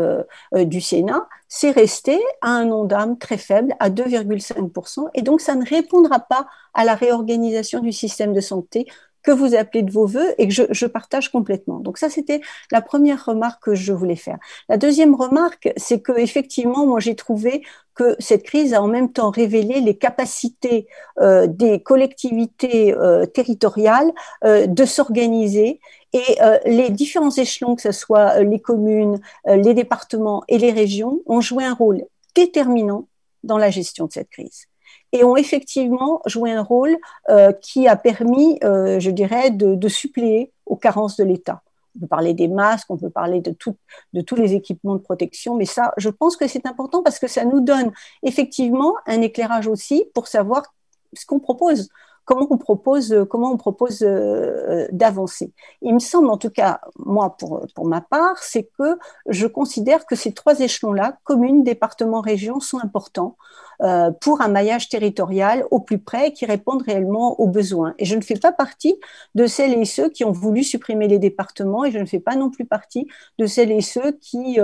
du Sénat, c'est resté à un ONDAM très faible, à 2,5%, et donc ça ne répondra pas à la réorganisation du système de santé que vous appelez de vos voeux et que je partage complètement. Donc ça, c'était la première remarque que je voulais faire. La deuxième remarque, c'est que effectivement, moi, j'ai trouvé que cette crise a en même temps révélé les capacités des collectivités territoriales de s'organiser et les différents échelons, que ce soit les communes, les départements et les régions, ont joué un rôle déterminant dans la gestion de cette crise. Et ont effectivement joué un rôle qui a permis, je dirais, de suppléer aux carences de l'État. On peut parler des masques, on peut parler de tous les équipements de protection, mais ça, je pense que c'est important parce que ça nous donne effectivement un éclairage aussi pour savoir ce qu'on propose, comment on propose d'avancer. Il me semble, en tout cas, moi, pour ma part, c'est que je considère que ces trois échelons-là, communes, départements, régions, sont importants pour un maillage territorial au plus près qui répondent réellement aux besoins. Et je ne fais pas partie de celles et ceux qui ont voulu supprimer les départements et je ne fais pas non plus partie de celles et ceux qui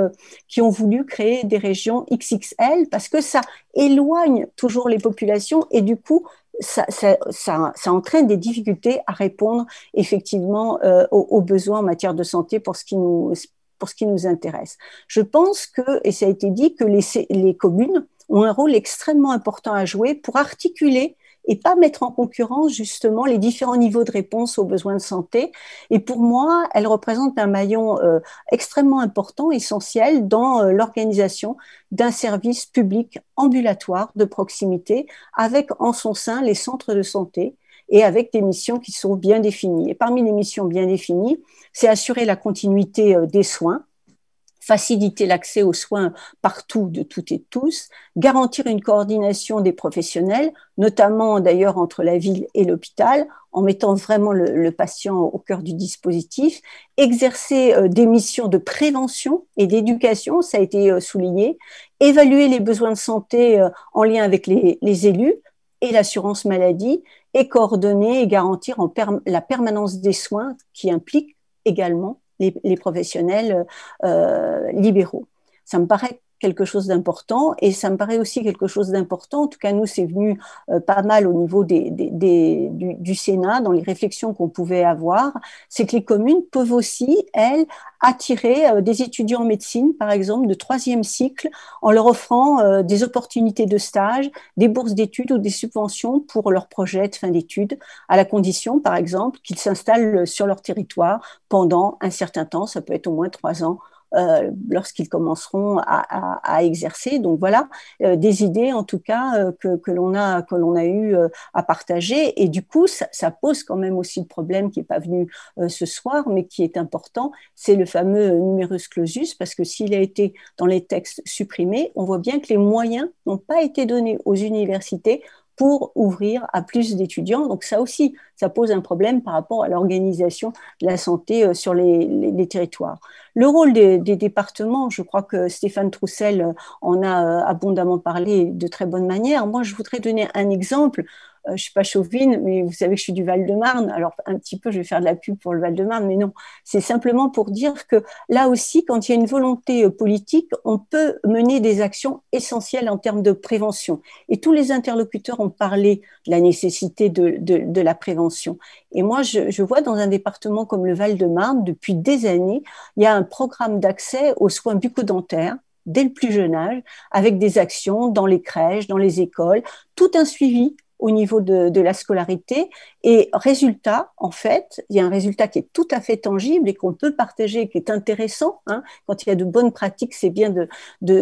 ont voulu créer des régions XXL parce que ça éloigne toujours les populations et du coup, ça entraîne des difficultés à répondre effectivement aux besoins en matière de santé pour ce qui nous intéresse. Je pense que, et ça a été dit, que les communes ont un rôle extrêmement important à jouer pour articuler et pas mettre en concurrence justement les différents niveaux de réponse aux besoins de santé. Et pour moi, elles représentent un maillon extrêmement important, essentiel dans l'organisation d'un service public ambulatoire de proximité avec en son sein les centres de santé et avec des missions qui sont bien définies. Et parmi les missions bien définies, c'est assurer la continuité des soins, faciliter l'accès aux soins partout de toutes et de tous, garantir une coordination des professionnels, notamment d'ailleurs entre la ville et l'hôpital, en mettant vraiment le patient au cœur du dispositif, exercer des missions de prévention et d'éducation, ça a été souligné, évaluer les besoins de santé en lien avec les élus et l'assurance maladie, et coordonner et garantir la permanence des soins qui implique également les professionnels libéraux. Ça me paraît quelque chose d'important et ça me paraît aussi quelque chose d'important, en tout cas nous c'est venu pas mal au niveau du Sénat dans les réflexions qu'on pouvait avoir, c'est que les communes peuvent aussi, elles, attirer des étudiants en médecine par exemple de 3e cycle en leur offrant des opportunités de stage, des bourses d'études ou des subventions pour leurs projets de fin d'études, à la condition par exemple qu'ils s'installent sur leur territoire pendant un certain temps, ça peut être au moins 3 ans, lorsqu'ils commenceront à exercer. Donc voilà, des idées en tout cas que l'on a eu à partager. Et du coup, ça pose quand même aussi le problème qui n'est pas venu ce soir, mais qui est important, c'est le fameux numerus clausus, parce que s'il a été dans les textes supprimés, on voit bien que les moyens n'ont pas été donnés aux universités pour ouvrir à plus d'étudiants. Donc ça aussi, ça pose un problème par rapport à l'organisation de la santé sur les territoires. Le rôle des départements, je crois que Stéphane Troussel en a abondamment parlé de très bonne manière. Moi, je voudrais donner un exemple. Je ne suis pas chauvine, mais vous savez que je suis du Val-de-Marne. Alors, un petit peu, je vais faire de la pub pour le Val-de-Marne, mais non. C'est simplement pour dire que là aussi, quand il y a une volonté politique, on peut mener des actions essentielles en termes de prévention. Et tous les interlocuteurs ont parlé de la nécessité de la prévention. Et moi, je vois dans un département comme le Val-de-Marne, depuis des années, il y a un programme d'accès aux soins bucco-dentaires dès le plus jeune âge, avec des actions dans les crèches, dans les écoles, tout un suivi au niveau de la scolarité. Et résultat, en fait, il y a un résultat qui est tout à fait tangible et qu'on peut partager, qui est intéressant. Hein. Quand il y a de bonnes pratiques, c'est bien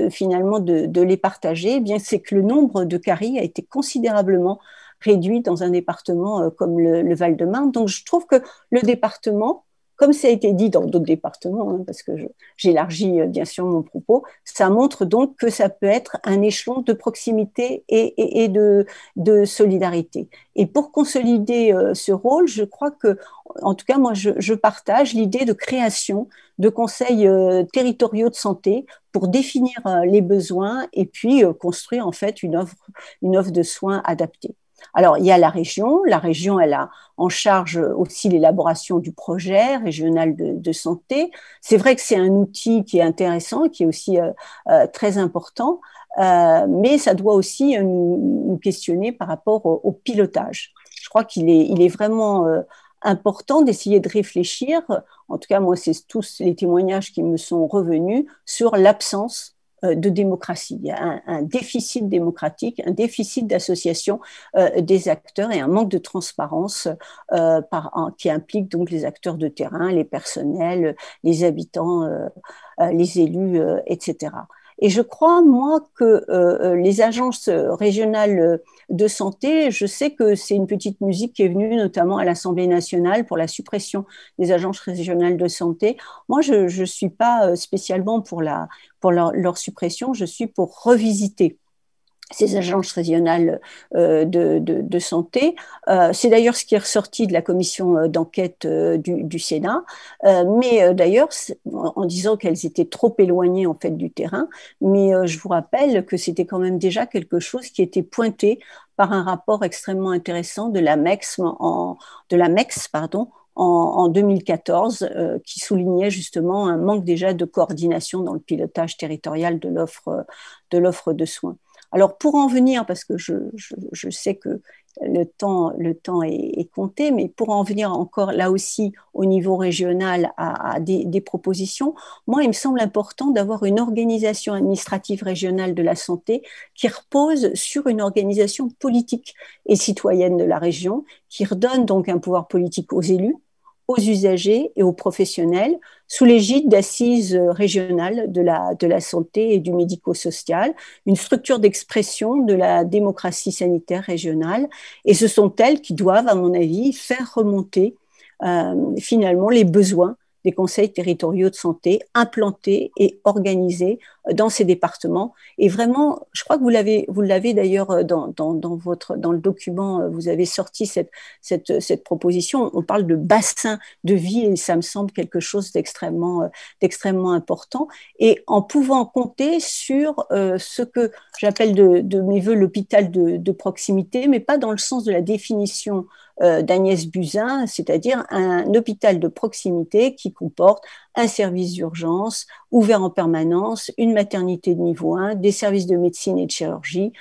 finalement de les partager. Eh bien, c'est que le nombre de caries a été considérablement réduit dans un département comme le Val-de-Marne. Donc, je trouve que le département, comme ça a été dit dans d'autres départements, hein, parce que j'élargis bien sûr mon propos, ça montre donc que ça peut être un échelon de proximité et de solidarité. Et pour consolider ce rôle, je crois que, en tout cas, moi, je partage l'idée de création de conseils territoriaux de santé pour définir les besoins et puis construire en fait une offre de soins adaptée. Alors, il y a la région, elle a en charge aussi l'élaboration du projet régional de santé. C'est vrai que c'est un outil qui est intéressant, qui est aussi très important, mais ça doit aussi nous questionner par rapport au pilotage. Je crois qu'il est vraiment important d'essayer de réfléchir, en tout cas moi c'est tous les témoignages qui me sont revenus, sur l'absence de démocratie. Il y a un déficit démocratique, un déficit d'association des acteurs et un manque de transparence qui implique donc les acteurs de terrain, les personnels, les habitants, les élus, etc. Et je crois, moi, que les agences régionales de santé, je sais que c'est une petite musique qui est venue notamment à l'Assemblée nationale pour la suppression des agences régionales de santé. Moi, je suis pas spécialement pour leur suppression, je suis pour revisiter ces agences régionales de santé. C'est d'ailleurs ce qui est ressorti de la commission d'enquête du Sénat, mais d'ailleurs en disant qu'elles étaient trop éloignées en fait du terrain, mais je vous rappelle que c'était quand même déjà quelque chose qui était pointé par un rapport extrêmement intéressant de la MEX en 2014, qui soulignait justement un manque déjà de coordination dans le pilotage territorial de l'offre de soins. Alors pour en venir, parce que je sais que le temps est compté, mais pour en venir encore là aussi au niveau régional à des propositions, moi il me semble important d'avoir une organisation administrative régionale de la santé qui repose sur une organisation politique et citoyenne de la région, qui redonne donc un pouvoir politique aux élus, aux usagers et aux professionnels, sous l'égide d'assises régionales de la santé et du médico-social, une structure d'expression de la démocratie sanitaire régionale. Et ce sont elles qui doivent, à mon avis, faire remonter finalement les besoins des conseils territoriaux de santé implantés et organisés dans ces départements. Et vraiment, je crois que vous l'avez d'ailleurs dans le document, vous avez sorti cette proposition. On parle de bassin de vie et ça me semble quelque chose d'extrêmement important. Et en pouvant compter sur ce que j'appelle de mes voeux l'hôpital de proximité, mais pas dans le sens de la définition d'Agnès Buzyn, c'est-à-dire un hôpital de proximité qui comporte un service d'urgence ouvert en permanence, une maternité de niveau 1, des services de médecine et de chirurgie,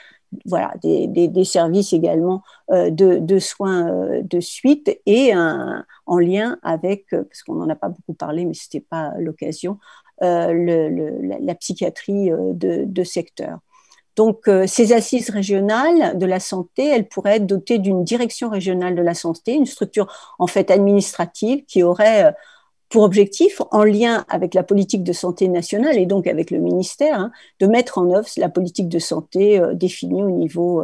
voilà, des services également de soins de suite et en lien avec, parce qu'on n'en a pas beaucoup parlé, mais ce n'était pas l'occasion, la psychiatrie de secteur. Donc, ces assises régionales de la santé, elles pourraient être dotées d'une direction régionale de la santé, une structure en fait administrative qui aurait pour objectif, en lien avec la politique de santé nationale et donc avec le ministère, de mettre en œuvre la politique de santé définie au niveau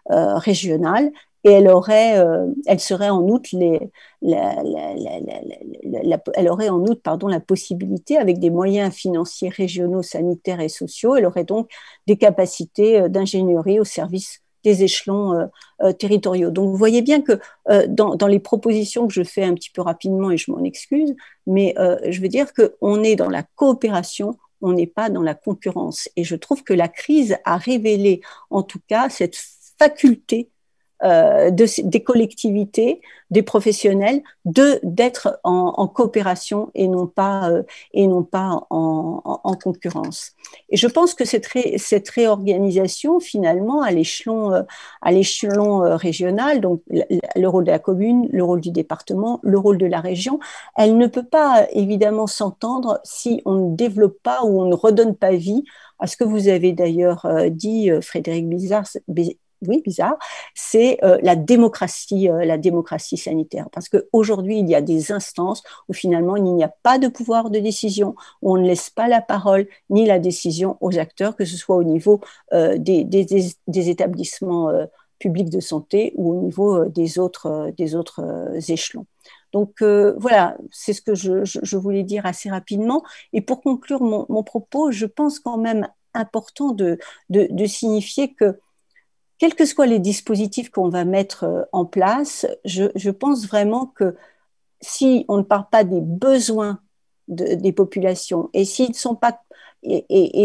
régional. Et elle aurait en outre la possibilité, avec des moyens financiers régionaux, sanitaires et sociaux, elle aurait donc des capacités d'ingénierie au service des échelons territoriaux. Donc, vous voyez bien que dans les propositions que je fais un petit peu rapidement, et je m'en excuse, mais je veux dire qu'on est dans la coopération, on n'est pas dans la concurrence. Et je trouve que la crise a révélé, en tout cas, cette faculté des collectivités, des professionnels, d'être en coopération et non pas en concurrence. Et je pense que cette réorganisation, finalement, à l'échelon régional, donc le rôle de la commune, le rôle du département, le rôle de la région, elle ne peut pas évidemment s'entendre si on ne développe pas ou on ne redonne pas vie à ce que vous avez d'ailleurs dit, Frédéric Bizard, c'est la démocratie sanitaire. Parce qu'aujourd'hui, il y a des instances où finalement, il n'y a pas de pouvoir de décision, où on ne laisse pas la parole ni la décision aux acteurs, que ce soit au niveau des établissements publics de santé ou au niveau des autres échelons. Donc voilà, c'est ce que je voulais dire assez rapidement. Et pour conclure mon propos, je pense quand même important de signifier que quels que soient les dispositifs qu'on va mettre en place, je pense vraiment que si on ne parle pas des besoins des populations et s'ils ne sont pas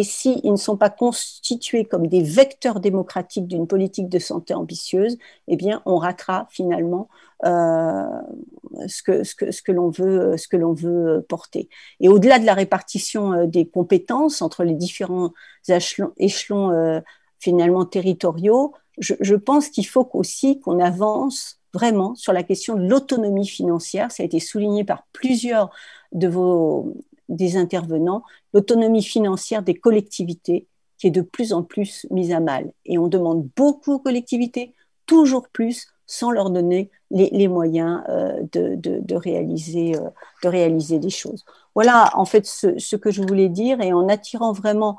s'ils ne sont pas constitués comme des vecteurs démocratiques d'une politique de santé ambitieuse, eh bien, on ratera finalement ce que l'on veut porter. Et au-delà de la répartition des compétences entre les différents échelons finalement territoriaux, je pense qu'il faut aussi qu'on avance vraiment sur la question de l'autonomie financière. Ça a été souligné par plusieurs des intervenants, l'autonomie financière des collectivités qui est de plus en plus mise à mal. Et on demande beaucoup aux collectivités, toujours plus, sans leur donner les moyens de réaliser des choses. Voilà, en fait, ce que je voulais dire, et en attirant vraiment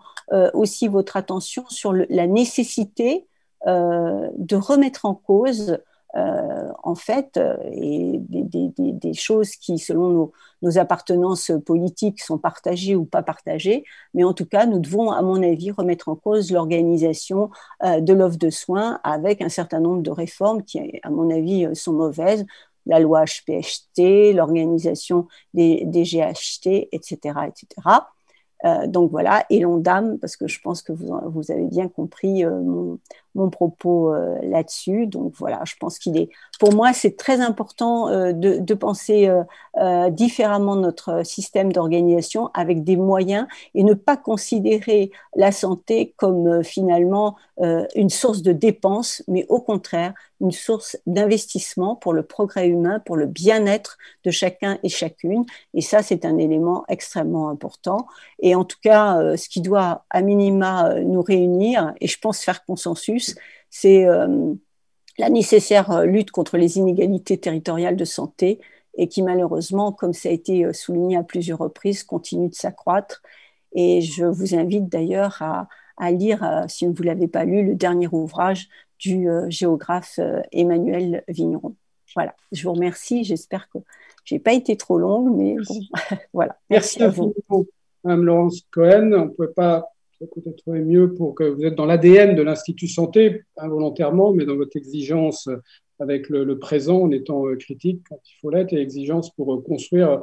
aussi votre attention sur la nécessité de remettre en cause en fait, et des choses qui, selon nos appartenances politiques, sont partagées ou pas partagées, mais en tout cas, nous devons, à mon avis, remettre en cause l'organisation de l'offre de soins avec un certain nombre de réformes qui, à mon avis, sont mauvaises. La loi HPHT, l'organisation des GHT, etc., etc. Donc voilà, et l'ONDAM, parce que je pense que vous avez bien compris mon propos là-dessus. Donc voilà, je pense pour moi, c'est très important de penser différemment notre système d'organisation avec des moyens et ne pas considérer la santé comme finalement une source de dépenses, mais au contraire, une source d'investissement pour le progrès humain, pour le bien-être de chacun et chacune. Et ça, c'est un élément extrêmement important. Et en tout cas, ce qui doit à minima nous réunir, et je pense faire consensus, c'est la nécessaire lutte contre les inégalités territoriales de santé et qui malheureusement, comme ça a été souligné à plusieurs reprises, continue de s'accroître. Et je vous invite d'ailleurs à lire, si vous ne l'avez pas lu, le dernier ouvrage du géographe Emmanuel Vigneron. Voilà, je vous remercie. J'espère que je n'ai pas été trop longue, mais bon, voilà. Merci à vous. Madame Laurence Cohen, on ne peut pas peut-être trouver mieux pour que vous êtes dans l'ADN de l'Institut Santé, involontairement, mais dans votre exigence avec le présent, en étant critique quand il faut l'être, et exigence pour construire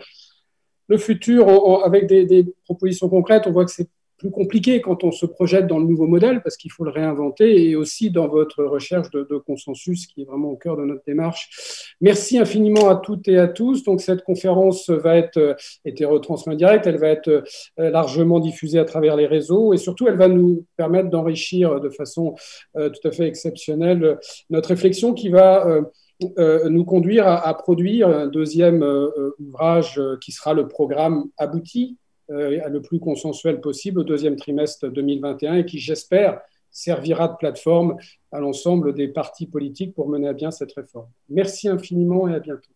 le futur avec des propositions concrètes. On voit que c'est plus compliqué quand on se projette dans le nouveau modèle parce qu'il faut le réinventer, et aussi dans votre recherche de consensus qui est vraiment au cœur de notre démarche. Merci infiniment à toutes et à tous. Donc cette conférence va été retransmise en direct, elle va être largement diffusée à travers les réseaux, et surtout elle va nous permettre d'enrichir de façon tout à fait exceptionnelle notre réflexion qui va nous conduire à produire un deuxième ouvrage qui sera le programme abouti, le plus consensuel possible au deuxième trimestre 2021, et qui, j'espère, servira de plateforme à l'ensemble des partis politiques pour mener à bien cette réforme. Merci infiniment et à bientôt.